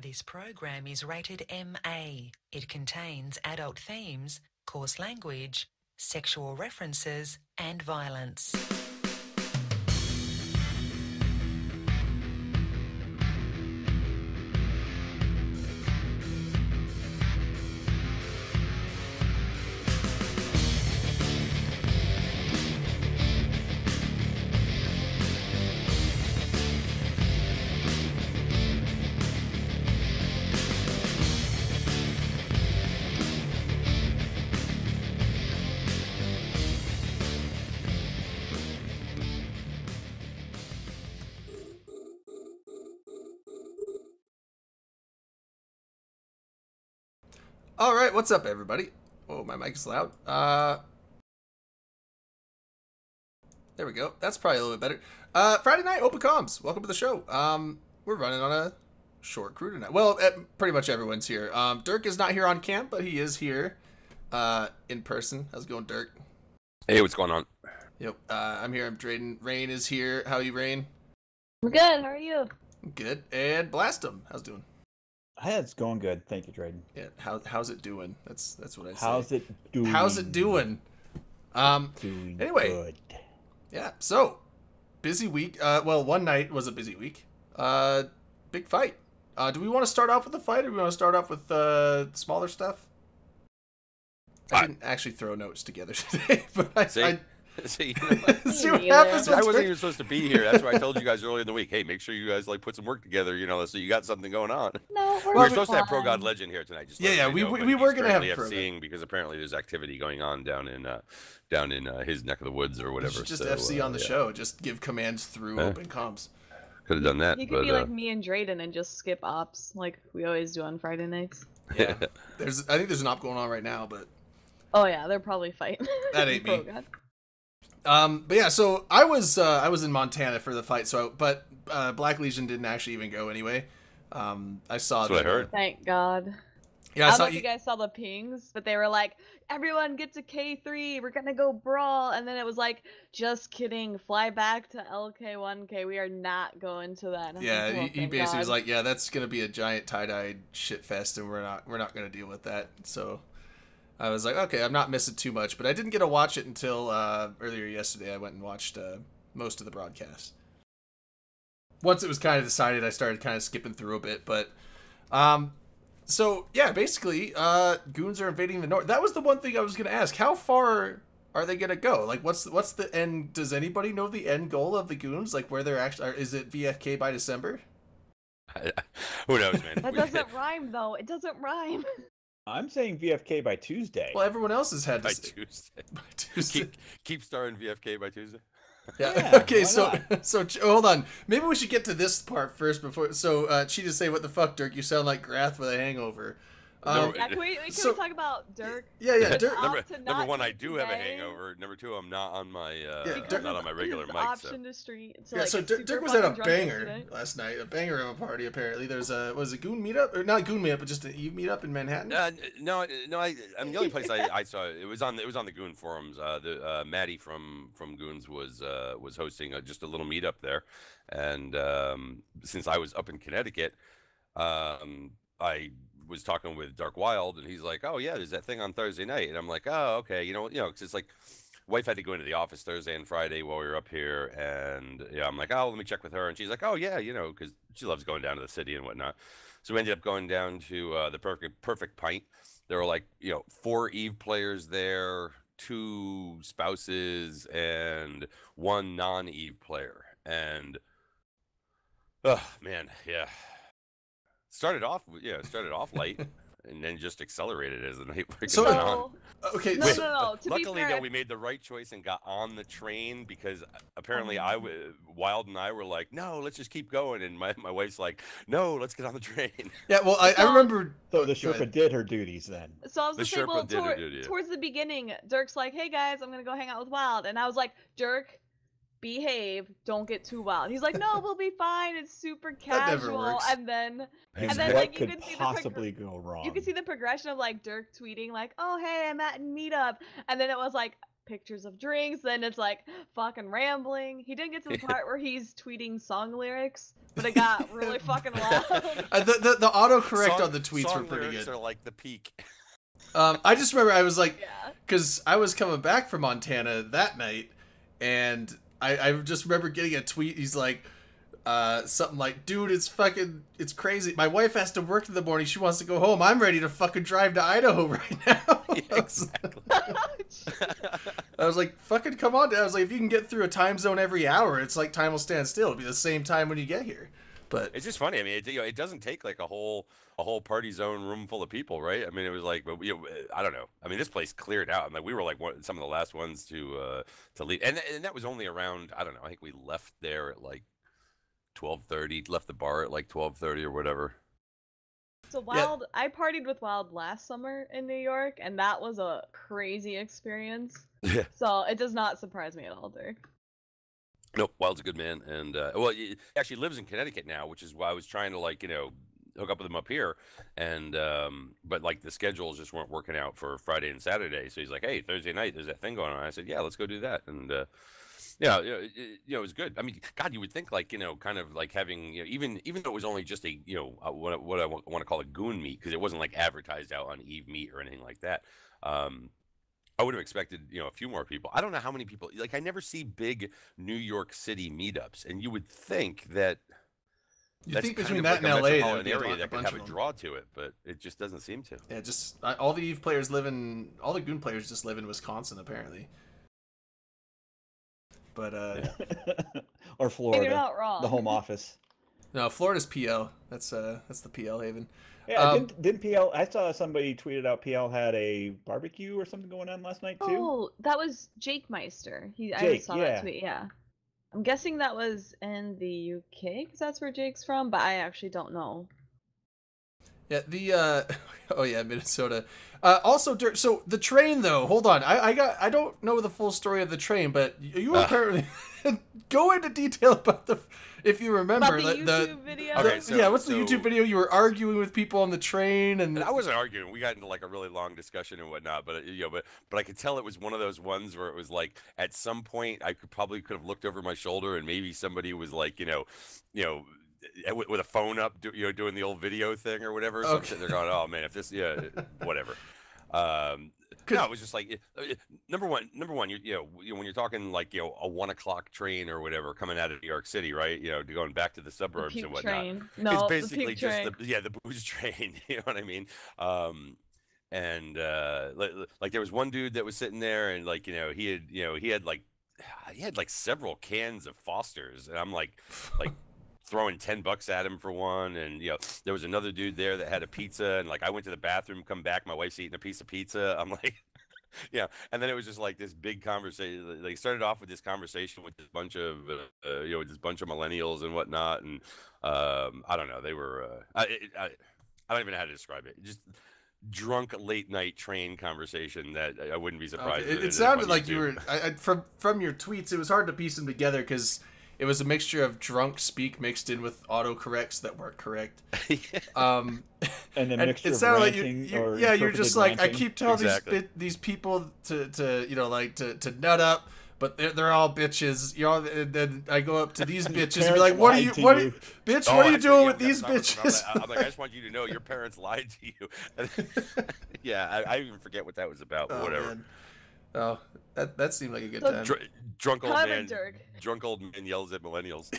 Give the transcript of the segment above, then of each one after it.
This program is rated MA. It contains adult themes, coarse language, sexual references, and violence. All right, what's up, everybody? Oh, my mic is loud. There we go. That's probably a little bit better. Friday night, open comms. Welcome to the show. We're running on a short crew tonight. Well, pretty much everyone's here. Dirk is not here on camp, but he is here in person. How's it going, Dirk? Hey, what's going on? Yep. I'm here. I'm Drayden. Rain is here. How are you, Rain? I'm good. How are you? Good. And Blastum. How's it doing? It's going good. Thank you, Drayden. Yeah. How's it doing? That's what I say. How's it doing? How's it doing? Doing anyway. good. Yeah, so, busy week. Well, one night was a busy week. Big fight. Do we want to start off with the fight, or do we want to start off with smaller stuff? I didn't actually throw notes together today, but I See, see what happens. I wasn't even supposed to be here. That's why I told you guys earlier in the week. Hey, make sure you guys put some work together. So you got something going on. No, We're supposed to have Pro God Legend here tonight. Just we were gonna have FCing because apparently there's activity going on down in his neck of the woods or whatever. Just FC on the show. Just give commands through open comms. Could have done that. You could be like me and Drayden and just skip ops like we always do on Friday nights. Yeah, I think there's an op going on right now, but oh yeah, they're probably fighting. That ain't me. God. But yeah, so I was in Montana for the fight, but Black Legion didn't actually even go anyway. I saw. That's what I heard. Thank God. Yeah, I don't know if you guys saw the pings, but they were like, "Everyone get to K3. We're gonna go brawl," and then it was like, "Just kidding. Fly back to LK1K. We are not going to that." Yeah, like, he basically was like, "Yeah, that's gonna be a giant tie-dyed shit fest, and we're not gonna deal with that." So I was like, okay, I'm not missing too much, but I didn't get to watch it until earlier yesterday. I went and watched most of the broadcast. Once it was kind of decided, I started kind of skipping through a bit, but so yeah, basically, goons are invading the north. That was the one thing I was gonna ask. How far are they gonna go? Like, what's the end? Does anybody know the end goal of the goons? Like, where they're actually? Is it VFK by December? Who knows, man? That doesn't rhyme though. It doesn't rhyme. I'm saying VFK by Tuesday. Well, everyone else has had to by Tuesday. By Tuesday. Keep starring VFK by Tuesday. Yeah. Okay. So hold on. Maybe we should get to this part first before. So she just say, "What the fuck, Dirk? You sound like Grath with a hangover." Yeah, can we talk about Dirk? Yeah. Dirk. Number one, I do have a hangover. Number two, I'm not on my not on my regular mic. So Dirk was at a banger last night. A banger of a party. Apparently, there's was a goon meetup or not a goon meetup, but just a meetup in Manhattan. No. I'm the only place I saw it was on the Goon forums. Maddie from Goons was hosting just a little meetup there, and since I was up in Connecticut, I was talking with Dark Wild, and he's like, "Oh yeah, there's that thing on Thursday night," and I'm like, "Oh okay, because it's like, wife had to go into the office Thursday and Friday while we were up here, and I'm like, oh, let me check with her, and she's like, oh yeah, because she loves going down to the city and whatnot. So we ended up going down to the Perfect Pint. There were like 4 Eve players there, 2 spouses, and 1 non-Eve player, and oh man, yeah. Started off light, and then just accelerated as the night went on. Okay. No. Luckily, though, we made the right choice and got on the train because apparently Wild and I were like, no, let's just keep going, and my wife's like, no, let's get on the train. Yeah, well, I remember. So the Sherpa did her duties then. So I was towards the beginning, Dirk's like, hey guys, I'm gonna go hang out with Wild, and I was like, Dirk, behave, don't get too wild. He's like, no, we'll be fine, it's super casual. And then like you can see possibly go wrong. You can see the progression of like Dirk tweeting like, oh hey, I'm at a meetup, and then it was like pictures of drinks. Then it's like fucking rambling. He didn't get to the part where he's tweeting song lyrics, but it got really fucking loud. The autocorrect on the tweets were pretty good. Are like the peak. I just remember I was like, because I was coming back from Montana that night, and I just remember getting a tweet. He's like, something like, dude, it's crazy. My wife has to work in the morning. She wants to go home. I'm ready to fucking drive to Idaho right now. Yeah, exactly. I was like, fucking come on. I was like, if you can get through a time zone every hour, it's like time will stand still. It'll be the same time when you get here. But it's just funny. I mean, it doesn't take like a whole party zone room full of people, right? I mean, it was like, but I don't know. I mean, this place cleared out. I'm like, we were like some of the last ones to leave, and that was only around, I don't know. I think we left there at like 12:30. Left the bar at like 12:30 or whatever. So Wild, I partied with Wild last summer in New York, and that was a crazy experience. Yeah. So it does not surprise me at all, Dirk. Nope, Wild's a good man, and well, he actually lives in Connecticut now, which is why I was trying to like hook up with him up here, and but like the schedules just weren't working out for Friday and Saturday. So he's like, "Hey, Thursday night, there's that thing going on." I said, "Yeah, let's go do that," and it was good. I mean, God, you would think like kind of like having even though it was only just a what I want to call a goon meet, because it wasn't like advertised out on Eve Meet or anything like that. I would have expected, a few more people. I don't know how many people. Like, I never see big New York City meetups, and you would think that. You think between that and LA, there would be area that could have a draw to it, but it just doesn't seem to. Yeah, just all the Eve players all the Goon players just live in Wisconsin, apparently. But or Florida, you're not wrong. The home office. No, Florida's PL. That's the PL haven. Yeah, didn't PL? I saw somebody tweeted out PL had a barbecue or something going on last night too. Oh, that was Jake Meister. I saw that tweet. Yeah, I'm guessing that was in the UK because that's where Jake's from, but I actually don't know. Yeah, Minnesota. Also, so the train though. Hold on, I don't know the full story of the train, but you apparently go into detail about if you remember about the YouTube video. Okay, what's the YouTube video? You were arguing with people on the train, and I wasn't arguing. We got into like a really long discussion and whatnot, but but I could tell it was one of those ones where it was like at some point I could have looked over my shoulder and maybe somebody was like with a phone up, doing the old video thing or whatever. So I'm sitting there going, "Oh man, if this, whatever." No, it was just like number one. When you're talking like a 1 o'clock train or whatever coming out of New York City, right? Going back to the suburbs and whatnot. Train. No, it's basically just the booze train. You know what I mean? And like there was one dude that was sitting there, and like he had like several cans of Foster's, and I'm like throwing $10 at him for one, and there was another dude there that had a pizza, and like I went to the bathroom, come back, my wife's eating a piece of pizza. I'm like, and then it was just like this big conversation. Like started off with this conversation with this bunch of millennials and whatnot, and I don't know, they were I don't even know how to describe it. Just drunk late night train conversation that I wouldn't be surprised. It sounded like you were from your tweets. It was hard to piece them together because it was a mixture of drunk speak mixed in with autocorrects that weren't correct. And then mixture it sounded of like you're just like, I keep telling these people to nut up, but they're all bitches. And then I go up to these bitches and be like, what are you doing with these bitches? I'm like, I just want you to know your parents lied to you. Yeah, I even forget what that was about, but whatever. Man. Oh, that seemed like a good time. Drunk old man yells at millennials.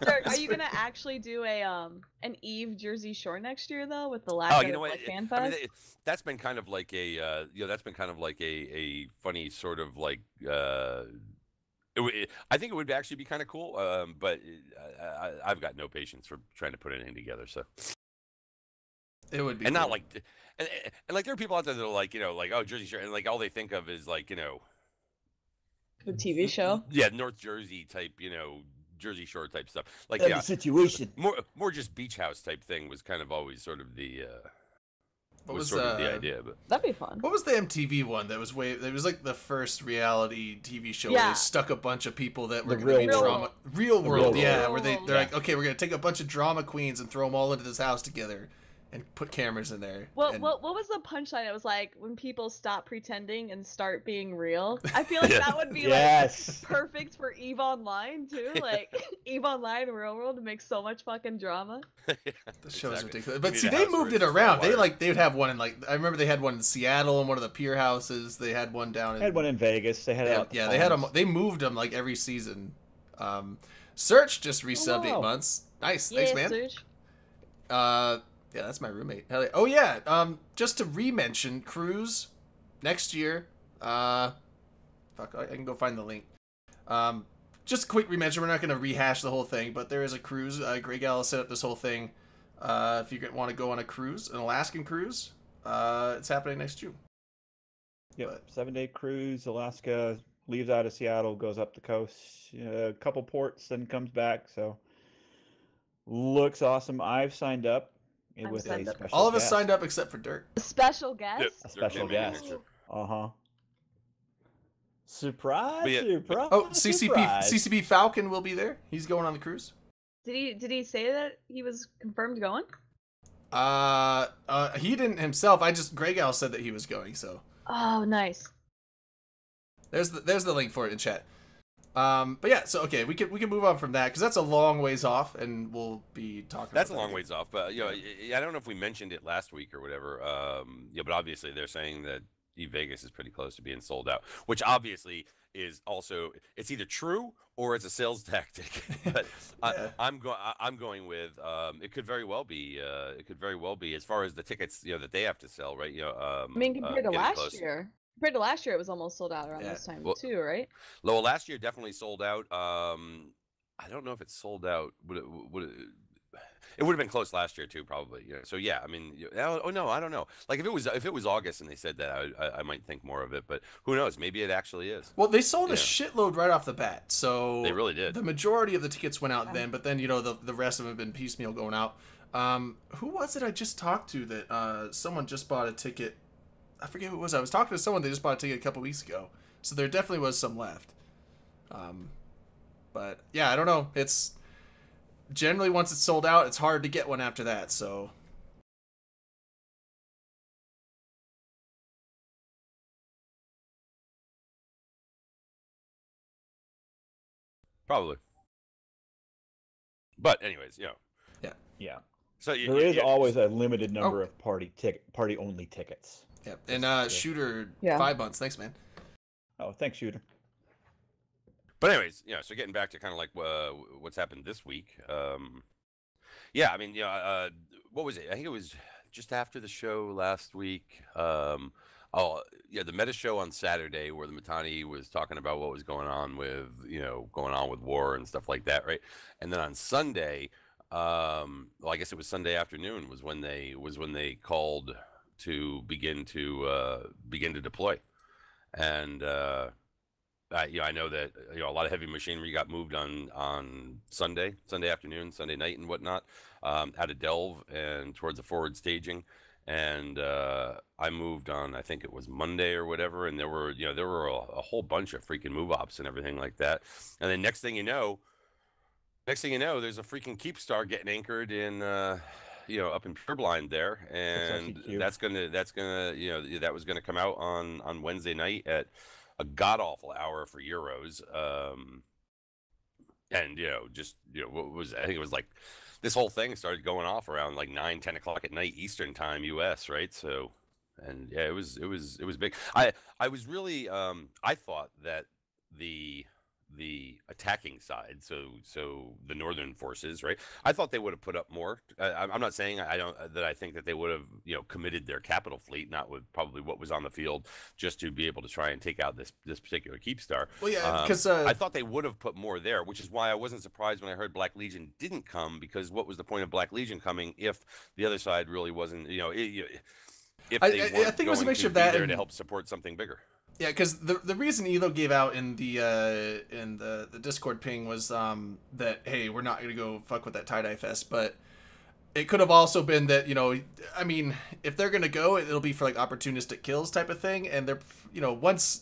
Dirk, are you gonna actually do an Eve Jersey Shore next year though, with the lack of fan fest? I mean, that's been kind of like a funny sort of like. I think it would actually be kind of cool, but I've got no patience for trying to put anything together. So it would be, and cool. Not like. And like there are people out there that are like oh, Jersey Shore, and like all they think of is like the TV show. Yeah, North Jersey type, Jersey Shore type stuff. Like the situation. More just beach house type thing was kind of always sort of the the idea. But that'd be fun. What was the MTV one that was it was like the first reality TV show where they stuck a bunch of people that were going to be drama. Real World, where they're like, okay, we're going to take a bunch of drama queens and throw them all into this house together. and put cameras in there. What was the punchline? It was like when people stop pretending and start being real. I feel like that would be like perfect for EVE Online too. Like EVE Online Real World makes so much fucking drama. The show is ridiculous. But see, they moved it around. They would have one in I remember they had one in Seattle in one of the pier houses. They had one down in. They had one in Vegas. They had they had them. They moved them like every season. Search just resubbed 8 months. Nice, thanks, man. Search. Yeah, that's my roommate. Hell yeah. Oh yeah, just to re-mention, Cruise next year. Fuck, I can go find the link. Just a quick re-mention. We're not going to rehash the whole thing, but there is a cruise. Grey Gal set up this whole thing. If you want to go on a cruise, an Alaskan cruise, it's happening next June. Yep, 7-day cruise. Alaska leaves out of Seattle, goes up the coast, a couple ports, then comes back. So looks awesome. I've signed up. With a special all of us guest. signed up except for Dirk. A special guest? Yep. A special guest. Surprise, surprise. Oh, CCP Falcon will be there. He's going on the cruise. Did he say that he was confirmed going? He didn't himself. Grey Gal said that he was going, so. Oh, nice. There's the link for it in chat. But yeah, so okay, we can move on from that because that's a long ways off, and we'll be talking. That's a long ways off, but I don't know if we mentioned it last week or whatever. But obviously they're saying that Vegas is pretty close to being sold out, which obviously is also it's either true or it's a sales tactic. But I'm going with it could very well be as far as the tickets that they have to sell, right? I mean, compared to last year. Compared to last year, it was almost sold out around this time too, right? Well, last year definitely sold out. I don't know if it sold out. It would have been close last year too, probably. So yeah, I mean, oh no, I don't know. Like if it was August and they said that, I might think more of it. But who knows? Maybe it actually is. Well, they sold a shitload right off the bat, so they really did. The majority of the tickets went out then, but then the rest of them have been piecemeal going out. Who was it I just talked to that someone just bought a ticket? I forget who it was. I was talking to someone. They just bought a ticket a couple weeks ago, so there definitely was some left. But yeah, I don't know. It's generally once it's sold out, it's hard to get one after that. So probably. But anyways, yeah. So there is always a limited number of party only tickets. Yep. And Shooter, 5 months. Thanks, man. Oh, thanks, Shooter. But anyways, so getting back to kind of like what's happened this week. I mean, what was it? I think it was just after the show last week. The Meta show on Saturday where the Mittani was talking about what was going on with war and stuff like that, right? And then on Sunday, I guess it was Sunday afternoon was when they called to begin to deploy, and I know that a lot of heavy machinery got moved on Sunday afternoon, Sunday night, and whatnot, out of Delve and towards the forward staging, and I moved on I think it was Monday or whatever, and there were a whole bunch of freaking move ops and everything like that, and then next thing you know, there's a freaking Keepstar getting anchored in. Up in Pureblind there, and that was gonna come out on Wednesday night at a god awful hour for Euros, and what was I think it was like this whole thing started going off around like 9-10 o'clock at night Eastern time US, right? So, and yeah, it was big. I was really I thought that the attacking side, so the northern forces, right? I thought they would have put up more. I'm not saying I think that they would have committed their capital fleet, not with probably what was on the field, just to be able to try and take out this particular Keepstar. Well, yeah, because I thought they would have put more there, which is why I wasn't surprised when I heard Black Legion didn't come, because what was the point of Black Legion coming if the other side really wasn't, if they weren't I think it was a mixture of that there to help support something bigger. Yeah, because the reason Elo gave out in the Discord ping was that, hey, we're not gonna go fuck with that tie-dye fest, but it could have also been that, I mean, if they're gonna go, it'll be for like opportunistic kills type of thing, and they're once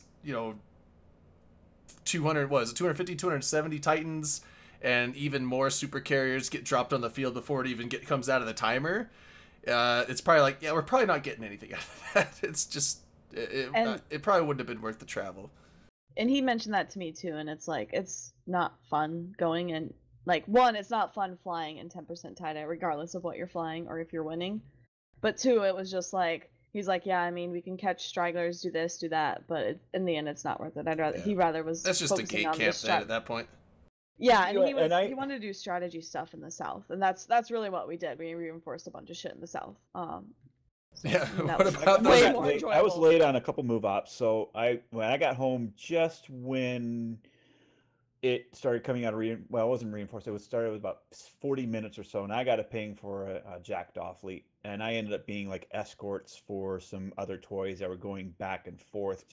250, 270 Titans and even more super carriers get dropped on the field before it even comes out of the timer. it's probably like, yeah, we're probably not getting anything out of that. It's just it probably wouldn't have been worth the travel. And he mentioned that to me too, and it's like it's not fun going in. Like, one, it's not fun flying in 10% tie-dye, regardless of what you're flying or if you're winning. But two, it was just like, he's like, yeah, I mean, we can catch stragglers, do this, do that, but in the end, it's not worth it. He rather was. That's just a gate camp then at that point. Yeah, and he wanted to do strategy stuff in the south, and that's really what we did. We reinforced a bunch of shit in the south. Yeah. What about I was late on a couple move ops, so when I got home just when it started coming out of it wasn't reinforced. It started with about 40 minutes or so, and I got a ping for a jacked off fleet, and I ended up being like escorts for some other toys that were going back and forth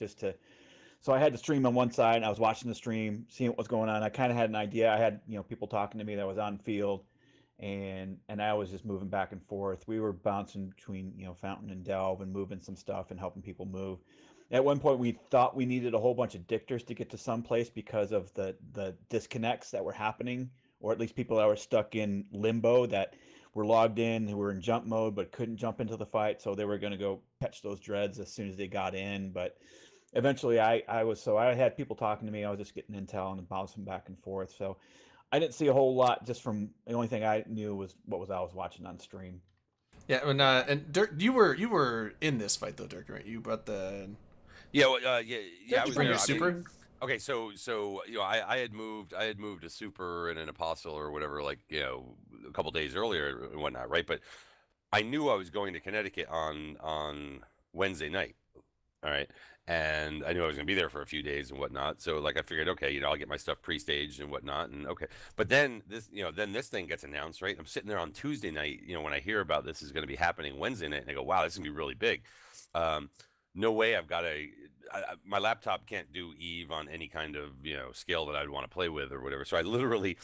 so I had the stream on one side, and I was watching the stream, seeing what was going on. I kind of had an idea. I had people talking to me that was on field, and I was just moving back and forth. We were bouncing between Fountain and Delve and moving some stuff and helping people move. At one point, we thought we needed a whole bunch of dictors to get to some place because of the disconnects that were happening, or at least people that were stuck in limbo that were logged in, who were in jump mode but couldn't jump into the fight, so they were going to go catch those dreads as soon as they got in. But eventually, I had people talking to me. I was just getting intel and bouncing back and forth. So I didn't see a whole lot. Just from the only thing I knew was I was watching on stream. Yeah, and Dirk, you were in this fight though, Dirk, right? You brought the. Yeah, I was bring your super. Okay, so I had moved a super and an apostle or whatever, like a couple days earlier and whatnot, right? But I knew I was going to Connecticut on Wednesday night, all right, and I knew I was going to be there for a few days and whatnot. So like I figured, okay, I'll get my stuff pre-staged and whatnot, and okay. But then this thing gets announced, right? I'm sitting there on Tuesday night, when I hear about this is going to be happening Wednesday night, and I go, wow, this is going to be really big. No way I've got my laptop can't do Eve on any kind of scale that I'd want to play with or whatever. So I literally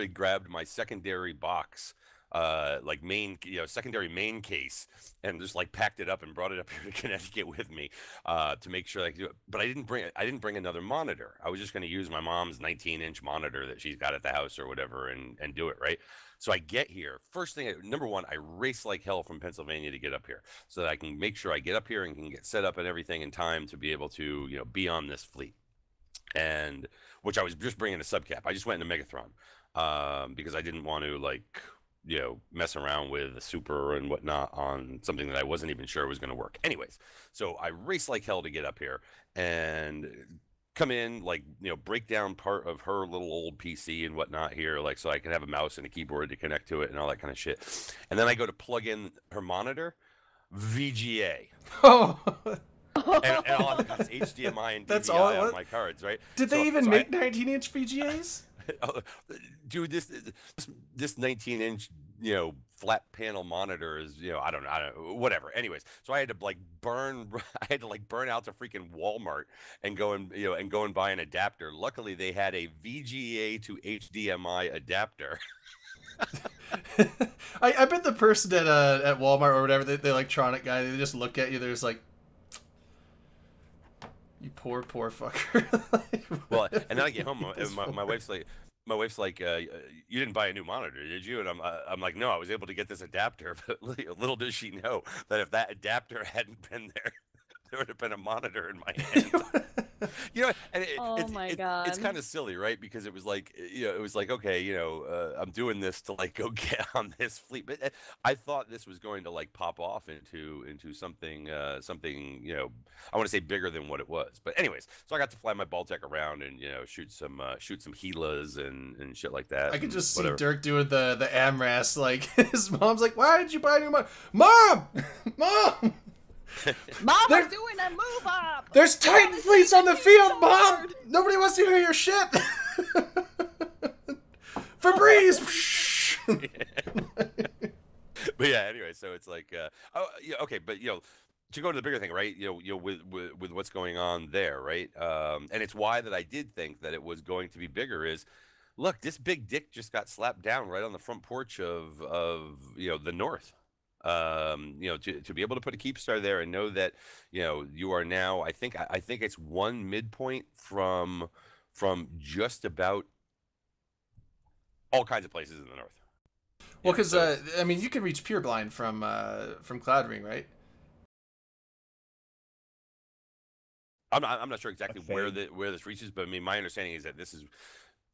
grabbed my secondary box, secondary main case, and just like packed it up and brought it up here to Connecticut with me to make sure I could do it. But I didn't bring another monitor. I was just going to use my mom's 19-inch monitor that she's got at the house or whatever and do it, right? So I get here. First thing, number one, I race like hell from Pennsylvania to get up here so that I can make sure I get up here and can get set up and everything in time to be able to, be on this fleet. And which I was just bringing a subcap. I just went into Megathron because I didn't want to mess around with a super and whatnot on something that I wasn't even sure was going to work. Anyways, so I race like hell to get up here and come in, break down part of her little old PC and whatnot here, so I can have a mouse and a keyboard to connect to it and all that kind of shit. And then I go to plug in her monitor, VGA. Oh. and all I've got is HDMI and DVI on my cards, right? Did they even make 19-inch VGAs? Dude, this 19-inch flat panel monitor is I don't know, whatever. Anyways, so I had to burn out to freaking Walmart and go and buy an adapter. Luckily, they had a VGA to HDMI adapter. I bet the person at Walmart or whatever, the electronic guy, they just look at you. They're just like, you poor fucker. Well, and then I get home, and my wife's like, you didn't buy a new monitor, did you? And I'm like, no, I was able to get this adapter. But little does she know that if that adapter hadn't been there, there would have been a monitor in my hand. God, it's kind of silly, right? Because it was like, okay, I'm doing this to go get on this fleet, but I thought this was going to pop off into something, I want to say bigger than what it was. But anyways, so I got to fly my Baltec around and shoot some Gilas and shit like that. I could just see Dirk doing the AMRAS, his mom's like, why did you buy a new monitor? Mom! Mom, we're doing a move up. There's Titan fleets on the field, Mom. Nobody wants to hear your shit. Febreze. But yeah, anyway, so it's like, okay, but to go to the bigger thing, right? With what's going on there, right? And it's why that I did think that it was going to be bigger. Is look, this big dick just got slapped down right on the front porch of the North. To be able to put a Keepstar there and know that you are now, I think it's one midpoint from just about all kinds of places in the North. Well, because I mean, you can reach Pureblind from Cloudring, right? I'm not sure exactly where this reaches, but I mean, my understanding is that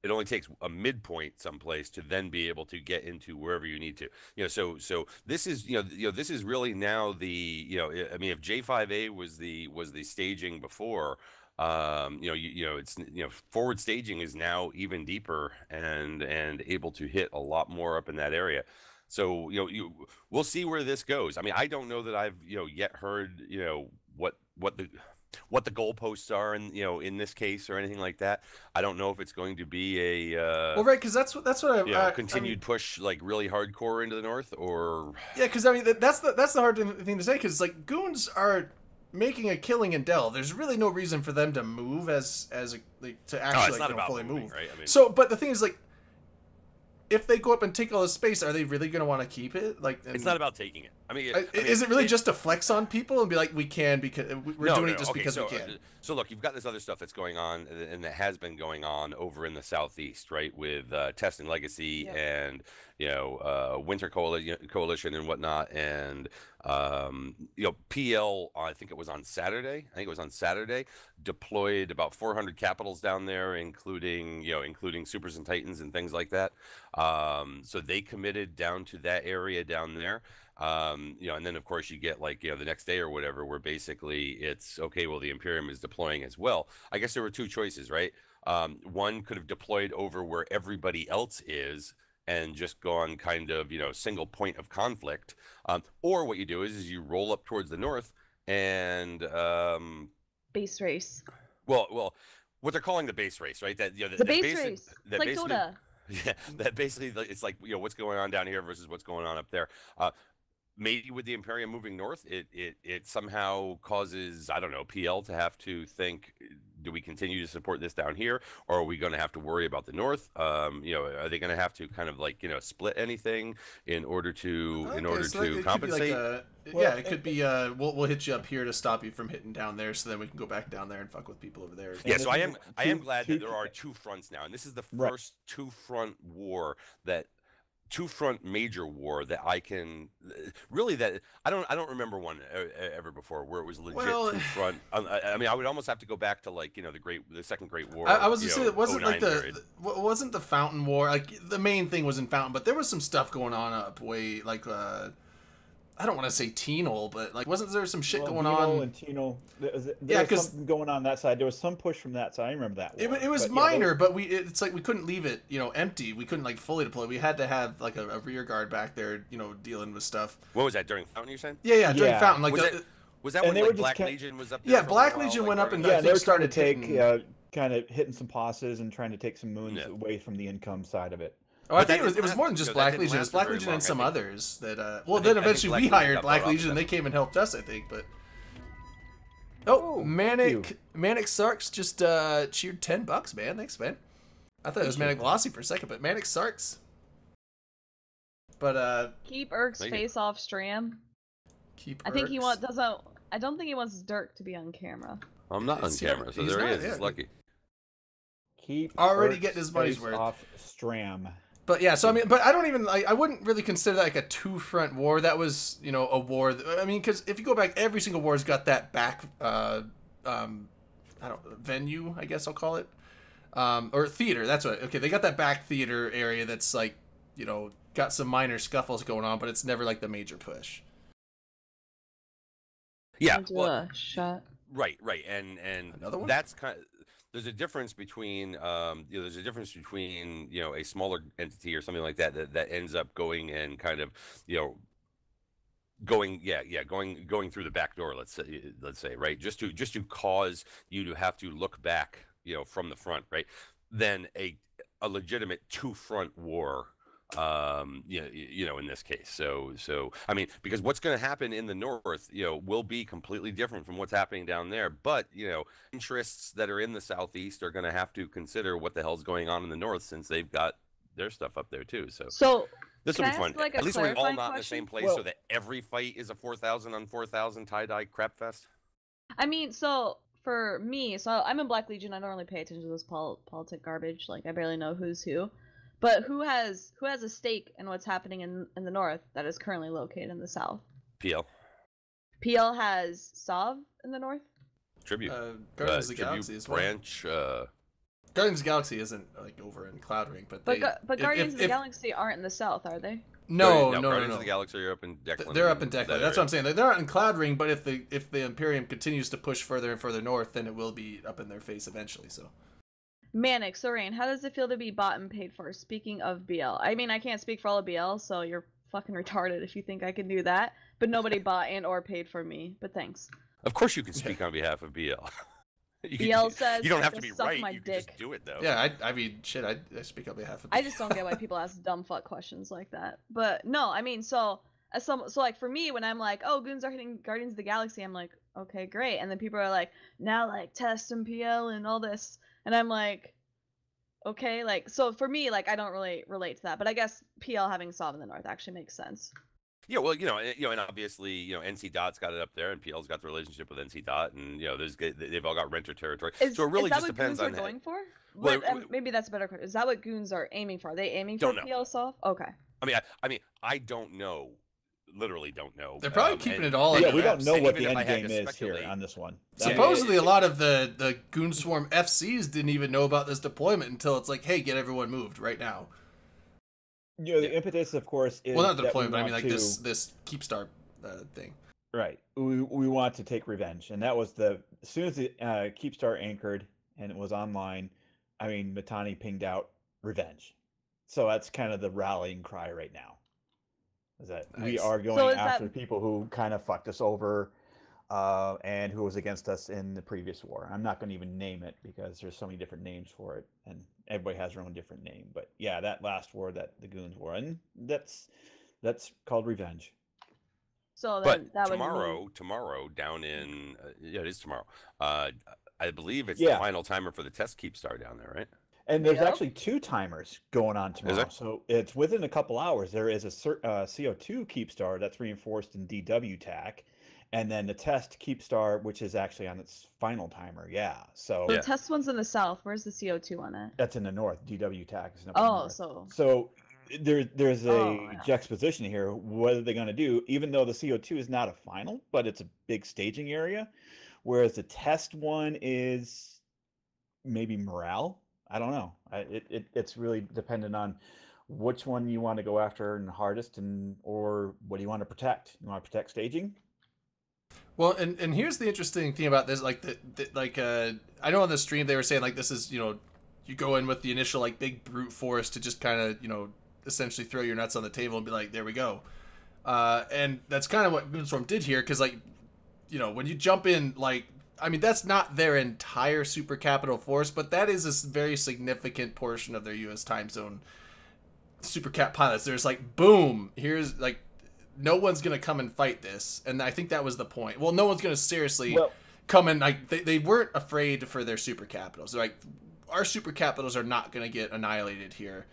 it only takes a midpoint someplace to then be able to get into wherever you need to. So this is this is really now the I mean, if J5A was the staging before, it's forward staging is now even deeper and able to hit a lot more up in that area. So we'll see where this goes. I mean, I don't know that I've yet heard what the goalposts are in this case or anything like that. I don't know if it's going to be a well, right, because that's what I continued push like really hardcore into the north, or because I mean that's the hard thing to say, because like goons are making a killing in Delve. There's really no reason for them to move to actually fully moving, move. Right? I mean, so, but the thing is, like, if they go up and take all this space, are they really going to want to keep it? Like, it's not about taking it. I mean, is it really just to flex on people and be like, we can because we're doing it just because we can? So look, you've got this other stuff that's going on and that has been going on over in the southeast, right? With Testing Legacy and Winter Coalition and whatnot, and PL. I think it was on Saturday. Deployed about 400 capitals down there, including Supers and Titans and things like that. So they committed down to that area down there. And then of course you get like the next day or whatever, where basically it's okay. Well, the Imperium is deploying as well. I guess there were two choices, right? One could have deployed over where everybody else is and just gone kind of single point of conflict, or what you do is you roll up towards the north and base race. Well, what they're calling the base race, right? That the base race. It's like Dota. Yeah, that basically it's like what's going on down here versus what's going on up there. Maybe with the Imperium moving north, it somehow causes, I don't know, PL to have to think, do we continue to support this down here, or are we going to have to worry about the north? Are they going to have to kind of like split anything in order to compensate? It could be we'll hit you up here to stop you from hitting down there, so then we can go back down there and fuck with people over there. Yeah, so I am glad that there are two fronts now, and this is the first two-front war two-front major war that I can really I don't remember one ever before where it was legit two-front. I mean, I would almost have to go back to like the Second Great War. I was gonna say it wasn't like wasn't the Fountain War, like the main thing was in Fountain, but there was some stuff going on up way like I don't want to say Tenal, but like wasn't there some shit going on? And Tenal, there was something going on that side. There was some push from that side. I remember that. It was minor, but it's like we couldn't leave it empty. We couldn't like fully deploy. We had to have like a rear guard back there, dealing with stuff. What was that during Fountain? You're saying? Yeah, during Fountain. Like was that when like Black Legion was up there? Yeah, Black Legion went up and they were starting to take kind of hitting some passes and trying to take some moons away from the income side of it. Oh, I think it was more than just Black Legion. It was Black Legion and some others that. Then eventually we hired Black Legion and they came and helped us, I think. But Manic Sarks just cheered $10, man. Thanks, man. I thought it was Manic Velocity for a second, but Manic Sarks. But keep Erk's face off stream. Keep. I think he doesn't. I don't think he wants Dirk to be on camera. I'm not on camera, so there he is. He's lucky. Keep already getting his money's worth off Stram. But yeah, so I mean, but I don't even I wouldn't really consider that like a two-front war. That was a war. I mean, because if you go back, every single war's got that back venue, I guess I'll call it, or theater. That's what. Okay, they got that back theater area that's like got some minor scuffles going on, but it's never like the major push. Yeah, shot. Right, and another one? That's kind of. There's a difference between a smaller entity or something like that ends up going and kind of going through the back door, let's say, right, just to cause you to have to look back from the front, right, than a legitimate two-front war. In this case, so I mean, because what's going to happen in the north, will be completely different from what's happening down there. But interests that are in the southeast are going to have to consider what the hell's going on in the north, since they've got their stuff up there too. So this will be fun. Like, at least we're all not in the same place, so that every fight is a 4,000 on 4,000 tie-dye crap fest. I mean, so for me, I'm in Black Legion. I don't really pay attention to this politic garbage. Like, I barely know who's who. But who has a stake in what's happening in the north that is currently located in the south? PL. PL has Sov in the north? Tribute. Guardians of the Galaxy as well. Branch. Guardians of the Galaxy isn't like over in Cloud Ring, but Guardians of the Galaxy aren't in the south, are they? No. Guardians of the Galaxy are up in Declan. They're up in Declan. That's what I'm saying. They're not in Cloud Ring, but if the Imperium continues to push further and further north, then it will be up in their face eventually. So. Manic, so Rain, how does it feel to be bought and paid for? Speaking of BL, I mean, I can't speak for all of BL, so you're fucking retarded if you think I can do that. But nobody bought and or paid for me. But thanks. Of course, you can speak on behalf of BL. BL says you don't have to be suck right. My you dick. can just do it though. Yeah, I mean, shit. I speak on behalf of. I just don't get why people ask dumb fuck questions like that. But no, I mean, so like for me, when I'm like, oh, goons are hitting Guardians of the Galaxy, I'm like, okay, great. And then people are like, now like test and PL and all this, and I'm like, okay, like so for me, like I don't really relate to that. But I guess PL having Sov in the north actually makes sense. Yeah, well, and obviously, NC Dot's got it up there, and PL's got the relationship with NC Dot, and they've all got renter territory. So it really just depends on. Is that what goons are going for? Well, maybe that's a better question. Is that what goons are aiming for? Are they aiming for PL Sov? Okay. I mean, I don't know. Literally don't know. They're probably keeping it all. Yeah, we don't know what the end game is here on this one. Supposedly, a lot of the Goon Swarm FCs didn't even know about this deployment until it's like, hey, get everyone moved right now. The impetus, of course, is not the deployment, but I mean like this Keepstar thing. Right. We want to take revenge, and that was as soon as the Keepstar anchored and it was online. I mean, Mittani pinged out revenge, so that's kind of the rallying cry right now. Is that we are going after the people who kind of fucked us over, and who was against us in the previous war. I'm not going to even name it because there's so many different names for it, and everybody has their own different name. But yeah, that last war that the goons were in, that's called revenge. So but that tomorrow down in it is tomorrow. I believe it's the final timer for the test Keepstar down there, right? And there's actually 2 timers going on tomorrow. So it's within a couple hours. There is a CO2 Keepstar that's reinforced in DW TAC. And then the test Keepstar, which is actually on its final timer. Yeah. So the test one's in the south. Where's the CO2 on it? That's in the north. DW TAC is in the north. So there's a juxtaposition here. What are they going to do? Even though the CO2 is not a final, but it's a big staging area. Whereas the test one is maybe morale. I don't know. It's really dependent on which one you want to go after and hardest, or what do you want to protect? You want to protect staging? Well, and here's the interesting thing about this. I know on the stream they were saying like this is you go in with the initial like big brute force to just kind of essentially throw your nuts on the table and be like, there we go. And that's kind of what Goonswarm did here, because like when you jump in, like, I mean, that's not their entire super capital force, but that is a very significant portion of their U.S. time zone super cap pilots. There's like, boom, here's like, no one's going to come and fight this. And I think that was the point. Well, no one's going to seriously come and like, they weren't afraid for their super capitals. They're like, our super capitals are not going to get annihilated here.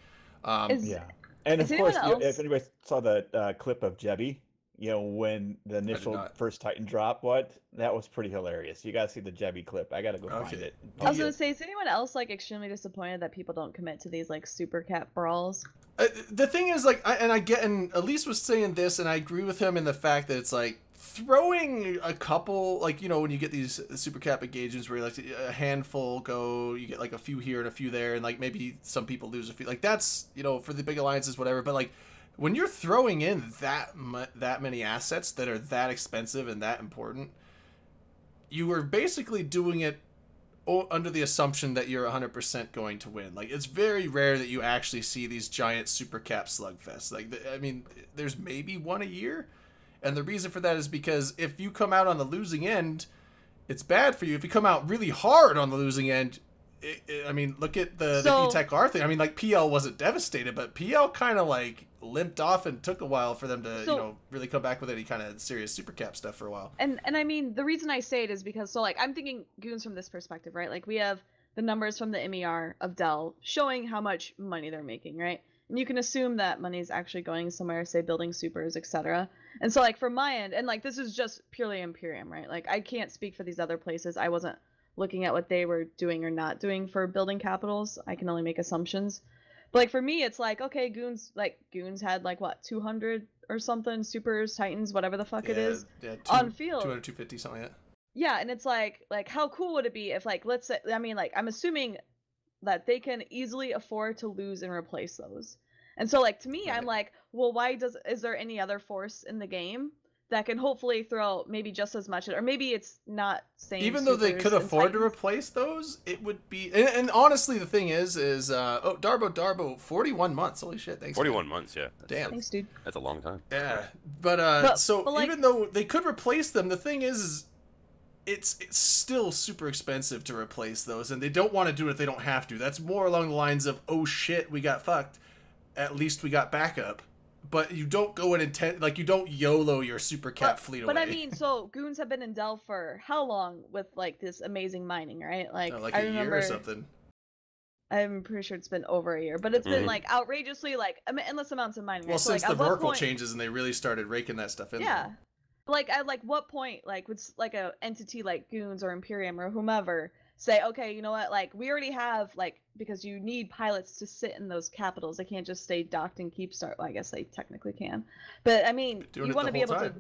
Yeah. And of course, if anybody saw the clip of Jebby, when the initial first Titan drop, that was pretty hilarious. You gotta see the Jebby clip. I gotta go find it. I was gonna say, is anyone else like extremely disappointed that people don't commit to these like super cap brawls? The thing is, like, and Elise was saying this, and I agree with him in the fact that it's like throwing a couple, like, when you get these super cap engagements where like a handful go, you get like a few here and a few there, and like maybe some people lose a few. Like that's for the big alliances, whatever. But like, when you're throwing in that many assets that are that expensive and that important, you are basically doing it under the assumption that you're 100% going to win. Like, it's very rare that you actually see these giant super cap slugfests. Like, I mean, there's maybe one a year, and the reason for that is because if you come out on the losing end, it's bad for you. If you come out really hard on the losing end, I mean, look at the E-Tech R thing. I mean, like, PL wasn't devastated, but PL kind of like limped off and took a while for them to really come back with any kind of serious super cap stuff for a while. And I mean, the reason I say it is because like I'm thinking goons from this perspective, right? Like we have the numbers from the MER of Dell showing how much money they're making, right? And you can assume that money is actually going somewhere, say building supers, etc. And so like from my end, and like this is just purely Imperium, right? Like I can't speak for these other places. I wasn't looking at what they were doing or not doing for building capitals. I can only make assumptions. But like for me, it's like, okay, goons had like what 200 or something supers, titans, whatever the fuck it is, on field. 200, 250, something like that. Yeah, and it's like how cool would it be if like let's say, I mean, like I'm assuming that they can easily afford to lose and replace those. And so like to me, I'm like, well, is there any other force in the game that can hopefully throw maybe just as much, or maybe it's not same. Even though they could afford to replace those, it would be. And honestly, the thing is Darbo, 41 months. Holy shit! Thanks. 41 months, yeah. Damn. Thanks, dude. That's a long time. Yeah, but like, even though they could replace them, the thing is it's still super expensive to replace those, and they don't want to do it if they don't have to. That's more along the lines of, oh shit, we got fucked. At least we got backup. But you don't go and you don't YOLO your super cap fleet away. But I mean, so goons have been in Delve for how long with like this amazing mining, right? Like, I remember, year or something. I'm pretty sure it's been over a year, but it's been like outrageously like endless amounts of mining. Well, right? since the Merkle changes and they really started raking that stuff in. Yeah, like at like what point like would like a entity like Goons or Imperium or whomever say, okay, you know what, like we already have like, because you need pilots to sit in those capitals, they can't just stay docked in Keepstar. Well, I guess they technically can, but I mean, you want to be able to.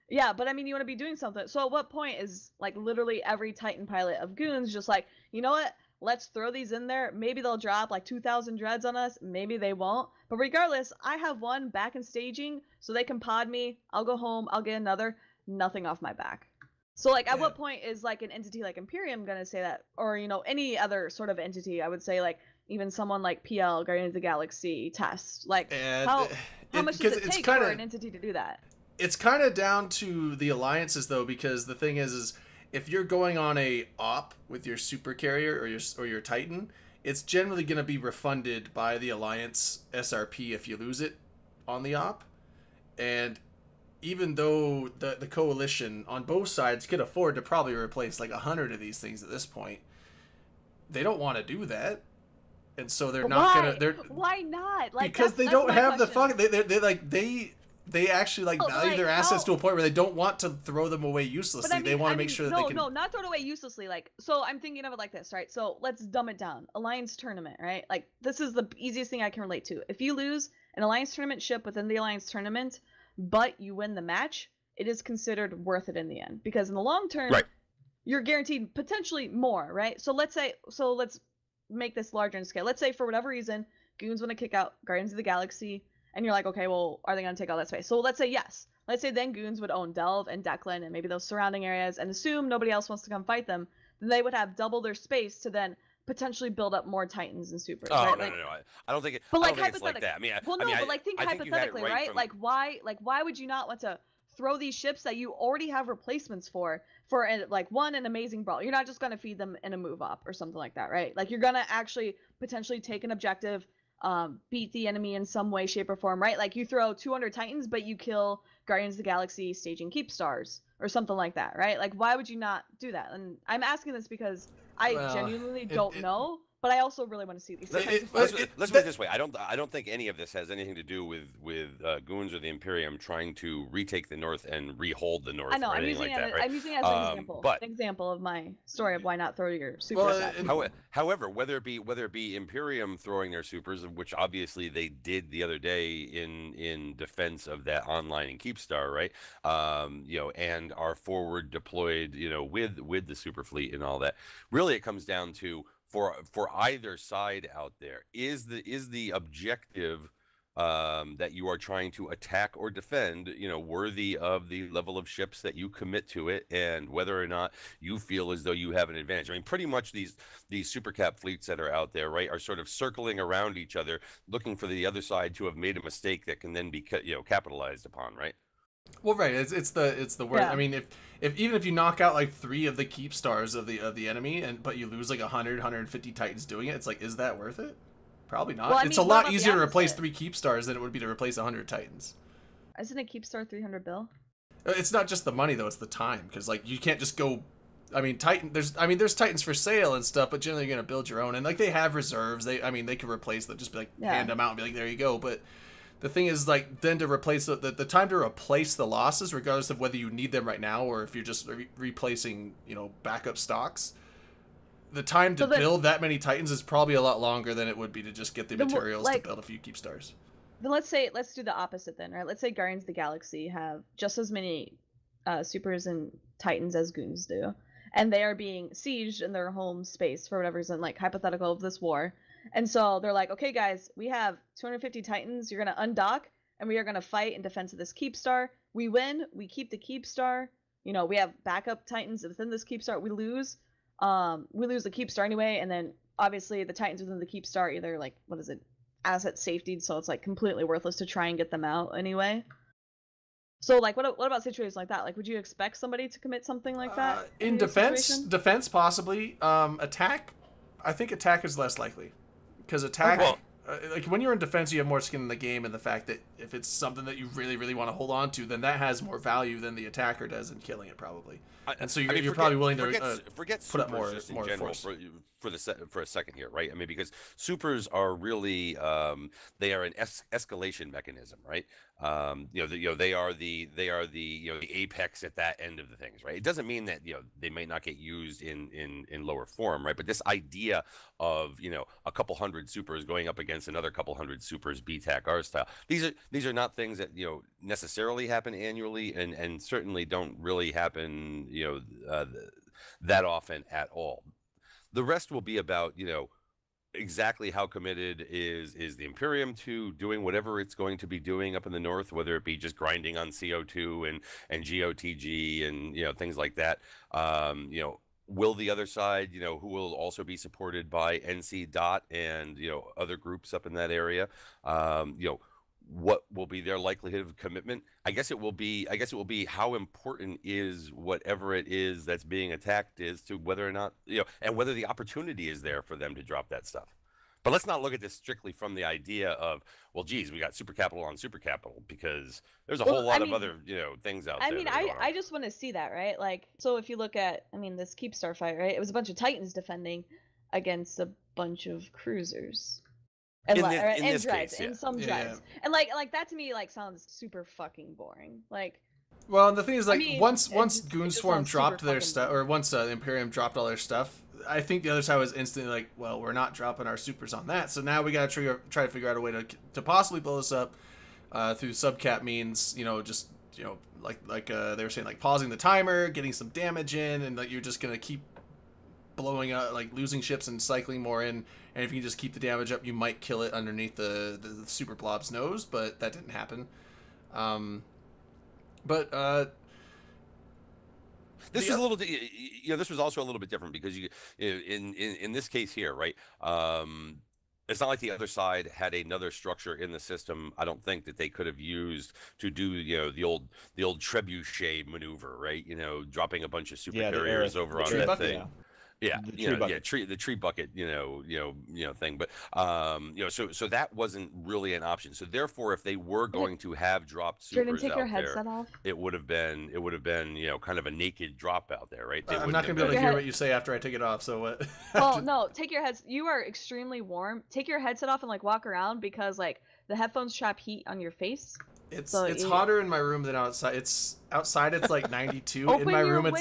Yeah, but I mean, you want to be doing something. So at what point is like literally every Titan pilot of Goons just like, you know what? Let's throw these in there. Maybe they'll drop like 2,000 dreads on us. Maybe they won't. But regardless, I have one back in staging, so they can pod me. I'll go home. I'll get another. Nothing off my back. So like, at what point is like an entity like Imperium gonna say that, or you know, any other sort of entity? I would say like even someone like PL, Guardians of the Galaxy, Test. Like how much does it take for an entity to do that? It's kind of down to the alliances though, because the thing is if you're going on a op with your super carrier or your Titan, it's generally going to be refunded by the alliance SRP if you lose it on the op. And even though the coalition on both sides could afford to probably replace like 100 of these things at this point, they don't want to do that. And so they're not gonna. Why not? Like, because they don't have the fuck. They actually like value their assets to a point where they don't want to throw them away uselessly. I mean, they want to make sure that they can. No, not throw it away uselessly. Like, so I'm thinking of it like this, right? So let's dumb it down. Alliance tournament, right? Like, this is the easiest thing I can relate to. If you lose an Alliance tournament ship within the Alliance tournament, but you win the match, it is considered worth it in the end, because in the long term, you're guaranteed potentially more, right? So let's make this larger in scale. Let's say for whatever reason, Goons want to kick out Guardians of the Galaxy. And you're like, okay, well, are they going to take all that space? So let's say yes. Let's say then Goons would own Delve and Declan and maybe those surrounding areas and assume nobody else wants to come fight them. Then they would have double their space to then potentially build up more Titans and Supers. Oh, right? no. I don't think it, but I like, don't think it's like that. but like think hypothetically, right? Like why would you not want to throw these ships that you already have replacements for like an amazing brawl? You're not just going to feed them in a move up or something like that, right? Like you're going to actually potentially take an objective, beat the enemy in some way, shape, or form, right? Like you throw 200 Titans, but you kill Guardians of the Galaxy staging Keepstars or something like that, right? Like why would you not do that? And I'm asking this because I genuinely don't know, but I also really want to see these. Let's put it this way: I don't think any of this has anything to do with Goons or the Imperium trying to retake the North and rehold the North. I know. I'm using it as an example of my story of why not throw your supers. However, whether it be Imperium throwing their supers, which obviously they did the other day in defense of that online in Keepstar, right? And are forward deployed, with the super fleet and all that. Really, it comes down to, for either side out there, is the objective that you are trying to attack or defend, worthy of the level of ships that you commit to it, and whether or not you feel as though you have an advantage. I mean, pretty much these super cap fleets that are out there, right, are sort of circling around each other, looking for the other side to have made a mistake that can then be capitalized upon, right? Well, right. It's the word. Yeah. I mean, if even if you knock out like 3 of the Keepstars of the enemy, but you lose like 150 Titans doing it, it's like, is that worth it? Probably not. Well, it's a lot easier to replace 3 Keepstars than it would be to replace 100 Titans. Isn't a Keepstar 300 bill? It's not just the money though; it's the time, because like you can't just go. I mean, there's Titans for sale and stuff, but generally you're gonna build your own, and like they have reserves. They can replace them, just be like hand them out and be like, there you go, but. The thing is, like, then to replace the time to replace the losses, regardless of whether you need them right now or if you're just replacing, backup stocks, the time to build that many Titans is probably a lot longer than it would be to just get the materials to build a few Keep Stars. Then let's do the opposite then, right? Let's say Guardians of the Galaxy have just as many supers and Titans as Goons do, and they are being sieged in their home space for whatever reason, like hypothetical of this war. And so they're like, okay, guys, we have 250 Titans. You're going to undock, and we are going to fight in defense of this Keep Star. We win. We keep the Keep Star. You know, we have backup Titans within this Keep Star. We lose the Keep Star anyway, and then obviously the Titans within the Keep Star either, like, what is it? Asset safety, so it's like completely worthless to try and get them out anyway. So like what about situations like that? Like, would you expect somebody to commit something like that in defense possibly? Attack, I think attack is less likely, because attack like when you're in defense you have more skin in the game, and the fact that if it's something that you really, really want to hold on to, then that has more value than the attacker does in killing it probably. And so you're probably willing to put up more force. For a second here, right? I mean, because supers are really they are an escalation mechanism, right? They are the apex at that end of the things, right? It doesn't mean that they may not get used in lower form, right? But this idea of a couple hundred supers going up against another couple hundred supers, BTAC R style, these are not things that necessarily happen annually, and certainly don't really happen that often at all. The rest will be about, exactly how committed is the Imperium to doing whatever it's going to be doing up in the north, whether it be just grinding on CO2 and GOTG and, things like that. Will the other side, who will also be supported by NC DOT and, other groups up in that area, what will be their likelihood of commitment? I guess it will be how important is whatever it is that's being attacked is to whether or not, and whether the opportunity is there for them to drop that stuff. But let's not look at this strictly from the idea of, well, geez, we got super capital on super capital, because there's a whole lot of other, things out there. I mean, I just want to see that, right? Like, so if you look at, this Keep Star fight, right? It was a bunch of Titans defending against a bunch of cruisers. And dreads, and some dreads, and like that to me sounds super fucking boring. Well, and the thing is, once Goon Swarm dropped their stuff, or once Imperium dropped all their stuff, I think the other side was instantly like, well, we're not dropping our supers on that, so now we gotta try to figure out a way to possibly blow this up through subcap means, just like they were saying, like pausing the timer, getting some damage in, and you're just gonna keep blowing up, losing ships and cycling more in. And if you can just keep the damage up, you might kill it underneath the super blob's nose, but that didn't happen. This is a little, this was also a little bit different, because in this case here, right? It's not like the other side had another structure in the system, I don't think, that they could have used to do, the old trebuchet maneuver, right? Dropping a bunch of super carriers over on that thing. Yeah, the tree bucket, thing. But so that wasn't really an option. So therefore, if they were going to have dropped supers out there, it would have been kind of a naked drop out there, right? I'm not gonna be able to hear what you say after I take it off. So what? Well, no, take your heads. You are extremely warm. Take your headset off and walk around, because the headphones trap heat on your face. It's hotter in my room than outside. It's outside. It's 92. In my room, it's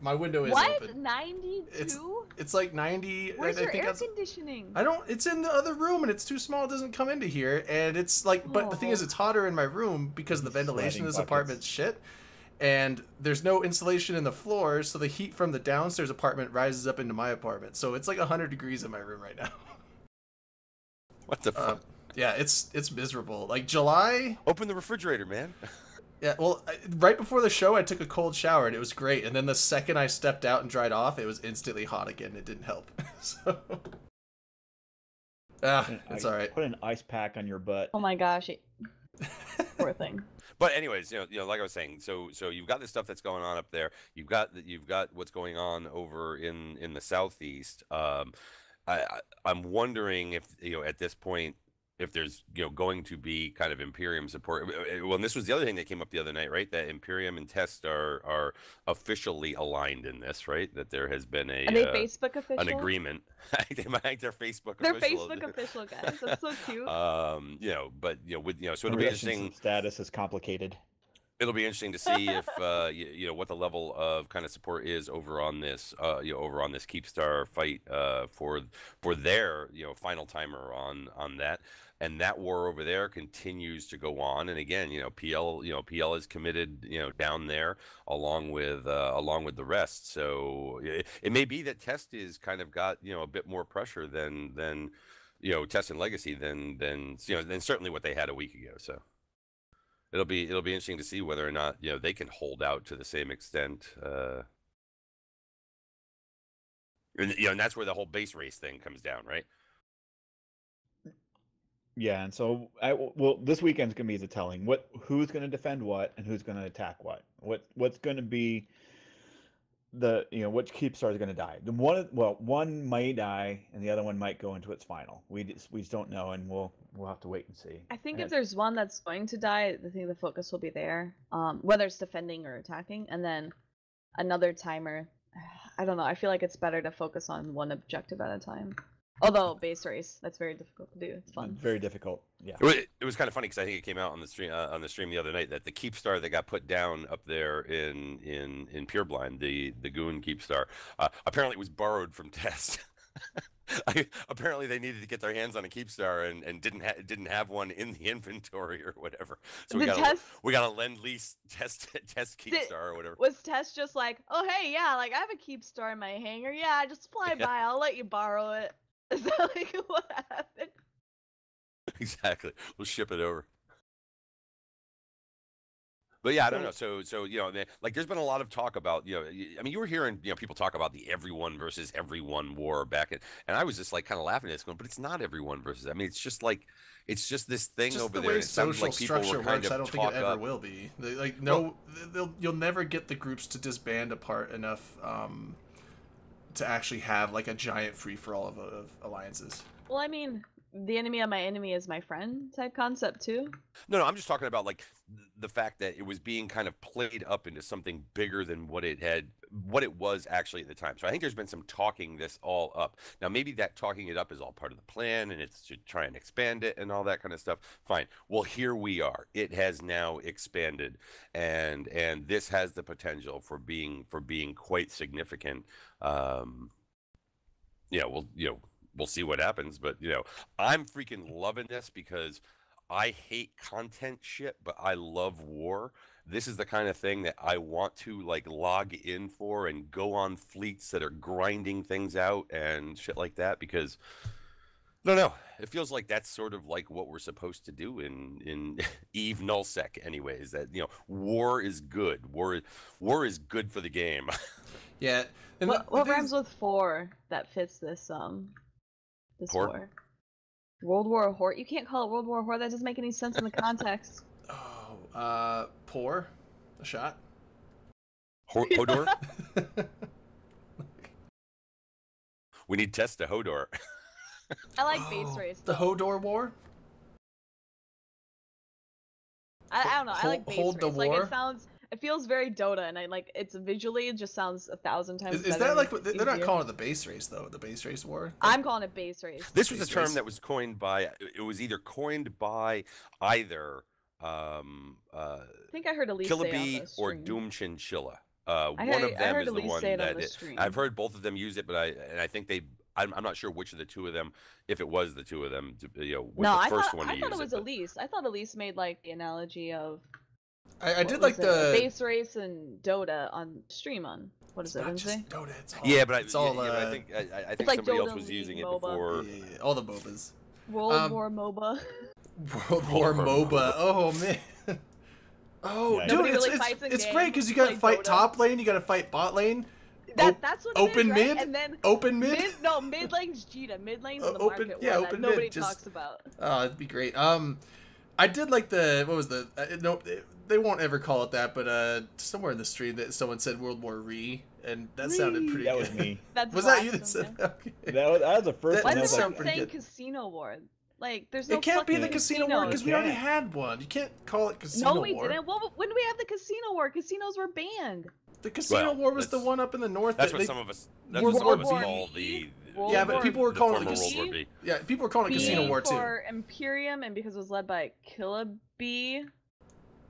my window is open. 92? It's 90. Where's your air conditioning? It's in the other room, and it's too small. It doesn't come into here. And it's but the thing is, it's hotter in my room because the ventilation in this apartment's shit. And there's no insulation in the floors, so the heat from the downstairs apartment rises up into my apartment. So it's 100 degrees in my room right now. What the fuck? Yeah, it's miserable. July. Open the refrigerator, man. Yeah, well, right before the show, I took a cold shower, and it was great. And then the second I stepped out and dried off, it was instantly hot again. It didn't help. So, it's all right. Put an ice pack on your butt. Oh my gosh, poor thing. But anyways, like I was saying, so you've got this stuff that's going on up there. You've got what's going on over in the southeast. I'm wondering if at this point, if there's going to be kind of Imperium support. Well, and this was the other thing that came up the other night, right? That Imperium and Test are officially aligned in this, right? That there has been are they Facebook official? An agreement. They're Facebook. They're official. Facebook official, guys. That's so cute. But with so it'll be interesting. Status is complicated. It'll be interesting to see if you know what the level of kind of support is over on this over on this Keepstar fight for their final timer on that. And that war over there continues to go on. And again, PL is committed down there along with the rest. So it may be that Test is kind of got a bit more pressure than Test and Legacy than certainly what they had a week ago. So it'll be interesting to see whether or not they can hold out to the same extent. And that's where the whole base race thing comes down, right? Yeah, and so this weekend's gonna be the telling. Who's gonna defend what and who's gonna attack what. What's gonna be which Keepstar is gonna die. One might die and the other one might go into its final. We just don't know, and we'll have to wait and see. I think if there's one that's going to die, I think the focus will be there, whether it's defending or attacking, and then another timer. I don't know. I feel like it's better to focus on one objective at a time. Although base race, that's very difficult to do. It's fun. Very difficult. Yeah. It was kind of funny because I think it came out on the stream the other night that the Keepstar that got put down up there in Pureblind, the Goon Keepstar, apparently it was borrowed from Test. Apparently they needed to get their hands on a Keepstar and didn't have one in the inventory or whatever. So we got a lend-lease test Keepstar or whatever. Was Test just like, oh hey, yeah, like I have a Keepstar in my hangar, yeah, just fly by, I'll let you borrow it. Is that like what happened? Exactly. We'll ship it over. But yeah, I don't know. So like there's been a lot of talk about, I mean, you were hearing, people talk about the everyone versus everyone war back and I was just like kind of laughing at this going, but it's not everyone versus. I mean, it's just this thing just over the there. Way it sounds social like people structure were kind works, of I don't think it ever will be. You'll never get the groups to disband apart enough to actually have like a giant free for all of alliances. Well, I mean, the enemy of my enemy is my friend type concept too. No, I'm just talking about like the fact that it was being kind of played up into something bigger than what it was actually at the time. So I think there's been some talking this all up. Now maybe that talking it up is all part of the plan and it's to try and expand it and all that kind of stuff. Fine. Well, here we are. It has now expanded and this has the potential for being quite significant. We'll see what happens, but I'm freaking loving this because I hate content shit, but I love war. This is the kind of thing that I want to like log in for and go on fleets that are grinding things out and shit like that because I don't know. It feels like that's sort of like what we're supposed to do in Eve Nullsec anyways, that war is good. War is good for the game. Yeah. And what rhymes with 4 that fits this war? World War Horde. You can't call it World War Horde. That doesn't make any sense in the context. Pour a shot. Hodor. We need Test to Hodor. I like base race. The Hodor War. I don't know. I like base hold race. The war? Like it feels very Dota, and I like it's visually. It just sounds 1,000 times. Is that like what they're not calling it the base race though? The base race war. I'm calling it base race. This was a term that was coined by. It was either coined by either. I think I heard Elise Killaby say on or Doom Chinchilla. One of them is the Elise one that I've heard both of them use it, but I think I'm not sure which of the two of them, if it was the two of them, I thought it was Elise. I thought Elise made like the analogy of. I did like the base race and Dota on stream on what is it Wednesday? Dota, I think somebody Dota else was using it MOBA. before. Yeah, all the MOBAs. World War MOBA. World War MOBA. Oh man. Oh, Yeah, dude, really it's great because you gotta fight Dota. top lane, you gotta fight bot lane. That's what open it is, right? mid, and then open mid. Mid lane's Jita. Mid lane's in the Open- market. yeah, war open that nobody mid, just- talks about. Oh, it'd be great. I did like they won't ever call it that, but somewhere in the stream that someone said World War Re, and that sounded pretty That good. was me. Was that you that said that? Okay. That was the first That- one. Why I is was sound like, pretty saying good. Casino War? Like, there's no. It can't be the fucking Casino War because we already can't. had one. You can't call it Casino No, we War. didn't. Well, when did we have the Casino War? Casinos were banned. The Casino Well, War was the that's- one up in the north. That's that what they- some of us. World War call B? the. World but War people were the calling it former Casino. World War B. Yeah, people were calling it Casino War too. for Imperium, and because it was led by Killaby.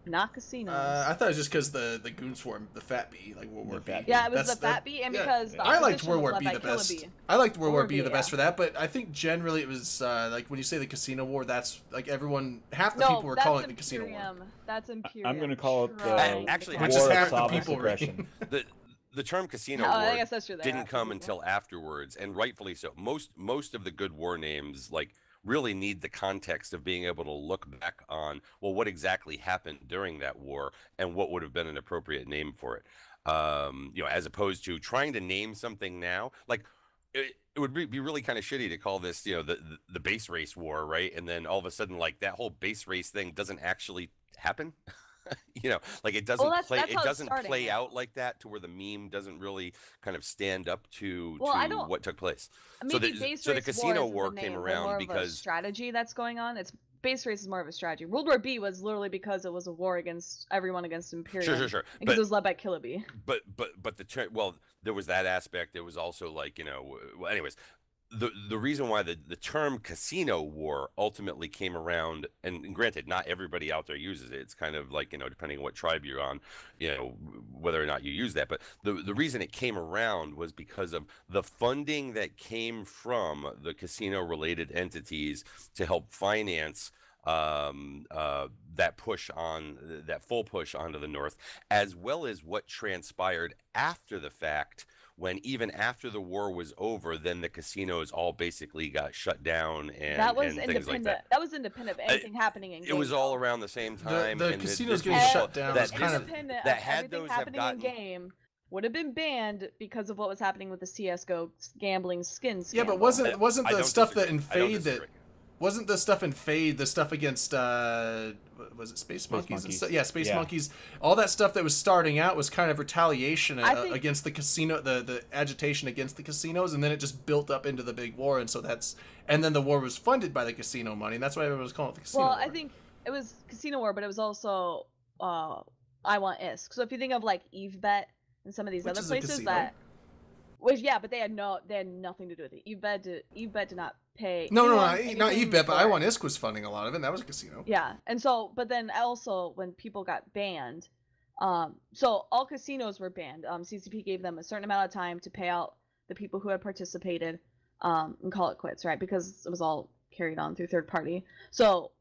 not casinos. I thought it was just because the Goon Swarm, the Fat Bee, like World War B. Yeah, it was the Fat Bee, and because I liked World War B the best. I liked World War B the best for that, but I think generally it was like when you say the Casino War, that's like half the people were calling it the Casino War. That's Imperium. I'm going to call it the actually, which is half the people. The term Casino War didn't come until afterwards, and rightfully so. Most of the good war names like really need the context of being able to look back on, well, what exactly happened during that war and what would have been an appropriate name for it. As opposed to trying to name something now, like it would be really kind of shitty to call this, the base race war, right? And then all of a sudden, like that whole base race thing doesn't actually happen. Like it doesn't play out like that, to where the meme doesn't really kind of stand up to what took place. So the Casino War came around because strategy that's going on. It's base race is more of a strategy. World War B was literally because it was a war against everyone against Imperium. Sure. Because it was led by Killaby. But there was that aspect. There was also like anyways. The reason why the term Casino War ultimately came around, and granted, not everybody out there uses it. It's kind of like, depending on what tribe you're on, whether or not you use that. But the reason it came around was because of the funding that came from the casino-related entities to help finance that full push onto the North, as well as what transpired after the fact. When even after the war was over, then the casinos all basically got shut down and that was and independent. Things like that. That was independent of anything happening in game. It was all around the same time. The casinos getting shut down. That had those happening in game would have been banned because of what was happening with the CS:GO gambling skins. Yeah, but wasn't the stuff that in Fade that wasn't the stuff in Fade the stuff against was it Space Monkeys? Space Monkeys. All that stuff that was starting out was kind of retaliation against the casino, the agitation against the casinos, and then it just built up into the big war, and then the war was funded by the casino money, and that's why everyone was calling it the Casino War. I think it was Casino War, but it was also I Want ISK. So if you think of like EveBet and some of these other places but they had nothing to do with it. EveBet did not pay. No, not EveBet, but I Want ISK was funding a lot of it, and that was a casino. Yeah, and so, but then also when people got banned, so all casinos were banned. CCP gave them a certain amount of time to pay out the people who had participated, and call it quits, right? Because it was all carried on through third party. So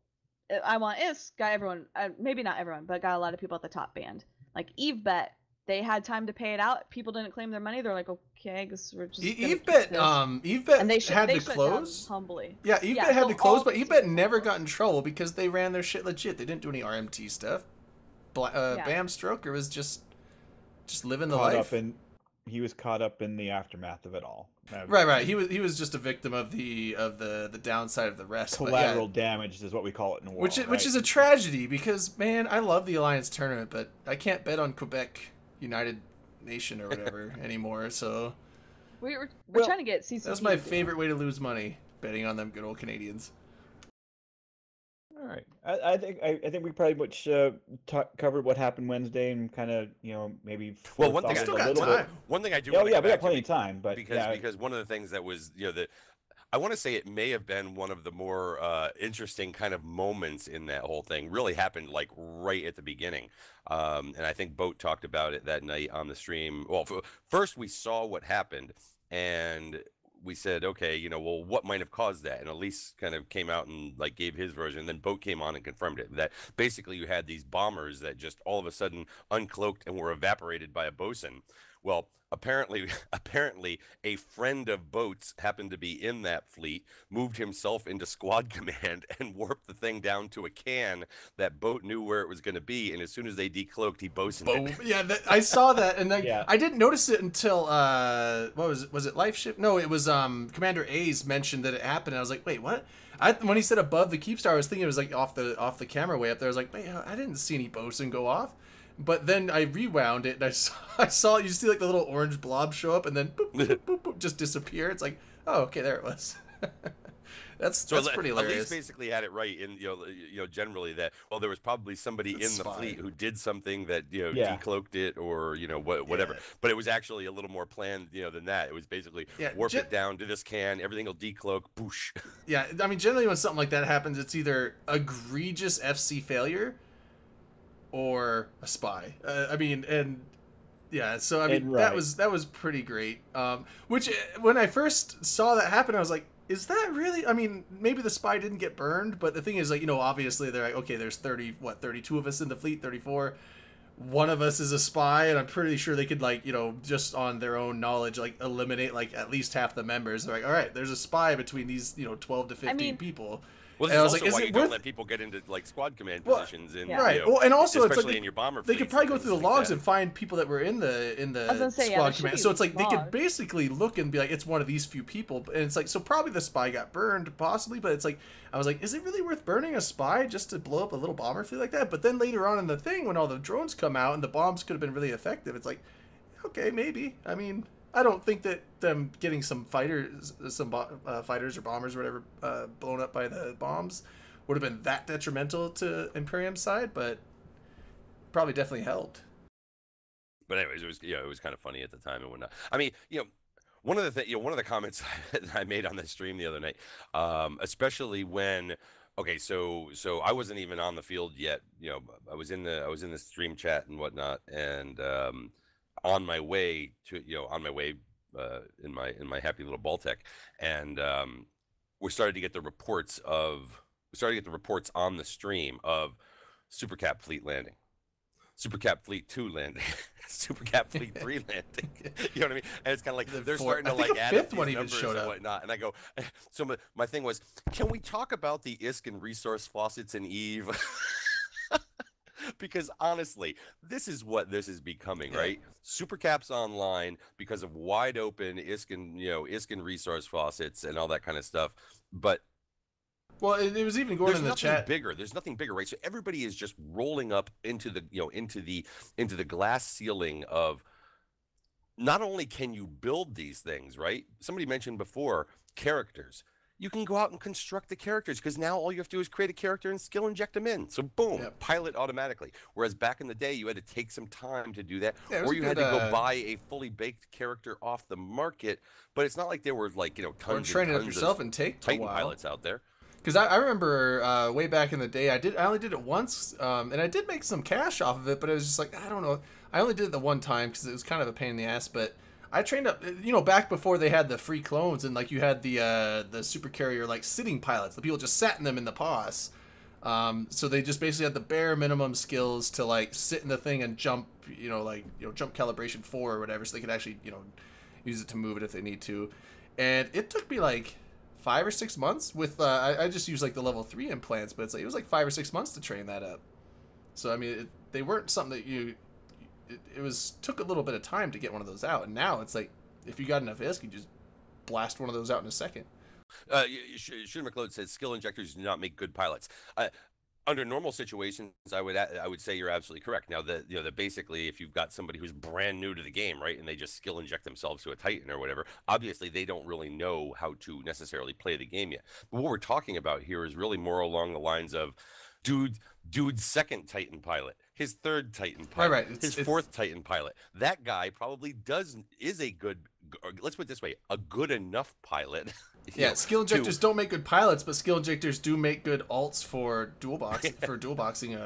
I Want ISK got everyone, maybe not everyone, but got a lot of people at the top banned. Like EveBet, they had time to pay it out. People didn't claim their money. They're like, okay, I guess we're just EveBet had to close. Humbly. Yeah, EveBet had to close, but EveBet never got in trouble because they ran their shit legit. They didn't do any RMT stuff. Bam Stroker was just living the life. He was caught up in the aftermath of it all. Right. He was just a victim of the downside of the rest. Collateral damage is what we call it in war. Which is a tragedy because, man, I love the Alliance tournament, but I can't bet on Quebec United Nation or whatever anymore. So we're trying to get CCP. That's my favorite way to lose money, betting on them good old Canadians. All right, I think we pretty much covered what happened Wednesday and kind of maybe. Well, one thing I do. Oh yeah, we got plenty of time, but because one of the things that was that I want to say it may have been one of the more interesting kind of moments in that whole thing. Really happened like right at the beginning, and I think Boat talked about it that night on the stream. Well, first we saw what happened, and we said, okay, well, what might have caused that? And Elise kind of came out and like gave his version, and then Boat came on and confirmed it. That basically you had these bombers that just all of a sudden uncloaked and were evaporated by a bosun. Well, apparently a friend of Boat's happened to be in that fleet, moved himself into squad command and warped the thing down to a can that Boat knew where it was going to be, and as soon as they decloaked, he bosuned it. Yeah, I saw that, and I didn't notice it until what was it? Was it Life Ship? No, it was Commander A's mentioned that it happened, and I was like, wait, what? When he said above the Keepstar, I was thinking it was like off the camera way up there. I was like, wait, I didn't see any bosun go off. But then I rewound it, and I saw you see like the little orange blob show up, and then boop, boop, boop, boop, just disappear. It's like, oh, okay, there it was. that's pretty hilarious. Elise basically had it right in generally that there was probably somebody in the fleet who did something that decloaked it or whatever. Yeah. But it was actually a little more planned than that. It was basically warp it down to this can, everything will decloak, boosh. Yeah, I mean generally when something like that happens, it's either egregious FC failure. are a spy. I mean, and yeah, so I mean, right. that was pretty great. Which when I first saw that happen, I was like, is that really? I mean, maybe the spy didn't get burned, but the thing is, like, you know, obviously they're like, okay, there's 32 of us in the fleet, 34. One of us is a spy, and I'm pretty sure they could, like, you know, just on their own knowledge, like, eliminate like at least half the members. They're like, all right, there's a spy between these, you know, 12 to 15 people. Well, this is also why you don't let people get into like squad command positions, and right. You know, well, and also especially it's like in your bomber. They could probably go through the logs and find people that were in the squad command. So it's like they could basically look and be like, it's one of these few people, and it's like, so probably the spy got burned possibly, but it's like, I was like, is it really worth burning a spy just to blow up a little bomber fleet like that? But then later on in the thing, when all the drones come out and the bombs could have been really effective, it's like, okay, maybe. I mean, I don't think that them getting some fighters, fighters or bombers or whatever, blown up by the bombs would have been that detrimental to Imperium's side, but probably definitely helped. But anyways, it was kind of funny at the time and whatnot. I mean, one of the comments that I made on the stream the other night, especially when, okay, so I wasn't even on the field yet. I was in the stream chat and whatnot, and on my way in my happy little Baltec, and we started to get the reports on the stream of Super Cap Fleet landing, Super Cap Fleet 2 landing, Super Cap Fleet 3 landing. You know what I mean? And it's kind of like they're starting to like add up these numbers and whatnot. And I go, so my thing was, can we talk about the ISK and resource faucets in Eve? Because honestly, this is what this is becoming, right? Super Caps online because of wide open ISK and resource faucets and all that kind of stuff. But well, it was even going in the chat. There's nothing bigger, right? So everybody is just rolling up into the into the glass ceiling of, not only can you build these things, right? Somebody mentioned before characters. You can go out and construct the characters, because now all you have to do is create a character and skill inject them in. So boom, pilot automatically. Whereas back in the day, you had to take some time to do that, or you had to go buy a fully baked character off the market. But it's not like there were like tons and training tons up yourself of and take Titan pilots out there. Because I remember way back in the day, I only did it once, and I did make some cash off of it, but it was just like, I don't know. I only did it the one time because it was kind of a pain in the ass, but I trained up, back before they had the free clones, and like you had the super carrier like sitting pilots. The people just sat in them in the POS. So they just basically had the bare minimum skills to like sit in the thing and jump, jump calibration 4 or whatever, so they could actually, use it to move it if they need to. And it took me like 5 or 6 months with I just used like the level 3 implants, but it was like 5 or 6 months to train that up. So I mean, they weren't something that took a little bit of time to get one of those out, and now it's like if you got enough ISK, you just blast one of those out in a second. Shooter McLeod says skill injectors do not make good pilots. Under normal situations, I would say you're absolutely correct. Now, that basically, if you've got somebody who's brand new to the game, right, and they just skill inject themselves to a Titan or whatever, obviously they don't really know how to necessarily play the game yet. But what we're talking about here is really more along the lines of, dude's second Titan pilot, his third Titan pilot, right. His fourth Titan pilot. That guy probably is a good, let's put it this way, a good enough pilot. Skill injectors don't make good pilots, but skill injectors do make good alts for dual boxing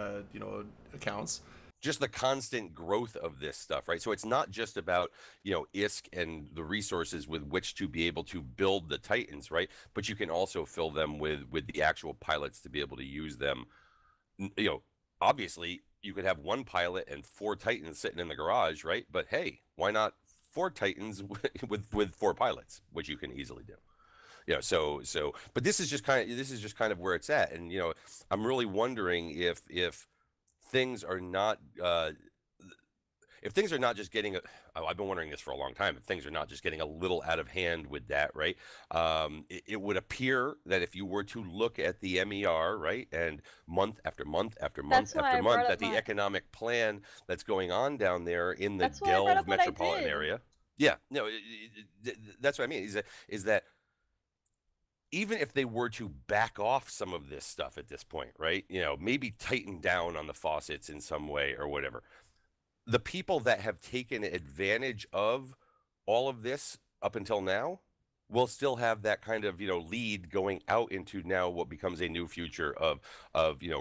accounts. Just the constant growth of this stuff, right? So it's not just about ISK and the resources with which to be able to build the Titans, right? But you can also fill them with the actual pilots to be able to use them. Obviously you could have one pilot and 4 Titans sitting in the garage, right? But hey, why not 4 Titans with 4 pilots, which you can easily do. But this is just kind of where it's at, and I'm really wondering if things are not just getting I've been wondering this for a long time, if things are not just getting a little out of hand with that, right? It would appear that if you were to look at the MER, right, and month after month after month after month, that the economic plan that's going on down there in the Delve metropolitan area. That's what I mean, is that even if they were to back off some of this stuff at this point, right? Maybe tighten down on the faucets in some way or whatever. The people that have taken advantage of all of this up until now will still have that kind of, lead going out into now what becomes a new future of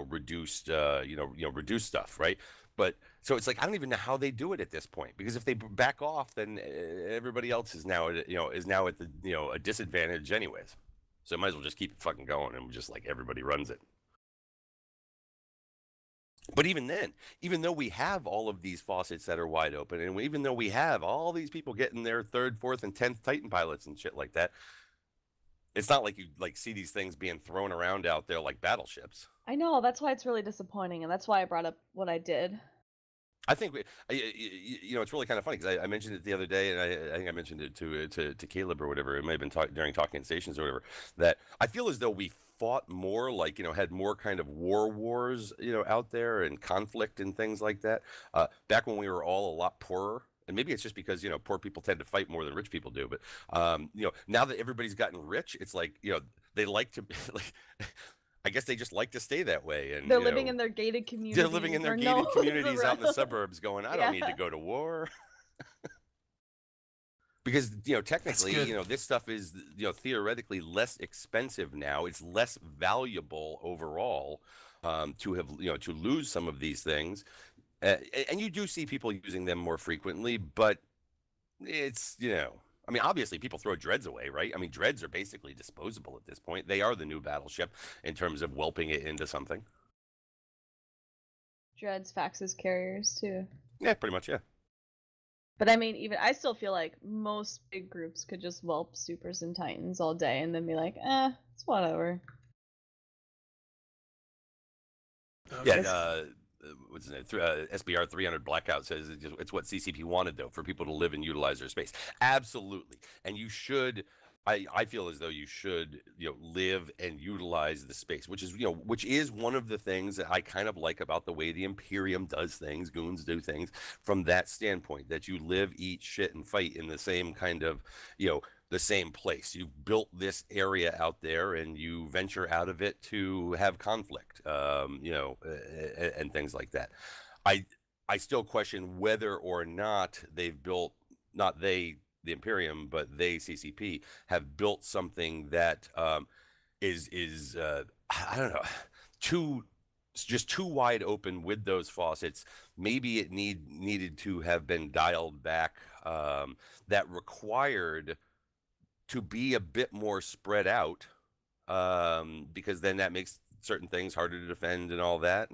reduced, reduced stuff, right? But so it's like I don't even know how they do it at this point, because if they back off, then everybody else is now at the a disadvantage anyways. So might as well just keep it fucking going and just like everybody runs it. But even then, even though we have all of these faucets that are wide open, and even though we have all these people getting their 3rd, 4th, and 10th Titan pilots and shit like that, it's not like you like see these things being thrown around out there like battleships. I know, that's why it's really disappointing, and that's why I brought up what I did. I think it's really kind of funny because I mentioned it the other day, and I think I mentioned it to Caleb or whatever. It may have been during Talking Stations or whatever. That I feel as though we fought more, like had more kind of wars, out there and conflict and things like that. Back when we were all a lot poorer. And maybe it's just because, poor people tend to fight more than rich people do. But, now that everybody's gotten rich, it's like, they like to, like, I guess they just like to stay that way. And they're living in their gated communities. They're living in their gated communities out in the suburbs going, I don't need to go to war. Because, technically, this stuff is, theoretically less expensive now. It's less valuable overall to have, to lose some of these things. And you do see people using them more frequently, but it's, I mean, obviously people throw dreads away, right? I mean, dreads are basically disposable at this point. They are the new battleship in terms of whelping it into something. Dreads, faxes, carriers, too. Yeah, pretty much, yeah. But I mean, I still feel like most big groups could just whelp Supers and Titans all day and then be like, it's whatever. Yeah, what's it? SBR 300 Blackout says it's what CCP wanted, though, for people to live and utilize their space. Absolutely. And you should, I feel as though you should, live and utilize the space, which is one of the things that I kind of like about the way the Imperium does things, goons do things from that standpoint, that you live, eat, shit, and fight in the same kind of, the same place. You've built this area out there and you venture out of it to have conflict, and things like that. I still question whether or not they've built, not they, the Imperium, but they, CCP, have built something that is I don't know, just too wide open with those faucets. Maybe it needed to have been dialed back, that required to be a bit more spread out, because then that makes certain things harder to defend and all that.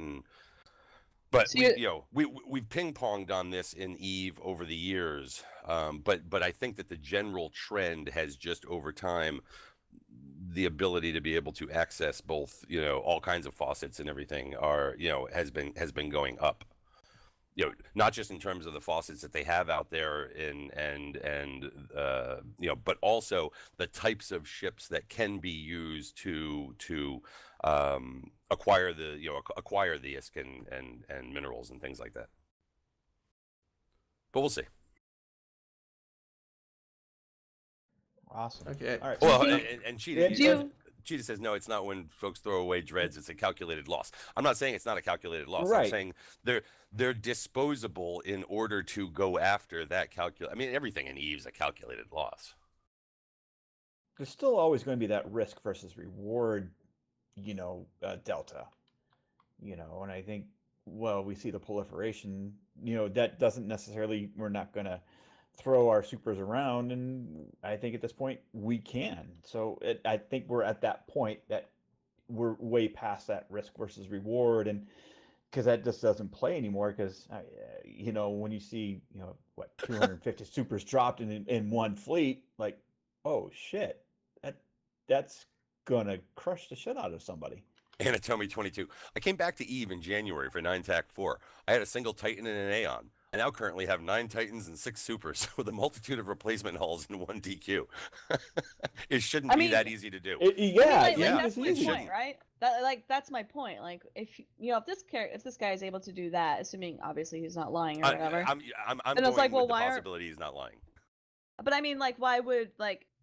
But so we've ping-ponged on this in EVE over the years, but I think that the general trend has just over time, the ability to be able to access both, all kinds of faucets and everything are, has been going up. Not just in terms of the faucets that they have out there but also the types of ships that can be used to acquire the ISK and minerals and things like that. But we'll see. Awesome. Okay. All right. Well, and Cheetah says, no, it's not when folks throw away dreads. It's a calculated loss. I'm not saying it's not a calculated loss. Right. I'm saying they're disposable in order to go after that I mean, everything in EVE is a calculated loss. There's still always going to be that risk versus reward, delta. And I think, we see the proliferation, that doesn't necessarily, we're not going to throw our supers around, and I think at this point we can. So I think we're at that point that we're way past that risk versus reward, and because that just doesn't play anymore. Because when you see 250 supers dropped in one fleet, like, oh shit, that's gonna crush the shit out of somebody. Anatomy 22. I came back to EVE in January for 9 TAC 4. I had a single Titan and an Aeon. I now currently have 9 Titans and 6 Supers with a multitude of replacement hulls and 1 DQ. It shouldn't be that easy to do. That's my point, right? That's my point. Like, if this guy is able to do that, assuming obviously he's not lying or whatever, I'm going with the possibility he's not lying. But I mean, why would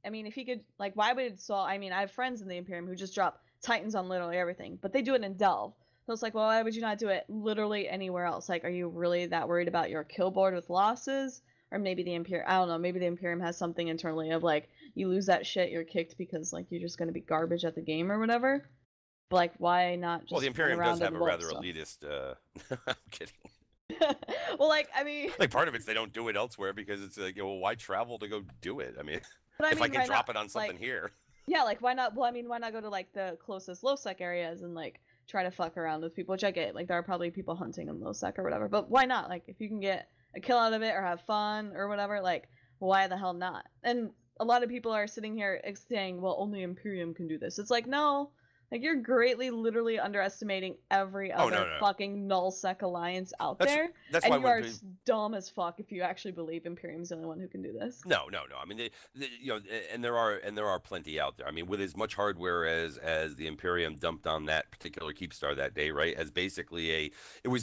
if he could, why would Saul? I mean, I have friends in the Imperium who just drop Titans on literally everything, but they do it in Delve. So it's like, well, why would you not do it literally anywhere else? Like, are you really that worried about your kill board with losses? Or maybe the Imperium, I don't know, maybe the Imperium has something internally of, you lose that shit, you're kicked because, you're just going to be garbage at the game or whatever. But, why not just the Imperium does have a rather elitist, I'm kidding. Well, like, I mean, like part of it's they don't do it elsewhere because it's like, well, why travel to go do it? I mean, but if I can drop it on something like, here. Yeah, like why not? Well, I mean, why not go to like the closest low-sec areas and like try to fuck around with people, which I get. Like there are probably people hunting in low-sec or whatever, but why not? Like if you can get a kill out of it or have fun or whatever, like why the hell not? And a lot of people are sitting here saying, well, only Imperium can do this. It's like, no, like you're greatly literally underestimating every other fucking null-sec alliance out there. That's and why you are dumb as fuck if you actually believe Imperium's the only one who can do this. No. I mean, you know, and there are plenty out there. I mean, with as much hardware as the Imperium dumped on that particular Keepstar that day, right? It was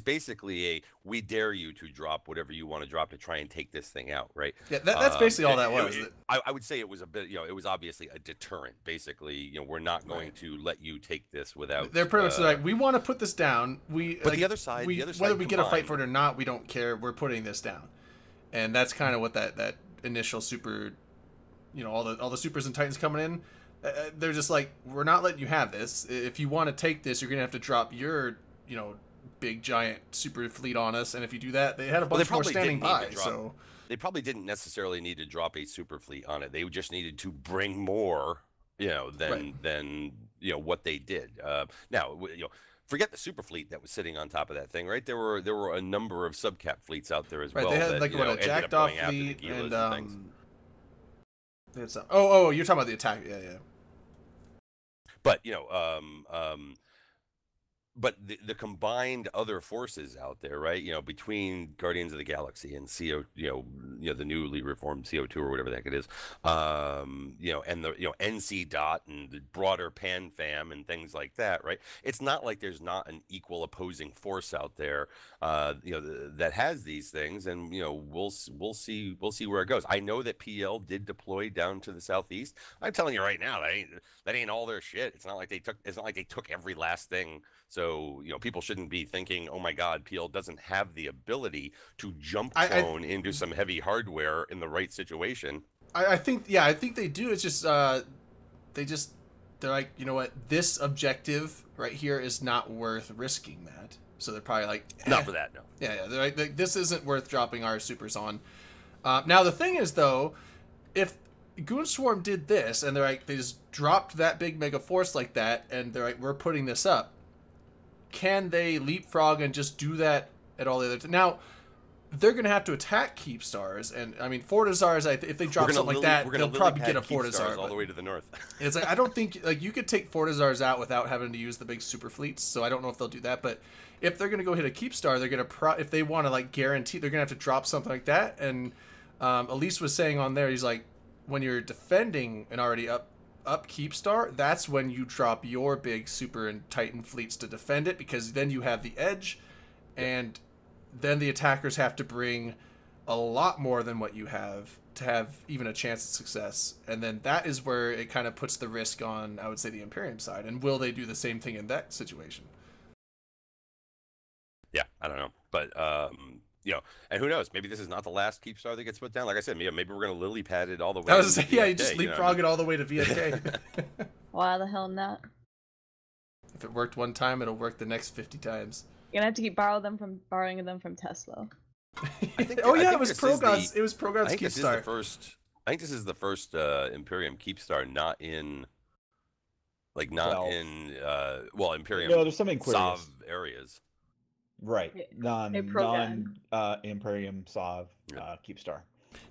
basically a we dare you to drop whatever you want to drop to try and take this thing out, right? Yeah, that's basically all that was. I would say it was a bit, you know, it was obviously a deterrent. Basically, you know, we're not going to let you take this without. They're pretty much like, we want to put this down. But like, the other side, whether we get a fight for it or not, we don't care. We're putting this down, and that's kind of what that initial super, you know, all the supers and titans coming in. They're just like, we're not letting you have this. If you want to take this, you're gonna have to drop your, you know, big giant super fleet on us. And if you do that, they had a bunch more standing by. So they probably didn't necessarily need to drop a super fleet on it. They just needed to bring more, you know, than you know what they did. Now, you know, forget the super fleet that was sitting on top of that thing, right? There were a number of subcap fleets out there as well. They had that, like you know, a jacked off fleet and they had some, oh, you're talking about the attack, yeah. But you know, but the combined other forces out there, right? You know, between Guardians of the Galaxy and CO, you know, the newly reformed CO2 or whatever the heck it is, you know, and the NC Dot and the broader Pan Fam and things like that, right? It's not like there's not an equal opposing force out there, you know, that has these things, and you know, we'll see where it goes. I know that PL did deploy down to the southeast. I'm telling you right now, that ain't all their shit. It's not like they took every last thing. So, you know, people shouldn't be thinking, oh my God, PL doesn't have the ability to jump zone into some heavy hardware in the right situation. I think they do. It's just, they're like, you know what, this objective right here is not worth risking that. So they're probably like, not for that, no. Yeah, they're like, this isn't worth dropping our supers on. Now the thing is though, if Goonswarm did this and they're like, they just dropped that big mega force like that, and they're like, we're putting this up, can they leapfrog and just do that at all the other now they're gonna have to attack Keepstars, and I mean Fortizars, if they drop something like that, they'll probably get a Fortizar all the way to the north. It's like, I don't think like you could take Fortizars out without having to use the big super fleets, so I don't know if they'll do that. But if they're gonna go hit a Keepstar, they're gonna if they want to like guarantee, they're gonna have to drop something like that. And Elise was saying on there, he's like, when you're defending an already up Keepstar, that's when you drop your big super and Titan fleets to defend it, because then you have the edge, and then the attackers have to bring a lot more than what you have to have even a chance at success. And then that is where it kind of puts the risk on, I would say, the Imperium side. And will they do the same thing in that situation? Yeah, I don't know. But, you know, and who knows? Maybe this is not the last Keepstar that gets put down. Like I said, maybe we're going to lily pad it all the way. I was saying, yeah, you just leapfrog it all the way to VFK. Why the hell not? If it worked one time, it'll work the next 50 times. You're gonna have to keep borrowing them from Tesla. It was Progod's. It was Progod's Keepstar. I think this is the first Imperium Keepstar not in Imperium. No, there's some in Sov areas. Right, non Imperium Sov Keepstar.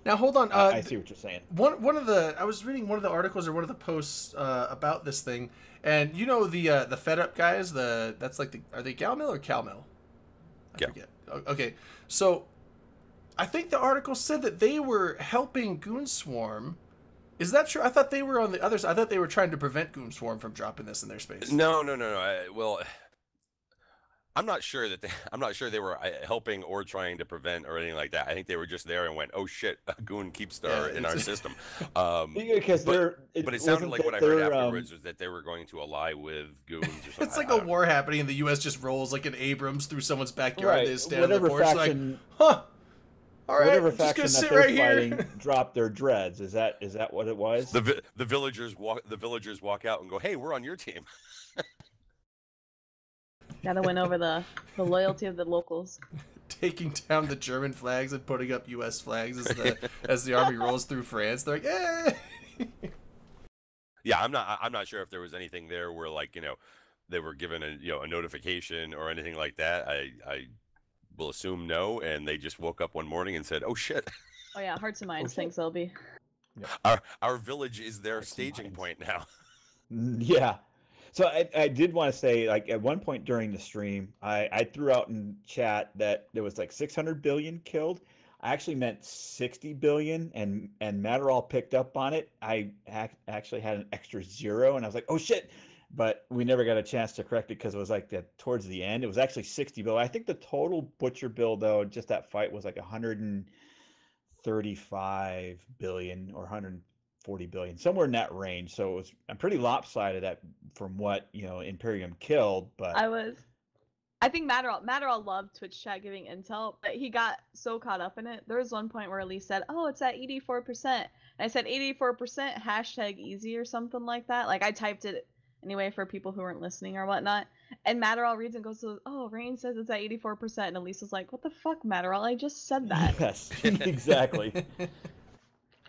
Now hold on. I see what you're saying. I was reading one of the articles or one of the posts about this thing, and you know the Fed Up guys. Are they Galmill or Calmill? I forget. Okay, so I think the article said that they were helping Goonswarm. Is that true? I thought they were on the other side. I thought they were trying to prevent Goonswarm from dropping this in their space. No. Well, I'm not sure they were helping or trying to prevent or anything like that. I think they were just there and went, "Oh shit, a Goon Keepstar in our system." Because but it sounded like what I heard afterwards was that they were going to ally with Goons or something. It's like a war happening, and the U.S. just rolls like an Abrams through someone's backyard. Right. They stand on the porch like, "Huh, all right, whatever I'm just gonna faction sit that they're right fighting here." drop their dreads. Is that what it was? The villagers walk out and go, "Hey, we're on your team." Gotta win over the loyalty of the locals. taking down the German flags and putting up U.S. flags as the army rolls through France. They're like, eh. Yeah, I'm not sure if there was anything there where, like, you know, they were given a notification or anything like that. I will assume no, and they just woke up one morning and said, "Oh shit." Oh yeah, Hearts and Minds thinks they'll be. Yeah. Our village is their staging point now. Yeah. So I did want to say, like, at one point during the stream, I threw out in chat that there was like 600 billion killed. I actually meant 60 billion, and Matterall picked up on it. I actually had an extra 0, and I was like, oh shit. But we never got a chance to correct it because it was like that towards the end. It was actually 60 billion. I think the total Butcher bill, though, just that fight was like 135 billion or 140 billion, somewhere in that range. So it was pretty lopsided that from what, you know, Imperium killed. But I think Matterall loved Twitch chat giving intel, but he got so caught up in it. There was one point where Elise said, "Oh, it's at 84%." And I said 84% hashtag easy or something like that. Like I typed it anyway for people who weren't listening or whatnot. And Matterall reads and goes, "Oh, Rain says it's at 84%." And Elise was like, "What the fuck, Matterall? I just said that." Yes, exactly.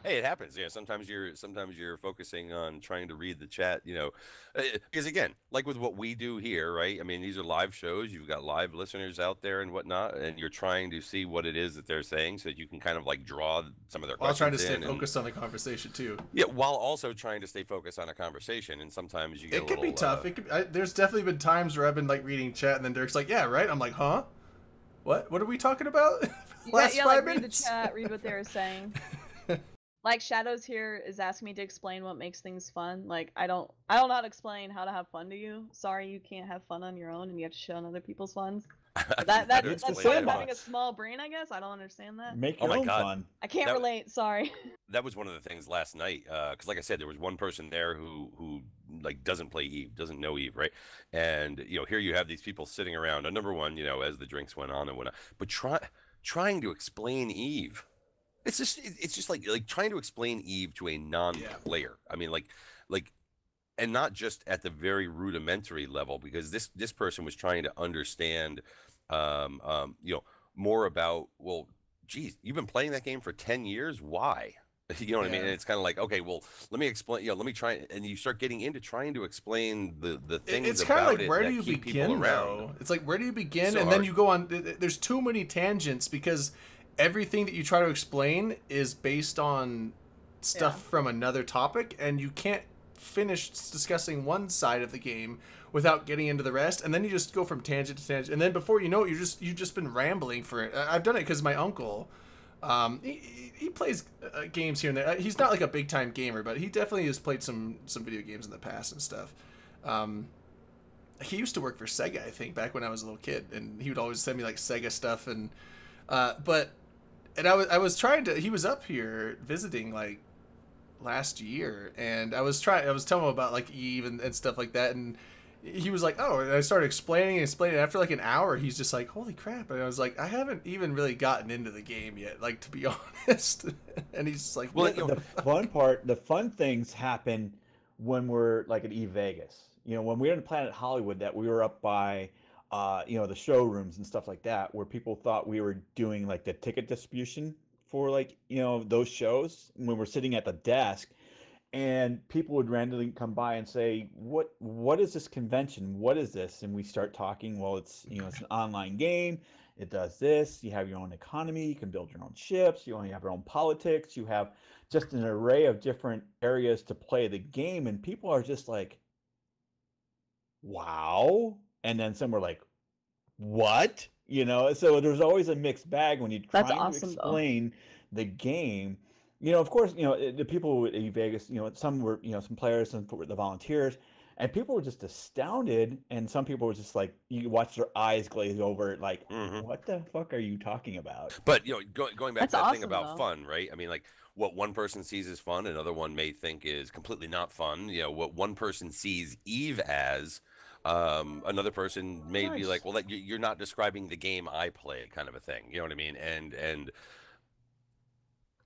Hey, it happens. Yeah, sometimes you're focusing on trying to read the chat, you know, because again, like with what we do here, right? I mean, these are live shows. You've got live listeners out there and whatnot, and you're trying to see what it is that they're saying so that you can kind of like draw some of their questions. While trying to stay focused on the conversation too. Yeah, while also trying to stay focused on a conversation, and sometimes you get it can be tough. There's definitely been times where I've been like reading chat, and then Derek's like, "Yeah, right." I'm like, "Huh? What? What are we talking about?" Last 5 minutes. Read the chat, read what they were saying. Like Shadows here is asking me to explain what makes things fun. Like I don't know how to explain how to have fun to you. Sorry, you can't have fun on your own, and you have to shit on other people's funs. That's having a small brain, I guess. I don't understand that. Make your own fun. I can't relate. Sorry. That was one of the things last night, because like I said, there was one person there who like doesn't play Eve, doesn't know Eve, right? And you know, here you have these people sitting around. And number one, you know, as the drinks went on and whatnot, but trying to explain Eve. It's just like trying to explain Eve to a non-player. I mean, like, and not just at the very rudimentary level, because this person was trying to understand, you know, more about, well, geez, you've been playing that game for 10 years. Why? You know what I mean? And it's kind of like, okay, well, let me explain. You know, let me try, and you start getting into trying to explain the things. It's kind of like, where do you begin? Though it's like, where do you begin, and then you go on. There's too many tangents because everything that you try to explain is based on stuff from another topic, and you can't finish discussing one side of the game without getting into the rest, and then you just go from tangent to tangent, and then before you know it, you've just been rambling for it. I've done it because my uncle, he plays games here and there. He's not like a big time gamer, but he definitely has played some video games in the past and stuff. He used to work for Sega, I think, back when I was a little kid, and he would always send me like Sega stuff, and I was trying to. He was up here visiting like last year, and I was telling him about like Eve and stuff like that, and he was like, "Oh," and I started explaining. After like an hour, he's just like, "Holy crap!" And I was like, "I haven't even really gotten into the game yet, like, to be honest." And he's just like, "Well, the fun things happen when we're like at Eve Vegas. You know, when we were in Planet Hollywood, that we were up by." You know, the showrooms and stuff like that, where people thought we were doing like the ticket distribution for, like, you know, those shows when we're sitting at the desk, and people would randomly come by and say, what is this convention? What is this? And we start talking. Well, it's, you know, it's an online game. It does this. You have your own economy. You can build your own ships. You only have your own politics. You have just an array of different areas to play the game. And people are just like, wow. And then some were like, what? You know, so there's always a mixed bag when you try to explain the game. You know, of course, you know, the people at Vegas, you know, some were, you know, some players, some were the volunteers, and people were just astounded. And some people were just like, you watch their eyes glaze over, like, what the fuck are you talking about? But, you know, going back to that thing about fun, right? I mean, like, what one person sees as fun, another one may think is completely not fun. You know, what one person sees Eve as, another person may be like, well, you're not describing the game I play, kind of a thing. You know what I mean? And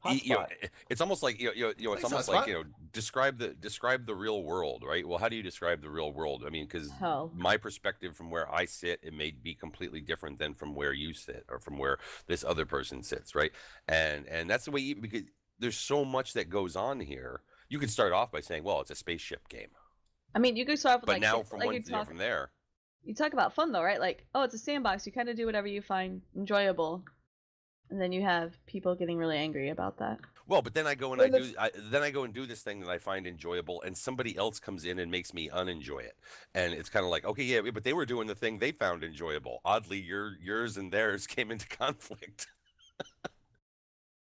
It's almost like it's almost like describe the real world, right? Well, how do you describe the real world? I mean, because my perspective from where I sit, it may be completely different than from where you sit or from where this other person sits, right? And that's the way, because there's so much that goes on here. You could start off by saying, well, it's a spaceship game. I mean, you could start off with, but now from from there. You talk about fun though, right? Like, oh, it's a sandbox. You kind of do whatever you find enjoyable. And then you have people getting really angry about that. Well, but then I go and I go and do this thing that I find enjoyable, and somebody else comes in and makes me unenjoy it. And it's kind of like, okay, yeah, but they were doing the thing they found enjoyable. Oddly, yours and theirs came into conflict.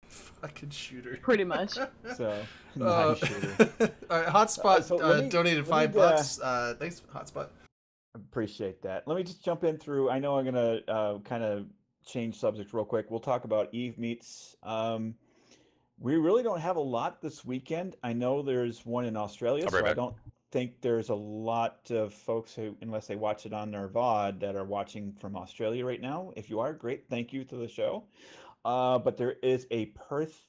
Fucking shooter. Pretty much. So, shooter. All right, Hotspot donated $5. Thanks, Hotspot. Appreciate that. Let me just jump in through. I know I'm gonna kind of change subject real quick. We'll talk about Eve Meets. We really don't have a lot this weekend. I know there's one in Australia, so I don't think there's a lot of folks who, unless they watch it on their VOD, that are watching from Australia right now. If you are, great, thank you to the show. But there is a Perth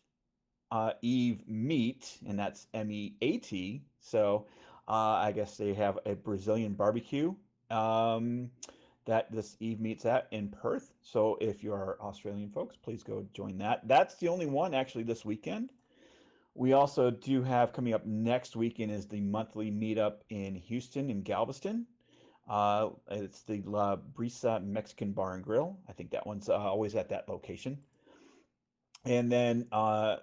Eve Meet, and that's MEAT. So I guess they have a Brazilian barbecue that this Eve Meets at in Perth. So if you are Australian folks, please go join that. That's the only one actually this weekend. We also do have coming up next weekend is the monthly meetup in Houston and Galveston. It's the La Brisa Mexican Bar and Grill. I think that one's always at that location. And then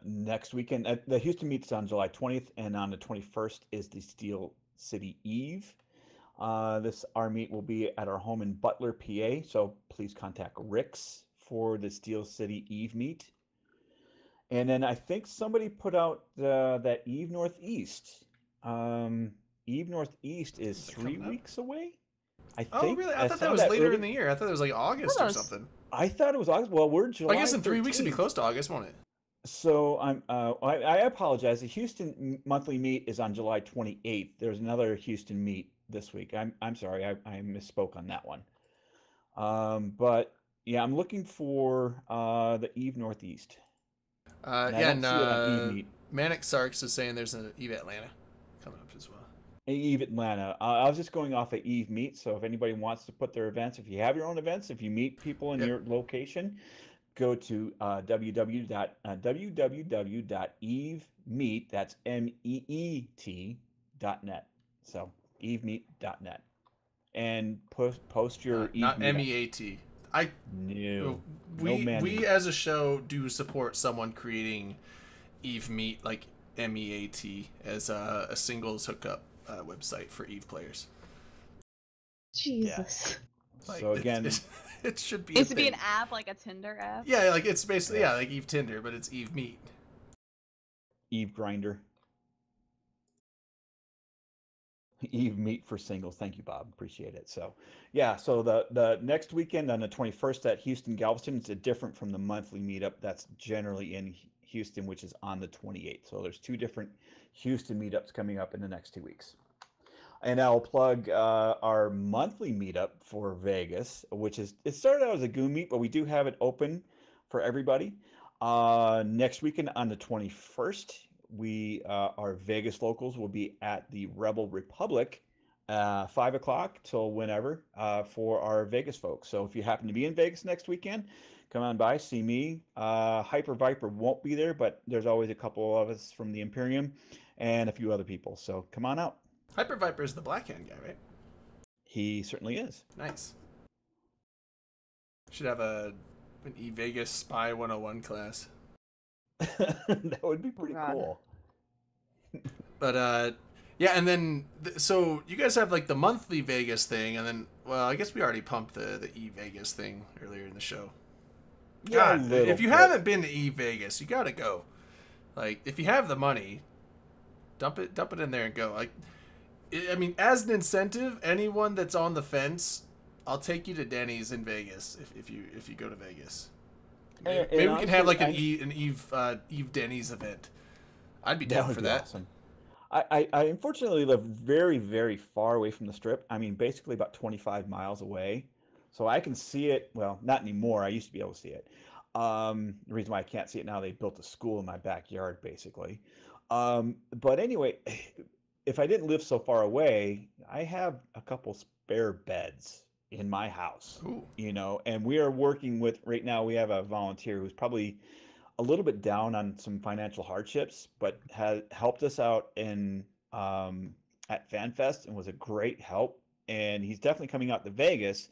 next weekend, the Houston meets on July 20th, and on the 21st is the Steel City Eve. Our meet will be at our home in Butler, PA. So please contact Rick's for the Steel City Eve meet. And then I think somebody put out that Eve Northeast. Eve Northeast is 3 weeks away. I think. Oh, really? I thought that was later in the year. I thought it was like August or something. I thought it was August. Well, we're July. I guess in 3 weeks it'd be close to August, won't it? So I apologize. The Houston monthly meet is on July 28th. There's another Houston meet this week. I'm sorry. I misspoke on that one. But yeah, I'm looking for the Eve Northeast. Manic Sarks is saying there's an Eve Atlanta coming up as well. Eve Atlanta. I was just going off of Eve Meet. So if anybody wants to put their events, if you have your own events, if you meet people in your location, go to www.evemeet, that's MEET.net. So evemeet.net. And post your not MEAT. We as a show do support someone creating Eve Meet, like MEAT, as a singles hookup website for Eve players. Jesus. Yeah. So again, it should be. It should be an app, like a Tinder app. Yeah, like it's basically like Eve Tinder, but it's Eve Meet. Eve Grinder. Eve Meet for singles. Thank you, Bob. Appreciate it. So, yeah. So the next weekend on the 21st at Houston Galveston is different from the monthly meetup that's generally in Houston, which is on the 28th. So there's two different Houston meetups coming up in the next 2 weeks. And I'll plug our monthly meetup for Vegas, which is, it started out as a Goon Meet, but we do have it open for everybody. Next weekend on the 21st, our Vegas locals will be at the Rebel Republic, 5 o'clock till whenever, for our Vegas folks. So if you happen to be in Vegas next weekend, come on by, see me. Hyper Viper won't be there, but there's always a couple of us from the Imperium and a few other people. So come on out. Hyper Viper is the Blackhand guy, right? He certainly is. Nice. Should have an E-Vegas Spy 101 class. That would be pretty cool. But yeah, and then so you guys have like the monthly Vegas thing, and then I guess we already pumped the E-Vegas thing earlier in the show. Yeah, God, if you haven't been to E-Vegas, you gotta go. Like, if you have the money, dump it in there and go. Like, I mean, as an incentive, anyone that's on the fence, I'll take you to Denny's in Vegas if you go to Vegas. Maybe we can have like an Eve Denny's event. I'd be down for that. Awesome. I unfortunately live very, very far away from the Strip. I mean, basically about 25 miles away. So I can see it. Well, not anymore. I used to be able to see it. The reason why I can't see it now, they built a school in my backyard, basically. But anyway, if I didn't live so far away, I have a couple spare beds in my house. Ooh. You know, and we are working with, right now we have a volunteer who's probably a little bit down on some financial hardships, but has helped us out in at FanFest and was a great help. And he's definitely coming out to Vegas,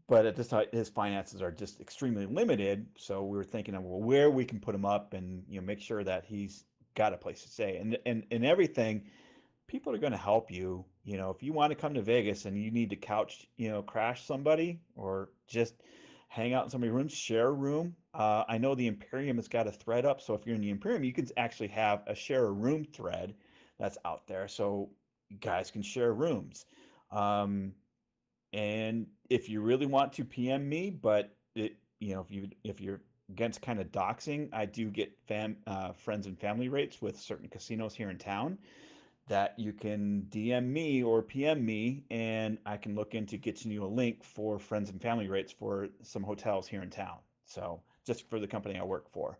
but at this time his finances are just extremely limited. So we were thinking of, well, where we can put him up and, you know, make sure that he's got a place to stay and everything. People are going to help you. You know, if you want to come to Vegas and you need to couch, you know, crash somebody or just hang out in somebody's room, share a room. I know the Imperium has got a thread up. So if you're in the Imperium, you can actually have a share a room thread that's out there. So you guys can share rooms. And if you really want to PM me, but it, you know, if you're against kind of doxing, I do get friends and family rates with certain casinos here in town that you can DM me or PM me, and I can look into getting you a link for friends and family rates for some hotels here in town. So just for the company I work for.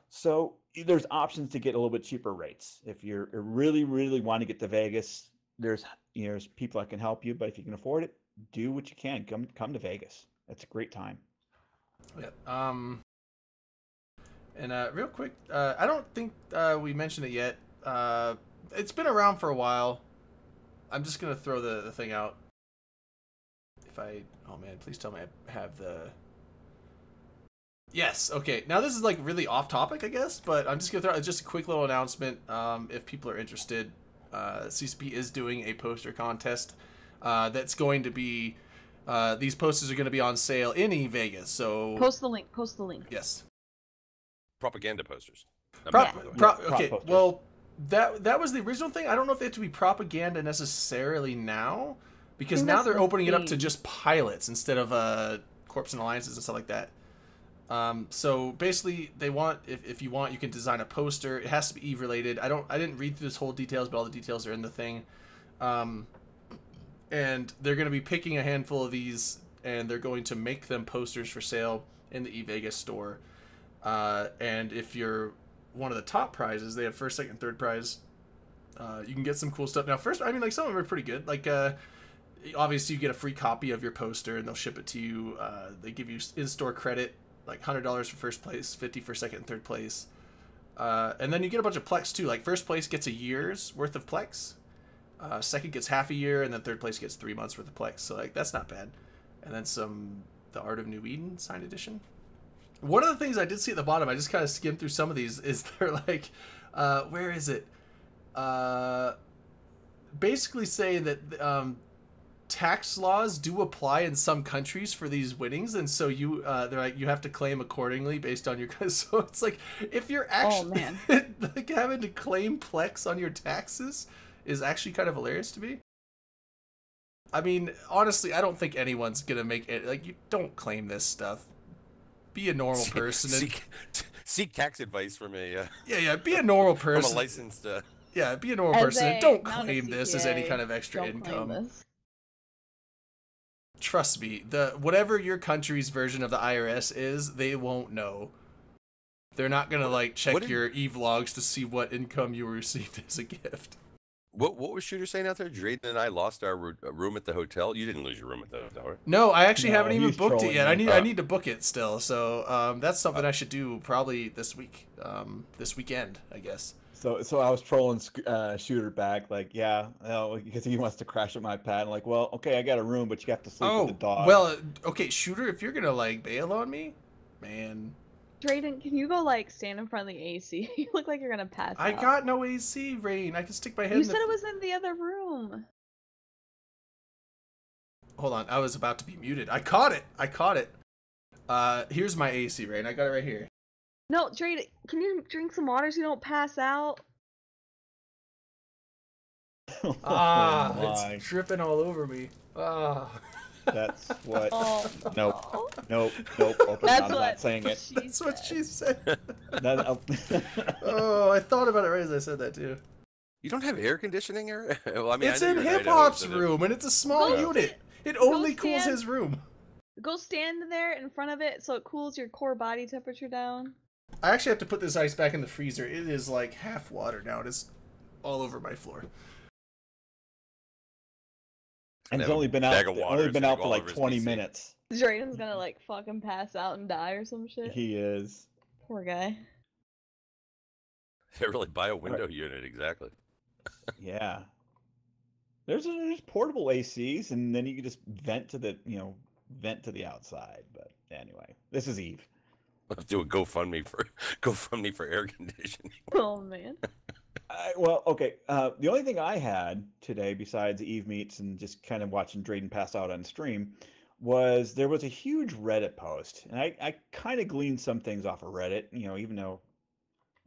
So there's options to get a little bit cheaper rates. If you're really, really want to get to Vegas, there's people that can help you, but if you can afford it, do what you can. Come to Vegas. It's a great time. Yeah. And real quick, I don't think we mentioned it yet. It's been around for a while. I'm just gonna throw the thing out. Oh man, please tell me I have the. Yes. Okay. Now this is like really off topic, I guess, but I'm just gonna throw just a quick little announcement. If people are interested, CCP is doing a poster contest. That's going to be. These posters are going to be on sale in Vegas. So post the link. Post the link. Yes. Propaganda posters. Okay. Well, that was the original thing. I don't know if they have to be propaganda necessarily now, because now they're opening it up to just pilots instead of corps and alliances and stuff like that. So basically, they want if you want, you can design a poster. It has to be Eve related. I didn't read through this whole details, but all the details are in the thing. And they're going to be picking a handful of these, and they're going to make them posters for sale in the eVegas store. And if you're one of the top prizes, they have first, second, third prize. You can get some cool stuff. Now, first, I mean, like, some of them are pretty good. Like, obviously, you get a free copy of your poster, and they'll ship it to you. They give you in-store credit, like $100 for first place, $50 for second and third place. And then you get a bunch of Plex, too. Like, first place gets a year's worth of Plex. Second gets half a year, and then third place gets 3 months worth of Plex. So, like, that's not bad. And then the Art of New Eden signed edition. One of the things I did see at the bottom, I just kind of skimmed through some of these, is they're like, where is it? Basically saying that tax laws do apply in some countries for these winnings, and so they're like, you have to claim accordingly based on your. So it's like, if you're actually like having to claim Plex on your taxes is actually kind of hilarious to me. I mean, honestly, I don't think anyone's gonna make it. Like, you don't claim this stuff. Be a normal person. Seek tax advice from a. Yeah. Be a normal person. From a licensed. Yeah, be a normal person. And don't claim this as any kind of extra income. Trust me, whatever your country's version of the IRS is, they won't know. They're not gonna like check your e-vlogs to see what income you received as a gift. What was Shooter saying out there? Drayden and I lost our room at the hotel. You didn't lose your room at the hotel, right? No, I actually haven't even booked it yet. I need to book it still. So that's something I should do probably this week, this weekend, I guess. So I was trolling Shooter back, like, because he wants to crash at my pad. I'm like, well, okay, I got a room, but you have to sleep with the dog. Well, okay, Shooter, if you're gonna like bail on me, man. Drayden, can you go like stand in front of the AC? You look like you're gonna pass out. I got no AC, Rain. I can stick my head. You said it was in the other room. Hold on, I was about to be muted. I caught it. Here's my AC, Rain. I got it right here. No, Drayden, can you drink some water so you don't pass out? It's dripping all over me. That's what. Nope. I'm not saying it. That's what she said. Oh, I thought about it right as I said that too. You don't have air conditioning, Eric? Well, I mean, it's in Hip Hop's room, and it's a small unit. It only cools his room. Go stand there in front of it so it cools your core body temperature down. I actually have to put this ice back in the freezer. It is like half water now. It is all over my floor. And it's only been out for like 20 minutes. Drayden's gonna like fucking pass out and die or some shit. He is. Poor guy. They really buy a window unit, exactly. Yeah. There's portable ACs, and then you can just vent to the outside. But anyway, this is Eve. I'll do a GoFundMe for air conditioning. Oh man. Well, okay. The only thing I had today, besides Eve meets and just kind of watching Drayden pass out on stream, was there was a huge Reddit post, and I kind of gleaned some things off of Reddit. Even though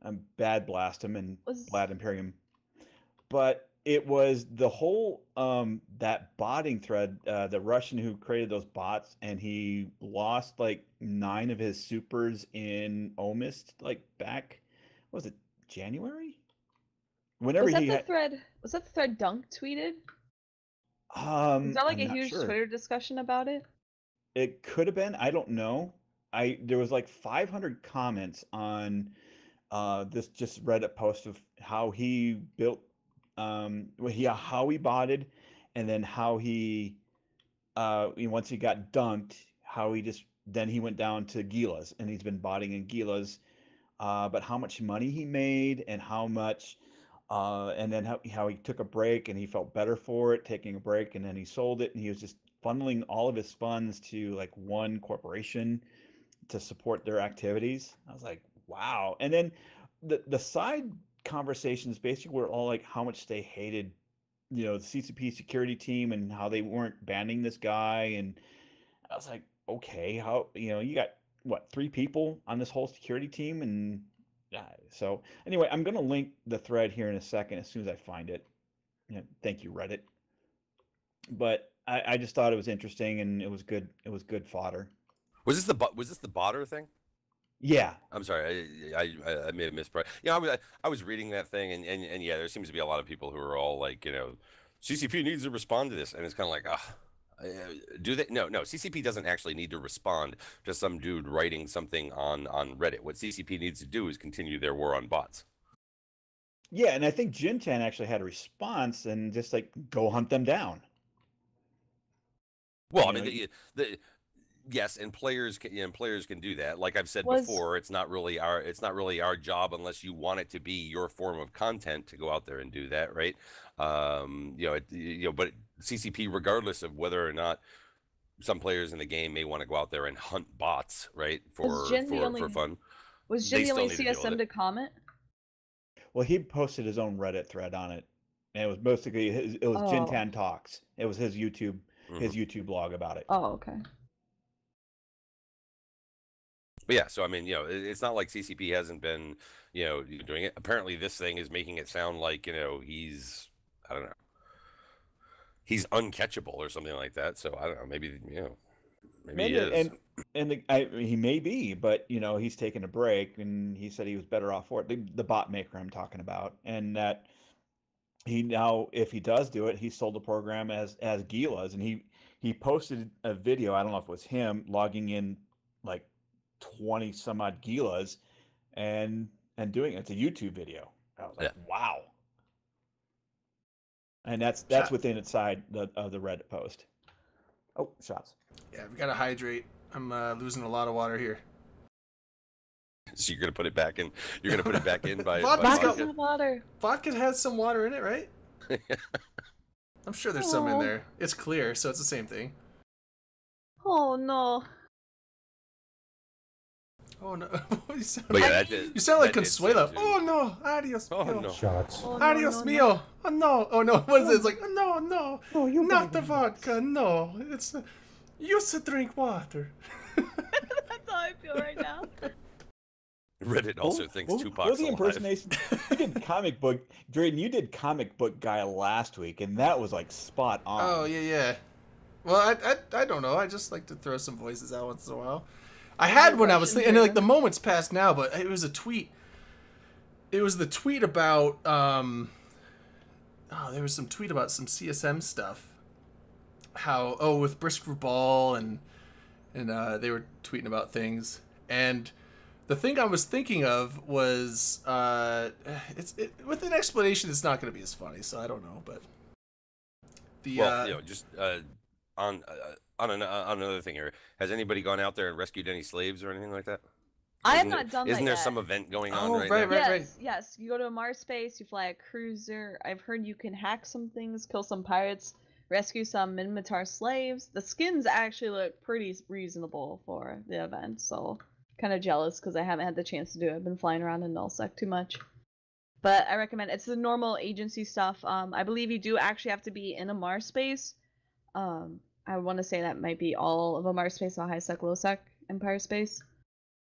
I'm bad Blastum and Blad Imperium, but it was the whole that botting thread, the Russian who created those bots, and he lost like 9 of his supers in Omist, like back, what was it, January? Whenever was that the thread Dunk tweeted? Is there like a huge Twitter discussion about it? It could have been. I don't know. There was like 500 comments on this just Reddit post of how he built, how he botted, and then how he once he got dunked, how then he went down to Gilas, and he's been botting in Gilas, but how much money he made and how much. And then how he took a break and he felt better for it, taking a break, and then he sold it, and he was just funneling all of his funds to like one corporation to support their activities. I was like, wow. And then the side conversations basically were all like how much they hated, the CCP security team and how they weren't banning this guy. And I was like, okay, how, you got what, 3 people on this whole security team? And so anyway, I'm going to link the thread here in a second as soon as I find it. Thank you, Reddit. But I just thought it was interesting, and it was good. It was good fodder. Was this the botter thing? Yeah. I'm sorry, I may have missed. I was reading that thing, and yeah, there seems to be a lot of people who are all like, CCP needs to respond to this, and it's kind of like, do they? No. CCP doesn't actually need to respond to some dude writing something on Reddit. What CCP needs to do is continue their war on bots. Yeah, and I think Jintan actually had a response and just like go hunt them down. Well, yes, and players can do that. Like I've said before, it's not really our job unless you want it to be your form of content to go out there and do that, right? But CCP, regardless of whether or not some players in the game may want to go out there and hunt bots, right, for fun. Was Jin the only CSM to comment? Well, he posted his own Reddit thread on it, and it was basically it was Jintan Talks. It was his YouTube blog about it. Oh, okay. But yeah, so I mean, it's not like CCP hasn't been, doing it. Apparently, this thing is making it sound like, he's, I don't know, he's uncatchable or something like that. So I don't know, maybe he is. And he may be, but he's taking a break, and he said he was better off for it. The bot maker I'm talking about, and that he now, if he does do it, he sold the program as Gilas, and he posted a video. I don't know if it was him logging in like 20 some odd Gilas and doing it. It's a YouTube video. I was like, wow. And that's within inside of the Reddit post. Oh, shots. Yeah, we gotta hydrate. I'm losing a lot of water here. So you're gonna put it back in. You're gonna put it back in by vodka. Water. Vodka has some water in it, right? I'm sure there's some in there. It's clear, so it's the same thing. Oh no. Oh no! You sound like Consuelo. Oh no! Adios. Oh no! Shots. Oh, Adios no. mio. Oh no! Oh no! What is it? It's like no, Oh, not the vodka. No, it's used to drink water. That's how I feel right now. Reddit also thinks Tupac's alive. The impersonation? You did comic book, Drayden. You did comic book guy last week, and that was like spot on. Oh yeah. Well, I don't know. I just like to throw some voices out once in a while. I had when I was thinking, and like the moment's passed now, but it was a tweet. It was the tweet about there was some tweet about some CSM stuff. How with Brisker Ball and and they were tweeting about things. And the thing I was thinking of was, with an explanation, it's not going to be as funny. So I don't know, but just on another thing here, has anybody gone out there and rescued any slaves or anything like that? I have not done that. Isn't there yet. some event going on right now? Yes. You go to a Mars space, you fly a cruiser. I've heard you can hack some things, kill some pirates, rescue some Minmatar slaves. The skins actually look pretty reasonable for the event, so kind of jealous because I haven't had the chance to do it. I've been flying around in Nullsec too much. But I recommend it's the normal agency stuff. I believe you do actually have to be in a Mars space. I want to say that might be all of a Mars space, so high-sec, low-sec, Empire space.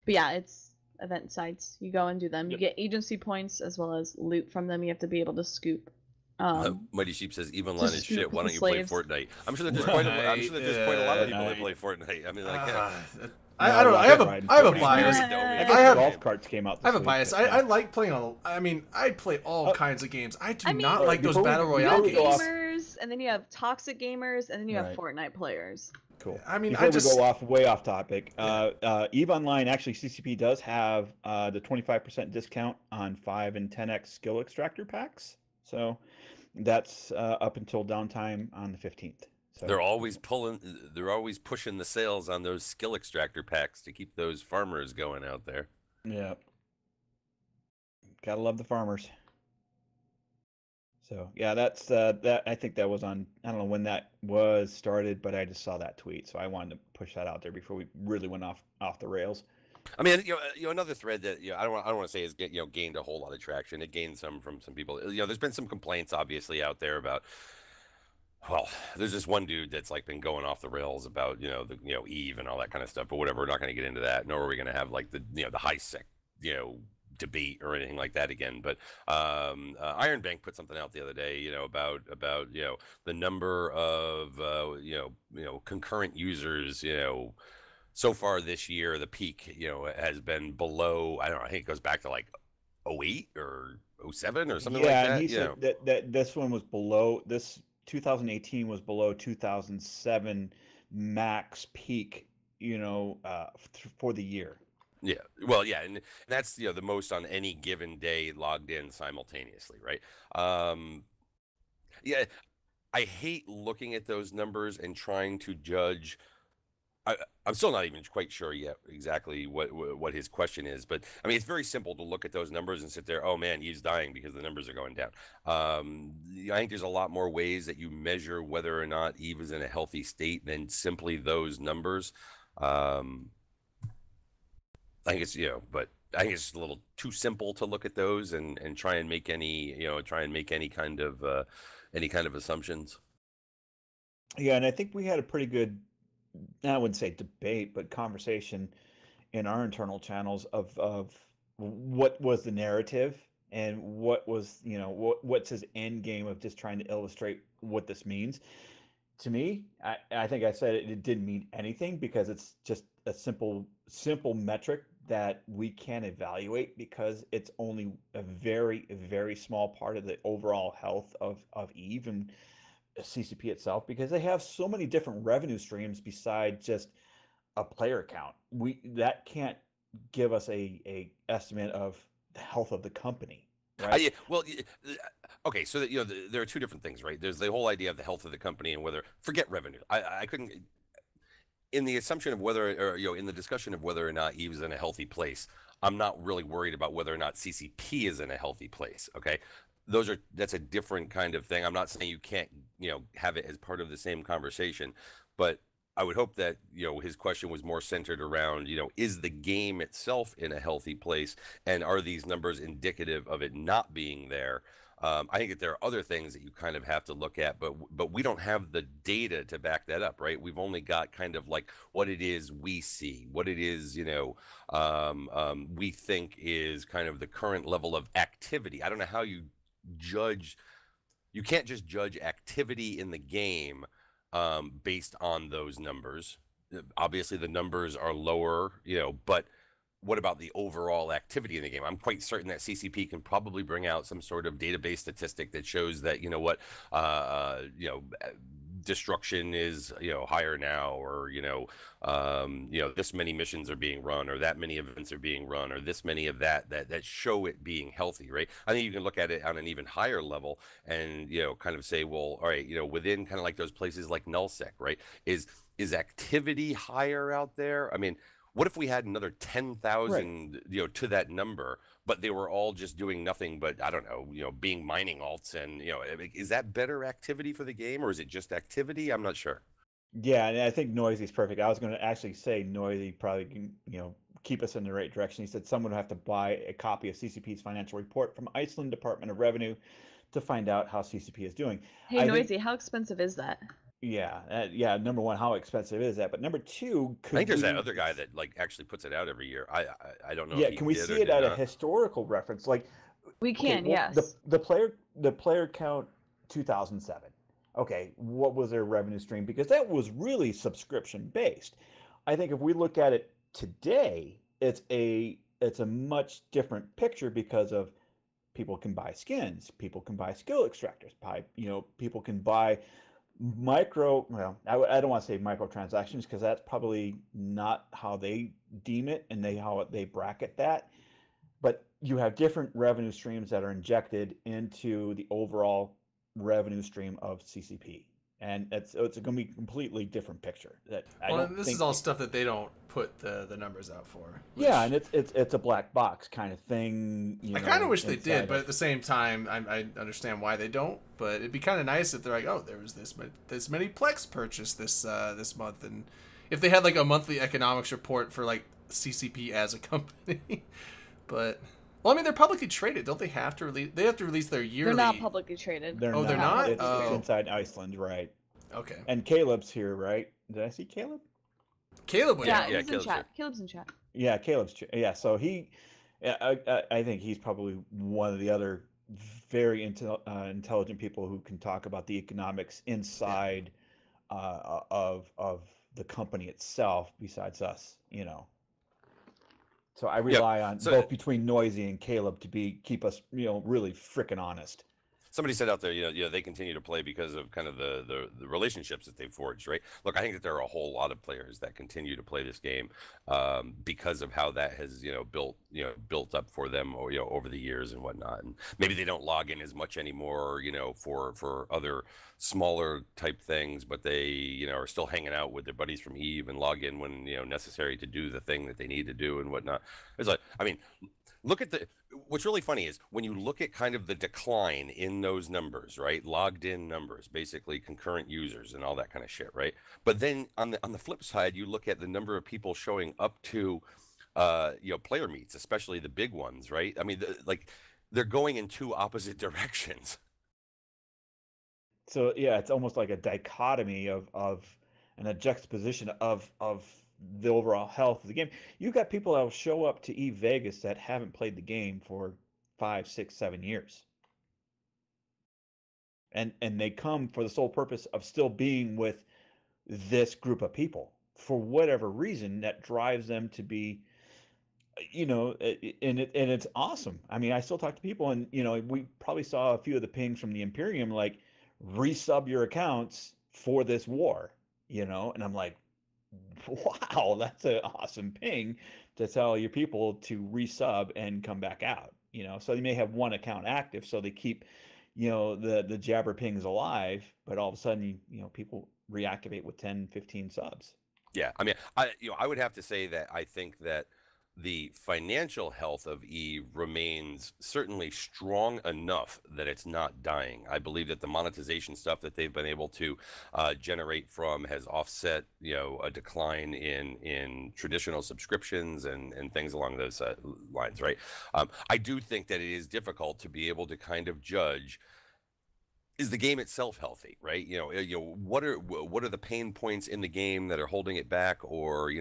But yeah, it's event sites. You go and do them. Yep. You get agency points as well as loot from them. You have to be able to scoop. Mighty Sheep says, "Even line is shit. Why don't you play Fortnite?" I'm sure that there's quite a lot of people that play Fortnite. I mean, I don't know. I have a bias. I have golf carts came out. I have a bias. I like playing all. I mean, I play all kinds of games. I do not like those battle royale games. Gamers, and then you have toxic gamers, and then you have Fortnite players. Cool. I mean, before we go way off topic, EVE Online, actually CCP does have the 25% discount on 5 and 10x skill extractor packs. So that's up until downtime on the 15th. So they're always pushing the sales on those skill extractor packs to keep those farmers going out there. Yeah. Gotta love the farmers. So yeah, that's that. I think that was on. I don't know when that was started, but I just saw that tweet, so I wanted to push that out there before we really went off the rails. I mean, another thread that I don't want to say has gained a whole lot of traction. It gained some from some people. There's been some complaints obviously out there about. Well, there's this one dude that's like been going off the rails about EVE and all that kind of stuff. But whatever, we're not going to get into that. Nor are we going to have like the high sec debate or anything like that again. But Iron Bank put something out the other day, about the number of concurrent users, so far this year. The peak, has been below. I don't know. I think it goes back to like 08 or 07 or something like that. Yeah, and he said that this one was below this. 2018 was below 2007 max peak, for the year. Yeah, well, yeah, and that's the most on any given day logged in simultaneously, right? Yeah, I hate looking at those numbers and trying to judge. I'm still not even quite sure yet exactly what his question is, but I mean, it's very simple to look at those numbers and sit there, oh man, he's dying because the numbers are going down. I think there's a lot more ways that you measure whether or not EVE is in a healthy state than simply those numbers. I think it's but I think it's a little too simple to look at those and try and make any any kind of assumptions. Yeah, and I think we had a pretty good, I wouldn't say debate, but conversation in our internal channels of what was the narrative and what was what's his end game of just trying to illustrate what this means. To me, I think I said it didn't mean anything because it's just a simple metric that we can't evaluate because it's only a very, very small part of the overall health of EVE and CCP itself, because they have so many different revenue streams besides just a player count. That can't give us a estimate of the health of the company, right? Okay, so that, there are two different things, right? There's the whole idea of the health of the company and whether forget revenue. I couldn't, in the assumption of whether, or in the discussion of whether or not EVE is in a healthy place, I'm not really worried about whether or not CCP is in a healthy place. Okay. That's a different kind of thing. I'm not saying you can't, have it as part of the same conversation, but I would hope that, his question was more centered around, is the game itself in a healthy place, and are these numbers indicative of it not being there? I think that there are other things that you kind of have to look at, but we don't have the data to back that up, right? We've only got kind of like what it is we see, what it is, we think is kind of the current level of activity. I don't know how you judge. You can't just judge activity in the game based on those numbers. Obviously the numbers are lower, but what about the overall activity in the game? I'm quite certain that CCP can probably bring out some sort of database statistic that shows that, destruction is, higher now, or, this many missions are being run, or that many events are being run, or this many of that show it being healthy, right? I think you can look at it on an even higher level and, kind of say, well, all right, within kind of like those places like nullsec, right? Is activity higher out there? I mean, what if we had another 10,000, to that number, but they were all just doing nothing but, I don't know, being mining alts, and, is that better activity for the game, or is it just activity? I'm not sure. Yeah, and I think Noisy is perfect. I was going to actually say Noisy probably can, keep us in the right direction. He said someone would have to buy a copy of CCP's financial report from Iceland Department of Revenue to find out how CCP is doing. Hey, Noisy, how expensive is that? Yeah. Number one, how expensive is that? But number two, I think there's that other guy that like actually puts it out every year. I don't know. Yeah, can we see it at a historical reference? Like we can, yes. The player count 2007. Okay, what was their revenue stream? Because that was really subscription based. I think if we look at it today, it's a much different picture because of people can buy skins, people can buy skill extractors, people can buy I don't want to say microtransactions because that's probably not how they deem it and how they bracket that. But you have different revenue streams that are injected into the overall revenue stream of CCP. And it's going to be a completely different picture. This is all stuff that they don't put the numbers out for. Yeah, and it's a black box kind of thing. I kind of wish they did, but at the same time, I understand why they don't. But it'd be kind of nice if they're like, oh, there was this many Plex purchased this month, and if they had like a monthly economics report for like CCP as a company. But well, I mean, they're publicly traded. Don't they have to release? They have to release their yearly. They're not publicly traded. They're not. It's inside Iceland, right? Okay. And Caleb's here, right? Did I see Caleb? Caleb. Yeah, he's in chat. Caleb's in chat. Yeah, Caleb's. Yeah, so I think he's probably one of the other very intelligent people who can talk about the economics inside of the company itself. Besides us, So I rely on both between Noisy and Caleb to keep us, really freaking honest. Somebody said out there, they continue to play because of kind of the relationships that they've forged, right? Look, I think that there are a whole lot of players that continue to play this game because of how that has, built up for them, over the years and whatnot. And maybe they don't log in as much anymore, for other smaller type things, but they, are still hanging out with their buddies from EVE and log in when, necessary to do the thing that they need to do and whatnot. It's like, I mean, look at what's really funny is when you look at kind of the decline in those numbers, right? Logged in numbers, basically concurrent users and all that kind of shit, right? But then on the flip side, you look at the number of people showing up to, player meets, especially the big ones, right? I mean, they're going in two opposite directions. So yeah, it's almost like a dichotomy of and a juxtaposition of the overall health of the game. You've got people that will show up to EVE Vegas that haven't played the game for 5, 6, 7 years. And they come for the sole purpose of still being with this group of people for whatever reason that drives them to be, and it's awesome. I mean, I still talk to people and, we probably saw a few of the pings from the Imperium, like resub your accounts for this war, and I'm like, wow, that's an awesome ping to tell your people to resub and come back out. So they may have one account active, so they keep, the jabber pings alive, but all of a sudden, people reactivate with 10, 15 subs. Yeah, I mean, I would have to say that I think that the financial health of EVE remains certainly strong enough that it's not dying. I believe that the monetization stuff that they've been able to generate from has offset, a decline in traditional subscriptions and things along those lines, right? I do think that it is difficult to be able to kind of judge, is the game itself healthy, right? What are the pain points in the game that are holding it back, or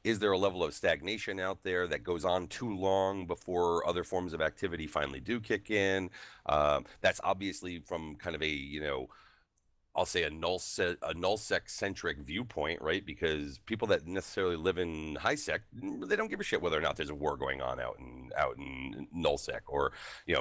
is there a level of stagnation out there that goes on too long before other forms of activity finally do kick in? That's obviously from kind of a I'll say a nullsec centric viewpoint, right? Because people that necessarily live in highsec, they don't give a shit whether or not there's a war going on out in nullsec, or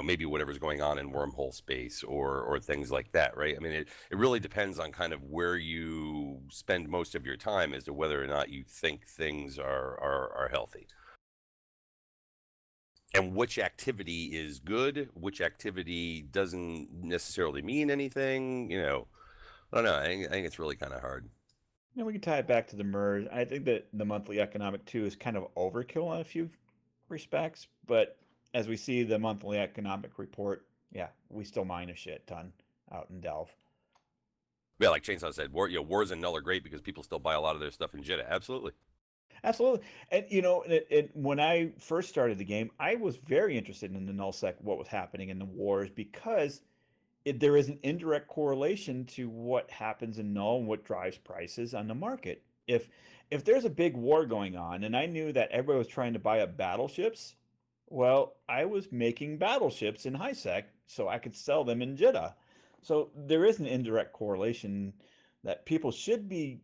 maybe whatever's going on in wormhole space or things like that, right? I mean, it really depends on kind of where you spend most of your time as to whether or not you think things are healthy. And which activity is good, which activity doesn't necessarily mean anything, I don't know. I think it's really kind of hard. We can tie it back to the merge. I think that the monthly economic 2 is kind of overkill in a few respects, but as we see the monthly economic report, yeah, we still mine a shit ton out in Delve. Yeah, like Chainsaw said, wars in Null are great because people still buy a lot of their stuff in Jitta. Absolutely. Absolutely. And when I first started the game, I was very interested in the nullsec, what was happening in the wars, because there is an indirect correlation to what happens in null and what drives prices on the market. If there's a big war going on and I knew that everybody was trying to buy up battleships, well, I was making battleships in highsec so I could sell them in Jitta. So there is an indirect correlation that people should be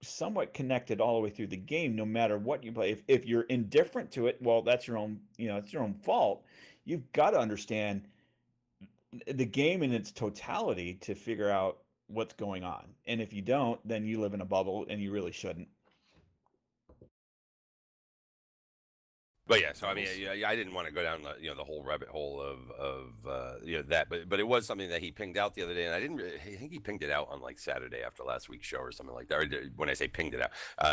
somewhat connected all the way through the game, no matter what you play. If you're indifferent to it, well, that's your own, it's your own fault. You've got to understand the game in its totality to figure out what's going on. And if you don't, then you live in a bubble and you really shouldn't. But yeah, so I mean, I didn't want to go down the whole rabbit hole of that, but it was something that he pinged out the other day, and I think he pinged it out on like Saturday after last week's show or something like that. Or when I say pinged it out,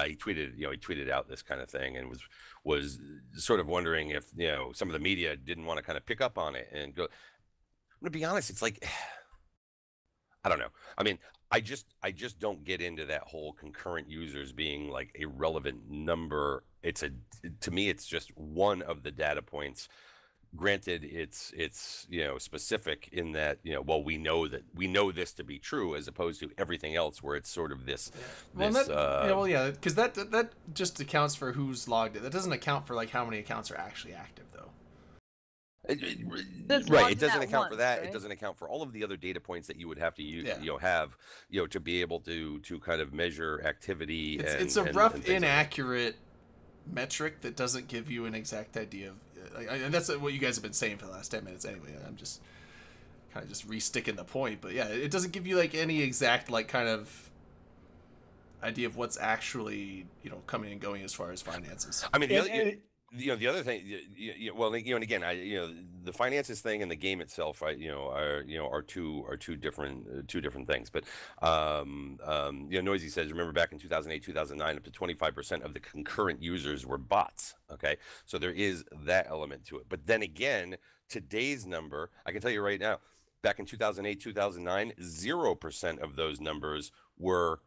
he tweeted out this kind of thing and was sort of wondering if some of the media didn't want to kind of pick up on it and go. I'm gonna be honest, it's like, I don't know. I mean, I just don't get into that whole concurrent users being like a relevant number. To me, it's just one of the data points. Granted, it's specific in that we know this to be true, as opposed to everything else where it's sort of this. Because that just accounts for who's logged in. That doesn't account for like how many accounts are actually active, though. Right, it doesn't account for that. Right? It doesn't account for all of the other data points that you would have to use, to be able to kind of measure activity. It's a rough, inaccurate metric that doesn't give you an exact idea of, and that's what you guys have been saying for the last 10 minutes anyway. I'm just kind of just re-sticking the point, but yeah, it doesn't give you like any exact like kind of idea of what's actually coming and going as far as finances. I mean, the other thing, and again, the finances thing and the game itself, right? Are two different things. But Noisy says, remember back in 2008, 2009, up to 25% of the concurrent users were bots. Okay, so there is that element to it. But then again, today's number, I can tell you right now, back in 2008, 2009, 0% of those numbers were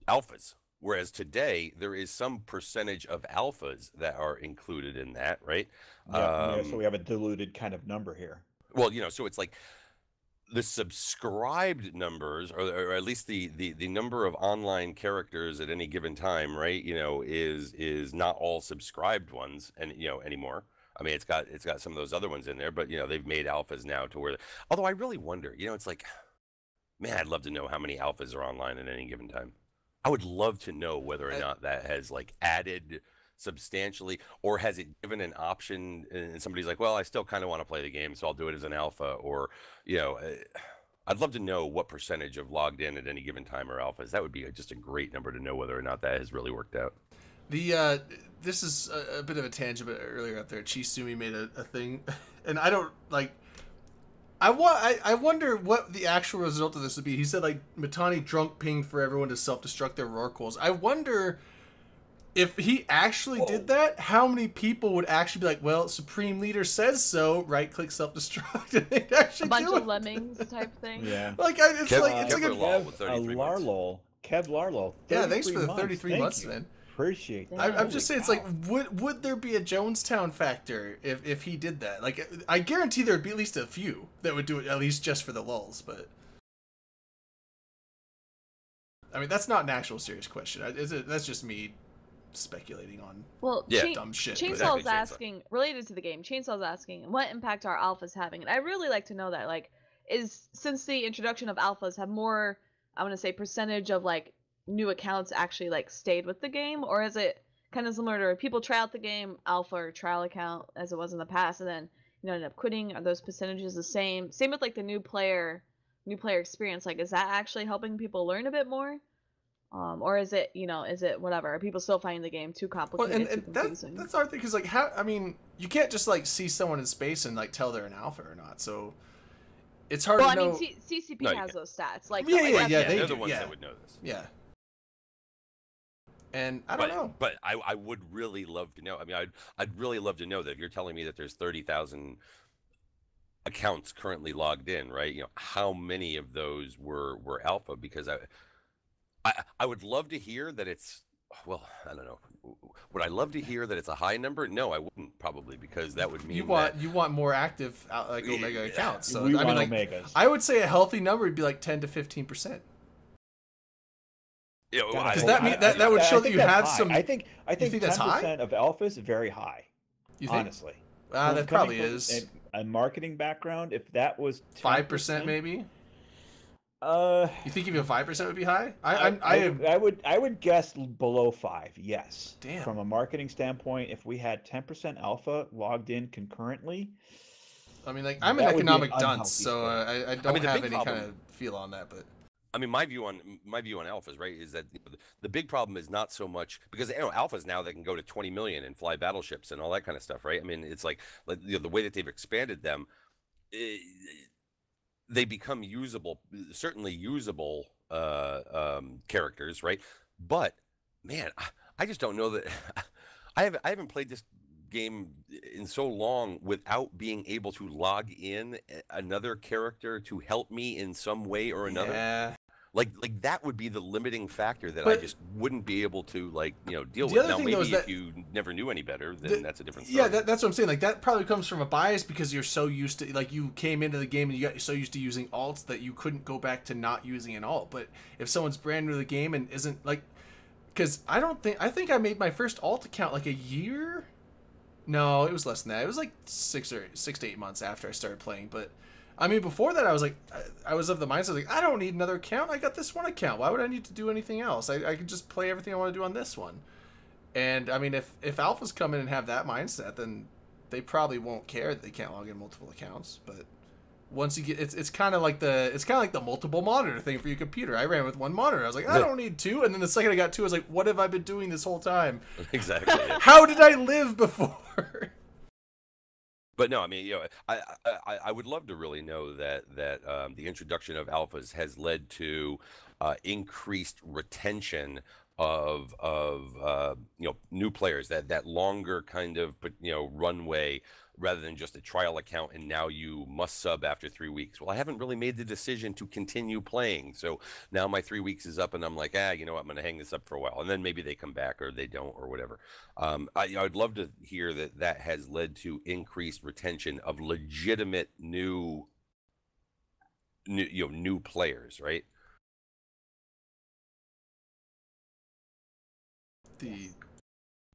alphas. Whereas today, there is some percentage of alphas that are included in that, right? So we have a diluted kind of number here. Well, so it's like the subscribed numbers, or at least the number of online characters at any given time, right? Is not all subscribed ones, and anymore. I mean, it's got some of those other ones in there, but they've made alphas now to where. Although I really wonder, it's like, man, I'd love to know how many alphas are online at any given time. I would love to know whether or not that has like added substantially, or has it given an option and somebody's like, well, I still kind of want to play the game, so I'll do it as an alpha, or I'd love to know what percentage of logged in at any given time are alphas. That would be just a great number to know whether or not that has really worked out. This is a bit of a tangent, but earlier up there, Chisumi made a thing, and I don't like. I wonder what the actual result of this would be. He said, like, Mittani drunk pinged for everyone to self-destruct their rorquals. I wonder if he actually did that, how many people would actually be like, well, Supreme Leader says so, right-click self-destruct, and they'd actually a bunch of lemmings type thing? Yeah. Like, it's like a Larlo. Kev Larlo. Yeah, thanks for the 33 months, man. Appreciate that. I'm just saying, it's like, would there be a Jonestown factor if he did that? Like, I guarantee there'd be at least a few that would do it, at least just for the lulz, but I mean, that's not an actual serious question. That's just me speculating on dumb shit. Chainsaw's asking, related to the game, Chainsaw's asking, what impact are alphas having? And I really like to know that, like, is since the introduction of alphas, have more, I want to say, percentage of like new accounts actually like stayed with the game, or is it kind of similar to people try out the game, alpha or trial account as it was in the past, and then end up quitting? Are those percentages the same? Same with like the new player experience. Like, is that actually helping people learn a bit more? Or is it, is it whatever? Are people still finding the game too complicated, too confusing? That's our thing, because like, how? I mean, you can't just like see someone in space and like tell they're an alpha or not. So it's hard to know. Well, I mean, CCP has those stats. Like, they're the ones that would know this. Yeah. And I don't know. But I would really love to know. I mean, I'd really love to know that if you're telling me that there's 30,000 accounts currently logged in, right? How many of those were alpha? Because I would love to hear that it's, well, I don't know. Would I love to hear that it's a high number? No, I wouldn't, probably, because that would mean you want more active like Omega accounts. So we I mean, like, Omegas. I would say a healthy number would be like 10 to 15%. Because that would show that you have some. I think 10% of alpha is very high. You think? Honestly, that probably is a marketing background. If that was 5%, maybe. You think even 5% would be high? I would guess below 5. Yes. Damn. From a marketing standpoint, if we had 10% alpha logged in concurrently. I mean, like, I'm an economic dunce, so I don't have any kind of feel on that, but. I mean, my view on alphas, right, is that the big problem is not so much because alphas now, they can go to 20 million and fly battleships and all that kind of stuff, right? I mean, it's like the way that they've expanded them, they become certainly usable characters, right? But man, I just don't know that I haven't played this game in so long without being able to log in another character to help me in some way or another. Yeah. Like that would be the limiting factor that I just wouldn't be able to deal with. Now, maybe if you never knew any better, then that's a different story. Yeah, that's what I'm saying. Like, that probably comes from a bias because you're so used to, like, you came into the game and you got so used to using alts that you couldn't go back to not using an alt. But if someone's brand new to the game and isn't like, because I think I made my first alt account like a year. No, it was less than that. It was like 6 to 8 months after I started playing. But I mean, before that, I was like, I was of the mindset like, I don't need another account. I got this one account. Why would I need to do anything else? I can just play everything I want to do on this one. And I mean, if alphas come in and have that mindset, then they probably won't care that they can't log in multiple accounts. But once you get, it's kind of like the multiple monitor thing for your computer. I ran with one monitor. I was like, I don't need two. And then the second I got two, I was like, what have I been doing this whole time? Exactly. How did I live before? But no, I mean, I would love to really know that the introduction of alphas has led to increased retention of new players, that longer kind of runway, rather than just a trial account and now you must sub after 3 weeks. Well, I haven't really made the decision to continue playing, so now my 3 weeks is up and I'm like, you know what, I'm going to hang this up for a while, and then maybe they come back or they don't or whatever. I'd love to hear that has led to increased retention of legitimate new players, right?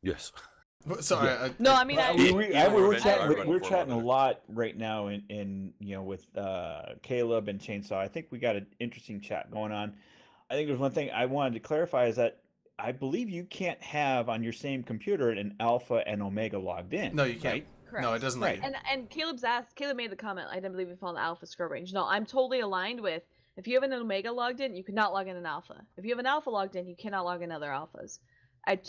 Yes. Sorry. Yeah. No, I mean, we're chatting a lot right now in with Caleb and Chainsaw. I think we got an interesting chat going on. I think there's one thing I wanted to clarify is that I believe you can't have on your same computer an alpha and omega logged in. No, you can't. Right? Correct. No, it doesn't let you. And Caleb made the comment, I didn't believe we found the alpha scrub range. No, I'm totally aligned with, if you have an omega logged in, you cannot log in an alpha. If you have an alpha logged in, you cannot log in other alphas. I'm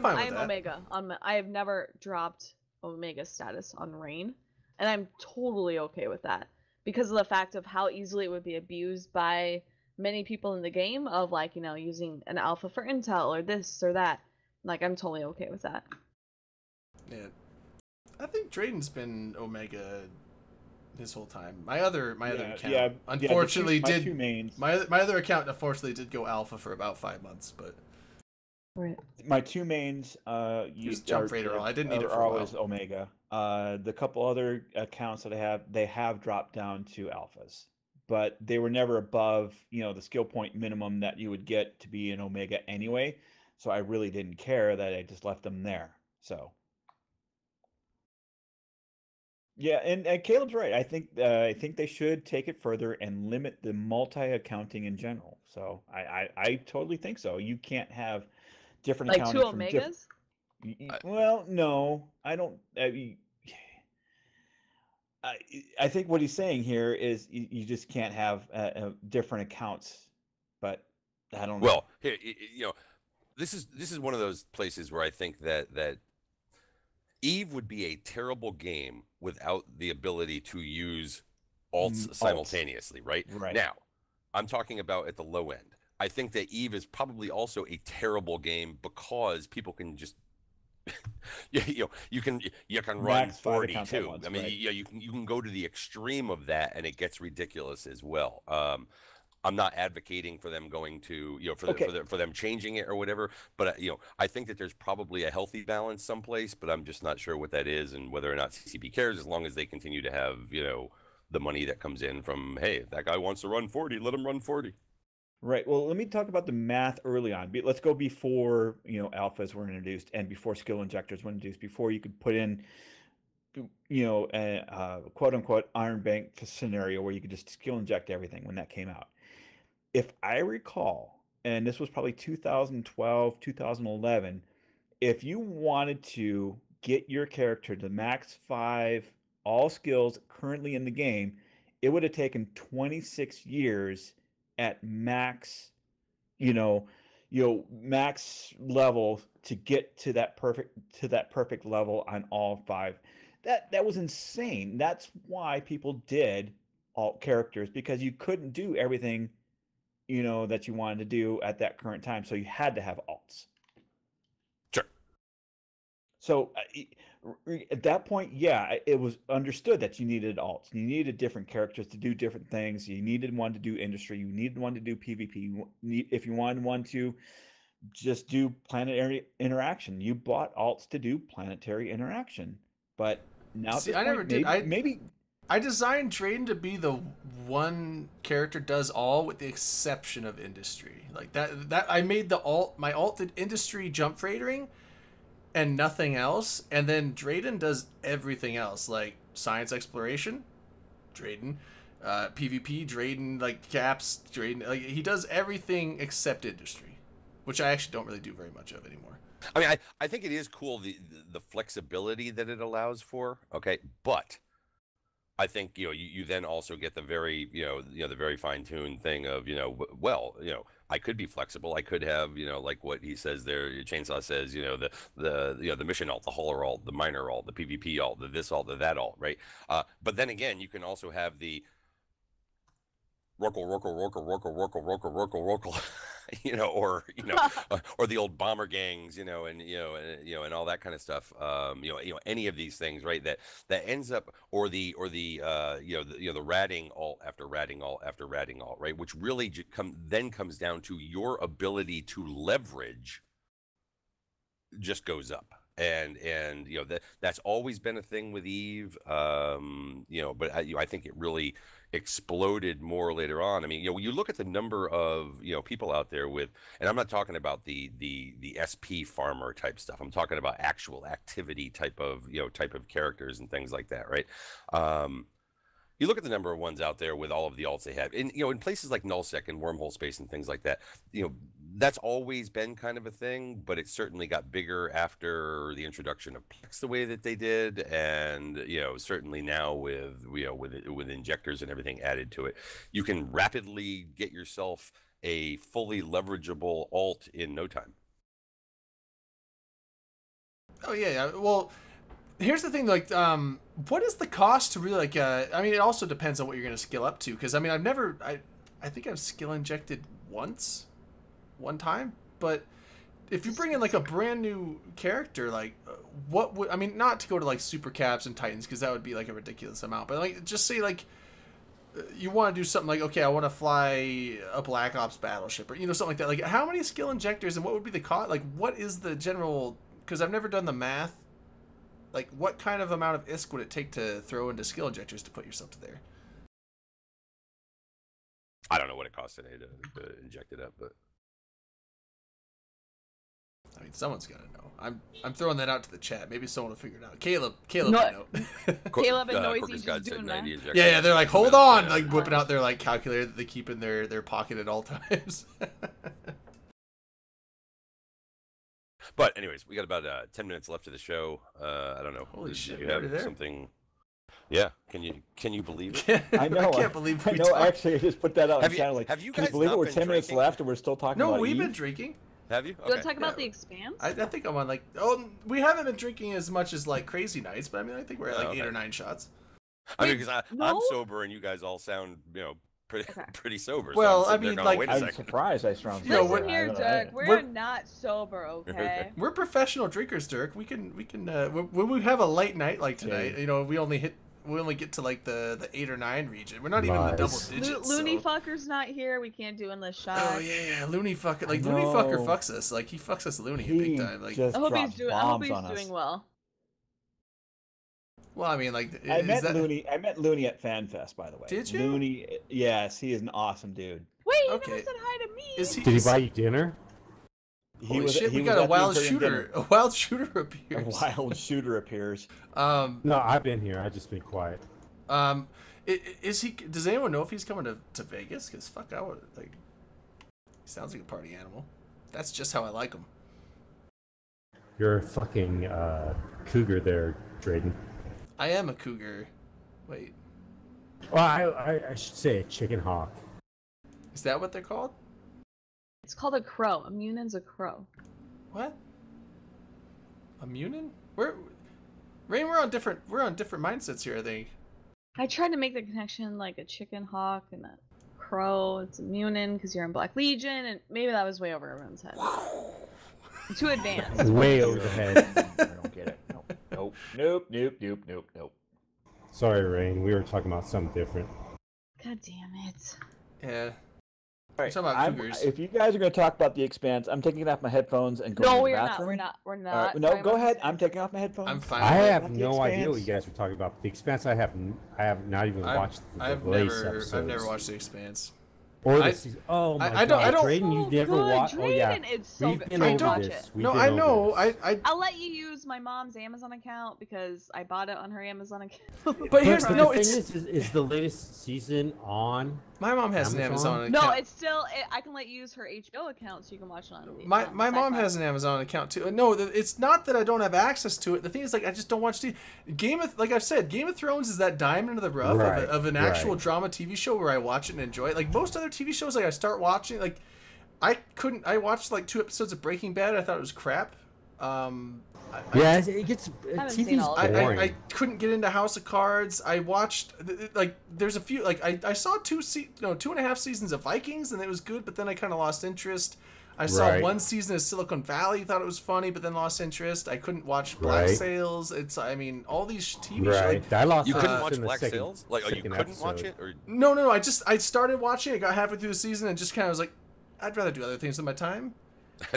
Omega. I have never dropped Omega status on Rain, and I'm totally okay with that because of the fact of how easily it would be abused by many people in the game of using an alpha for intel or this or that. Like, I'm totally okay with that. Yeah, I think Drayden's been Omega this whole time. My other account, unfortunately, my other account unfortunately did go alpha for about 5 months, but. Right. My two mains I didn't need it for a while. Always Omega. The couple other accounts that they have dropped down to alphas, but they were never above the skill point minimum that you would get to be an Omega anyway. So I really didn't care that I just left them there. So Yeah, and Caleb's right. I think they should take it further and limit the multi-accounting in general. So I totally think so. You can't have different Like two accounting from different. Omegas? Well, no, I don't. I, I think what he's saying here is you just can't have different accounts, but I don't know. Well, here, this is one of those places where I think that Eve would be a terrible game without the ability to use alts simultaneously, right? Now, I'm talking about at the low end. I think that Eve is probably also a terrible game because people can just you can run 40 too. I mean, you can go to the extreme of that and it gets ridiculous as well. I'm not advocating for them going to, for them changing it or whatever, but I think that there's probably a healthy balance someplace, but I'm just not sure what that is and whether or not CCP cares, as long as they continue to have, the money that comes in from, hey, if that guy wants to run 40, let him run 40. Right. Well, let me talk about the math early on. Let's go before, alphas were introduced and before skill injectors were introduced, before you could put in, a quote unquote iron bank scenario where you could just skill inject everything when that came out. If I recall, and this was probably 2012, 2011, if you wanted to get your character to max 5 all skills currently in the game, it would have taken 26 years at max, max level to get to that perfect level on all 5. That was insane. That's why people did alt characters, because you couldn't do everything that you wanted to do at that current time, so you had to have alts. Sure. So at that point, yeah, it was understood that you needed alts. You needed different characters to do different things. You needed one to do industry. You needed one to do PvP. If you wanted one to just do planetary interaction, you bought alts to do planetary interaction. But now, see, I never did. Maybe I designed Drayden to be the one character does all, with the exception of industry. Like that I made my alt did industry jump freightering and nothing else, and then Drayden does everything else, like science exploration, Drayden, PvP, Drayden, like caps, Drayden, like he does everything except industry, which I actually don't really do very much of anymore. I mean, I think it is cool the flexibility that it allows for. Okay, but I think you then also get the very the very fine-tuned thing of I could be flexible. I could have like what he says there. Chainsaw says the mission alt, the hauler alt, the miner alt, the PvP alt, the this alt, the that alt, right? But then again, you can also have the Rokel, or the old bomber gangs, and all that kind of stuff. Any of these things, right? That ends up, or the ratting alt after ratting alt after ratting alt, right? Which really comes down to your ability to leverage just goes up. And that's always been a thing with Eve, but I think it really exploded more later on. I mean, when you look at the number of people out there with, and I'm not talking about the SP farmer type stuff. I'm talking about actual activity type of characters and things like that, right? You look at the number of ones out there with all of the alts they have, and in places like nullsec and wormhole space and things like that, that's always been kind of a thing, but it certainly got bigger after the introduction of Plex the way that they did, and certainly now with with injectors and everything added to it, you can rapidly get yourself a fully leverageable alt in no time. Oh yeah. Well, here's the thing, like, what is the cost to really, like, I mean, it also depends on what you're going to skill up to, because, I mean, I think I've skill injected one time, but if you bring in, like, a brand new character, like, what would, I mean, not to go to, like, super caps and titans, because that would be, like, a ridiculous amount, but, like, just say, like, you want to do something like, okay, I want to fly a Black Ops battleship, or, something like that, like, how many skill injectors, and what would be the cost, like, what is the general, because I've never done the math. Like, what kind of amount of ISK would it take to throw into skill injectors to put yourself to there? I don't know what it costs today to inject it up, but I mean, someone's gonna know. I'm throwing that out to the chat. Maybe someone will figure it out. Caleb might know. Caleb and Noisy just doing that. Yeah, they're like, hold on, like whipping out their like calculator that they keep in their pocket at all times. But anyways, we got about 10 minutes left of the show. I don't know. Holy shit! You have something? Yeah. Can you believe it? I know. I can't believe. I know. Actually, I just put that out. Have you can guys you believe it? We're 10 minutes drinking? left, and we're still talking about No, we've Eve? been drinking. Have you? Okay. You want to talk about The Expanse? I think I'm on like. Oh, we haven't been drinking as much as like crazy nights, but I mean, I think we're at like 8 or 9 shots. I mean, because I'm sober and you guys all sound, pretty sober. Well, so I mean, like, I'm surprised I sound sober. Listen here, Dirk. We're not sober, okay? We're professional drinkers, Dirk. We can. When we have a light night like tonight, we only get to like the 8 or 9 region. We're not even in the double digits. Looney fucker's not here. We can't do endless shots. Oh yeah, Looney fucker. Like Looney fucker fucks us. Like he fucks us Looney big time. Like I hope he's doing well. Well, I mean, like I met Looney at FanFest, by the way. Did you? Looney, yes, he is an awesome dude. Wait, you never said hi to me. Did he buy you dinner? Holy shit, we got a wild shooter. A wild shooter appears. A wild shooter appears. No, I've been here. I've just been quiet. Is he? Does anyone know if he's coming to Vegas? Because fuck, I would like. He sounds like a party animal. That's just how I like him. You're a fucking cougar there, Drayden. I am a cougar. Wait. Well, I should say a chicken hawk. Is that what they're called? It's called a crow. A Munin's a crow. What? A Munin? Rain, we're on different mindsets here, I think. I tried to make the connection like a chicken hawk and a crow. It's a Munin because you're in Black Legion, and maybe that was way over everyone's head. Too advanced. Way over the head. I don't get it. Nope. Sorry, Rain. We were talking about something different. God damn it. Yeah. All right, talking about cougars. If you guys are going to talk about The Expanse, I'm taking off my headphones and going to the bathroom. We're not. Right, no, go ahead. I'm taking off my headphones. I'm fine. I have no idea what you guys were talking about. The Expanse, I have not even watched the latest episodes. I've never watched The Expanse. Or the season. Oh my God, Drayden, you never watched? Oh yeah, it's so we've good. been over this. No, I know. I'll let you use my mom's Amazon account because I bought it on her Amazon account. But here's the thing is the latest season on. My mom has an Amazon account. No, it's still. I can let you use her HBO account so you can watch it on. My mom has an Amazon account too. No, it's not that I don't have access to it. The thing is, like, I just don't watch TV. Like I've said, Game of Thrones is that diamond in the rough of an actual drama TV show where I watch it and enjoy it. Like most other TV shows, like I start watching, like I watched like 2 episodes of Breaking Bad. I thought it was crap. It gets TV's boring. I couldn't get into House of Cards. I watched like there's a few like I saw 2.5 seasons of Vikings and it was good, but then I kind of lost interest. I saw 1 season of Silicon Valley, thought it was funny, but then lost interest. I couldn't watch Black Sails. All these TV shows. You couldn't watch Black Sails? Like, you couldn't watch it? Or No. I started watching it, got halfway through the season, and just kind of was like, I'd rather do other things with my time.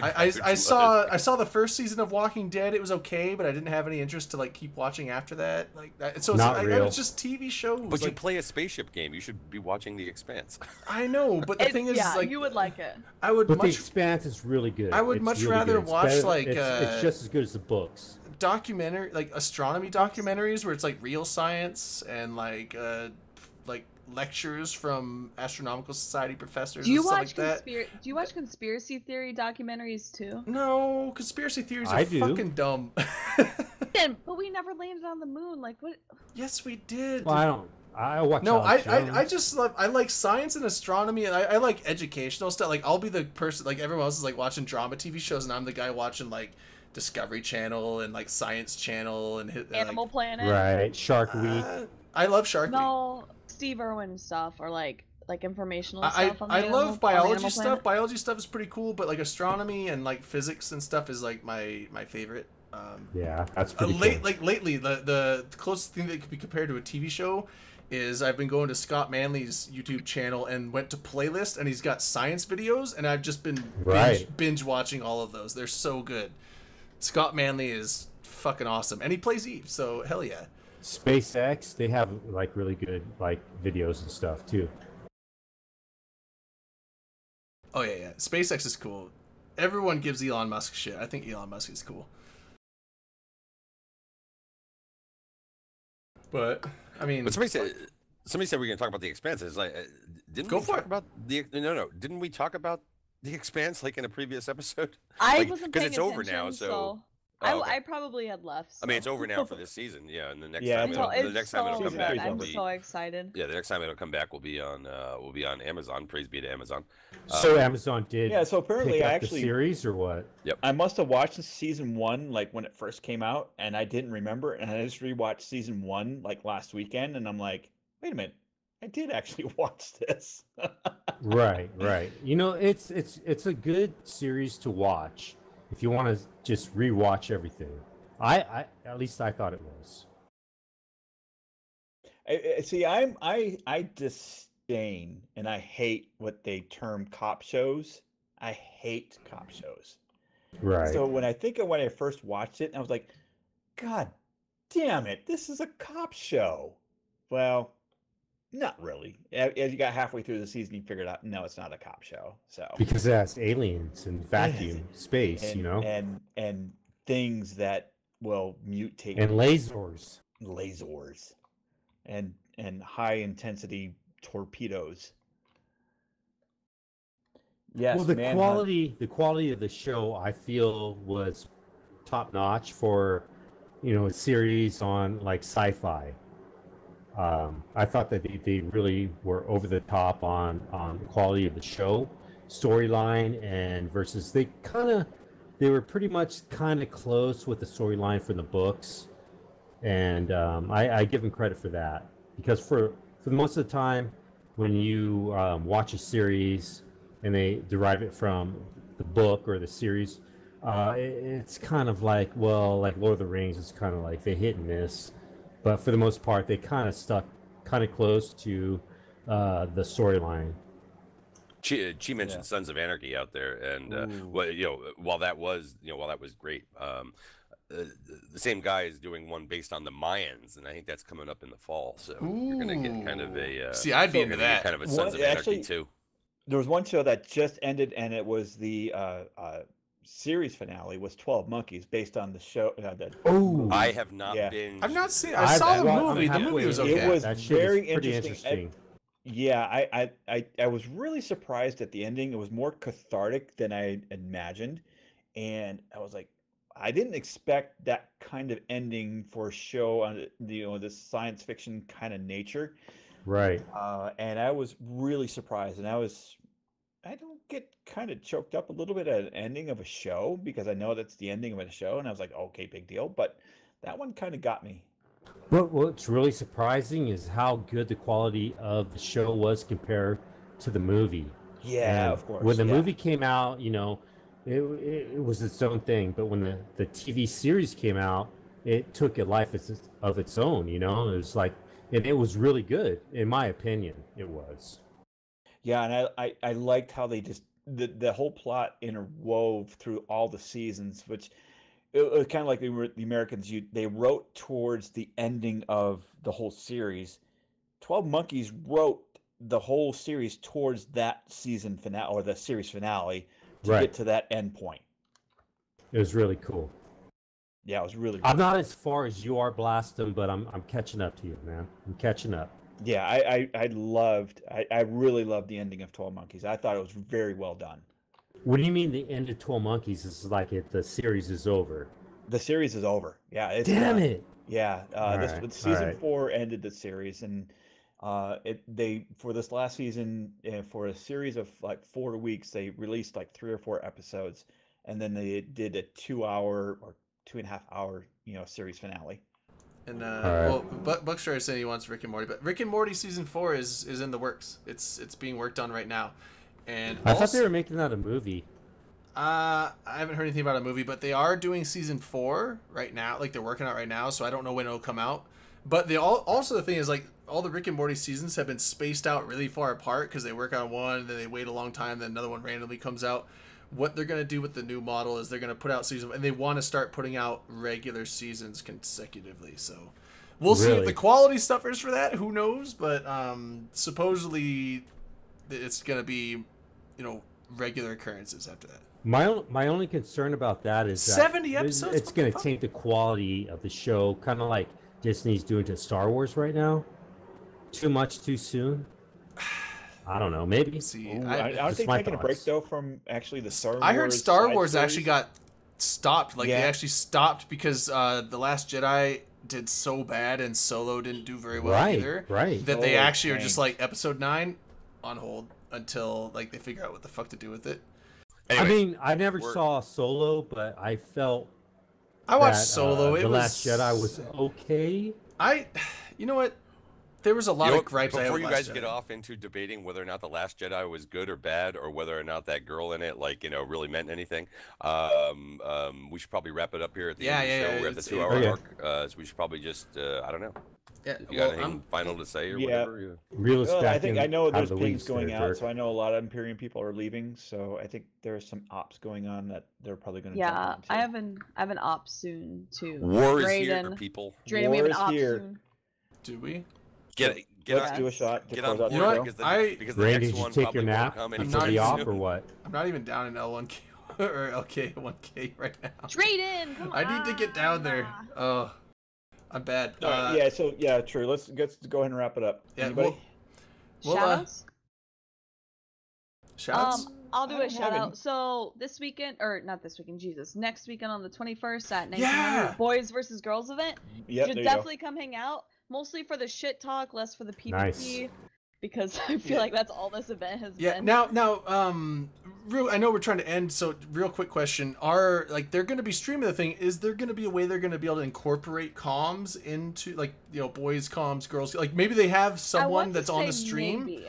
I saw the first season of Walking Dead. It was okay, but I didn't have any interest to like keep watching after that. It's just TV shows. But you play a spaceship game. You should be watching The Expanse. I know, but the thing is, like, you would like it. But The Expanse is really good. I would much rather watch it's just as good as the books. Documentary, like astronomy documentaries, where it's like real science and like lectures from Astronomical Society professors and stuff like that. Do you watch conspiracy theory documentaries too? No, conspiracy theories are fucking dumb. But we never landed on the moon. Like what? Yes, we did. Well, I watch. No, I just love. I like science and astronomy, and I like educational stuff. Like I'll be the person. Like everyone else is like watching drama TV shows, and I'm the guy watching like Discovery Channel and like Science Channel and Animal Planet. Right, Shark Week. I love Shark Week. No, Steve Irwin stuff or like informational stuff. I love biology stuff. Biology stuff is pretty cool, but like astronomy and like physics and stuff is like my favorite. Yeah, that's pretty cool. Like lately, the closest thing that could be compared to a TV show is I've been going to Scott Manley's YouTube channel and went to Playlist, and he's got science videos, and I've just been binge watching all of those. They're so good. Scott Manley is fucking awesome, and he plays Eve, so hell yeah. SpaceX, they have like really good like videos and stuff too. Oh yeah. SpaceX is cool. everyone gives Elon Musk shit. I think Elon Musk is cool. But I mean, but somebody said we were going to talk about the Expanse. It's like, didn't we talk about the no? Didn't we talk about the Expanse like in a previous episode? I like, wasn't paying because it's over now. So okay. I probably had left. So. I mean, it's over now for this season. Yeah, and the next time it'll come back. I'm so excited. Yeah, the next time it'll come back will be on Amazon. Praise be to Amazon. So Amazon did. Yeah. So apparently, I actually the series or what? Yep. I must have watched season 1 like when it first came out, and I didn't remember, and I just rewatched season 1 like last weekend, and I'm like, wait a minute, I did actually watch this. Right. You know, it's a good series to watch if you want to just rewatch everything. I at least I thought it was. See, I disdain and I hate what they term cop shows. I hate cop shows. Right. So when I think of when I first watched it, I was like, God damn it, this is a cop show. Well, not really. As you got halfway through the season, you figured out, no, it's not a cop show. So because it has aliens and vacuum space, and, you know, and things that will mutate and lasers, and high intensity torpedoes. Yes. Well, the quality of the show, I feel, was top notch for, you know, a series on like sci-fi. I thought that they really were over the top on the quality of the show, storyline, and versus they were pretty much kind of close with the storyline from the books, and I give them credit for that, because for the most of the time when you watch a series and they derive it from the book or the series, it's kind of like, well, like Lord of the Rings, it's kind of like they hit and miss. But for the most part, they kind of stuck kind of close to the storyline. She mentioned Sons of Anarchy out there, and while that was great, the same guy is doing one based on the Mayans, and I think that's coming up in the fall. So you're gonna get kind of a see, I'd be into that kind of a Sons of Anarchy too. There was one show that just ended, and it was the series finale was 12 Monkeys, based on the show. I have not been. I've not seen. I saw the movie. The movie was okay. It was very interesting. I was really surprised at the ending. It was more cathartic than I imagined, and I was like, I didn't expect that kind of ending for a show on this science fiction kind of nature. Right. And I was really surprised, and I don't get kind of choked up a little bit at an ending of a show, because I know that's the ending of a show, and I was like, okay, big deal. But that one kind of got me. But what's really surprising is how good the quality of the show was compared to the movie. Yeah, and of course. When the movie came out, it was its own thing. But when the TV series came out, it took a life of its own. It was like, and it was really good, in my opinion. It was. Yeah, and I liked how they just the whole plot interwove through all the seasons, which it was kind of like the Americans. They wrote towards the ending of the whole series. 12 Monkeys wrote the whole series towards that season finale, or the series finale, to get to that end point. It was really cool. Yeah, it was really. I'm not as far as you are, Blastum, but I'm catching up to you, man. I'm catching up. Yeah, I really loved the ending of 12 Monkeys. I thought it was very well done. What do you mean the end of 12 Monkeys is like the series is over? The series is over. Yeah. It's Damn it. Yeah. Season 4 ended the series, and for this last season, for a series of like 4 weeks, they released like 3 or 4 episodes, and then they did a 2-hour or 2.5 hour series finale. And well, Buckster is saying he wants Rick and Morty, but Rick and Morty season 4 is in the works. It's being worked on right now. And I thought they were making that a movie. I haven't heard anything about a movie, but they are doing season 4 right now. Like, they're working on it right now, so I don't know when it'll come out. But also the thing is, like, all the Rick and Morty seasons have been spaced out really far apart, because they work on one, then they wait a long time, then another one randomly comes out. What they're going to do with the new model is they're going to put out seasons, and they want to start putting out regular seasons consecutively. So we'll see if the quality suffers for that. Who knows? But supposedly it's going to be, regular occurrences after that. My only concern about that is that 70 episodes. It's going to taint the quality of the show, kind of like Disney's doing to Star Wars right now. Too much too soon. I don't know. Maybe. See, aren't they taking a break though from actually the Star Wars? I heard Star Wars actually got stopped. Like they actually stopped because The Last Jedi did so bad and Solo didn't do very well either. Right. That they actually are just like Episode 9 on hold until like they figure out what the fuck to do with it. Anyway, I mean, I never saw Solo, but I felt I watched Solo. The Last Jedi was okay. You know what? There was a lot of gripes. Before you guys get off into debating whether or not The Last Jedi was good or bad, or whether or not that girl in it, like, really meant anything, we should probably wrap it up here at the end of the show. We're at the 2-hour mark, so we should probably just, I don't know. Yeah, if you got anything final to say or whatever. I know there's pings going out, so I know a lot of Imperium people are leaving. So I think there's some ops going on that they're probably going to. Yeah, I have an op soon too. War is here, people. Drayden, we have an op soon. Do we? Let's do a shot. Get on board. You know what? Because the Randy, next did you one take your nap before the op or what? I'm not even down in L1K or LK1K right now. Drayden, come on. I need to get down there. Oh, I'm bad. True. Let's go ahead and wrap it up. Yeah, Anybody? Shoutouts? Shoutouts? I'll do a shout out. So this weekend, or not this weekend, next weekend on the 21st at 1900 Boys versus Girls event. Yep, you should definitely come hang out. Mostly for the shit talk, less for the PvP. Nice. Because I feel like that's all this event has been. Now, I know we're trying to end, so real quick question: they're going to be streaming the thing? Is there going to be a way they're going to be able to incorporate comms into boys comms, girls? Like maybe they have someone that's on the stream. Maybe.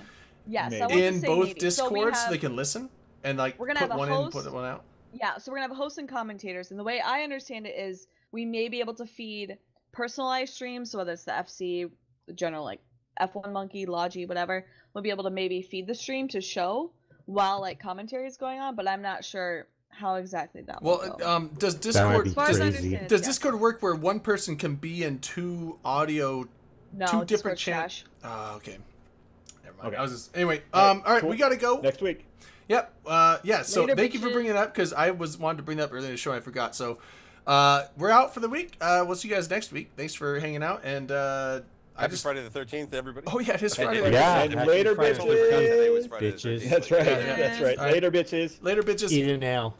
Yes, in both Discords, so they can listen and we're gonna put have one host, in, put one out. Yeah, so we're gonna have a host and commentators, and the way I understand it is we may be able to feed personalized streams, so whether it's the FC, the general like F1 Monkey, Logi, whatever, we'll be able to maybe feed the stream to show while like commentary is going on, but I'm not sure how exactly that will go. Does Discord Discord work where one person can be in two different channels? Oh, okay. Never mind. Okay. Anyway, all right, cool. We gotta go next week. Yep. So thank you for bringing it up because I wanted to bring that up earlier in the show and I forgot. So we're out for the week. We'll see you guys next week. Thanks for hanging out and Happy Friday the 13th, everybody. Oh yeah, it is Friday. And later, bitches. Bitches. That's right. That's right. Later, bitches. Later, bitches. Eat an ale.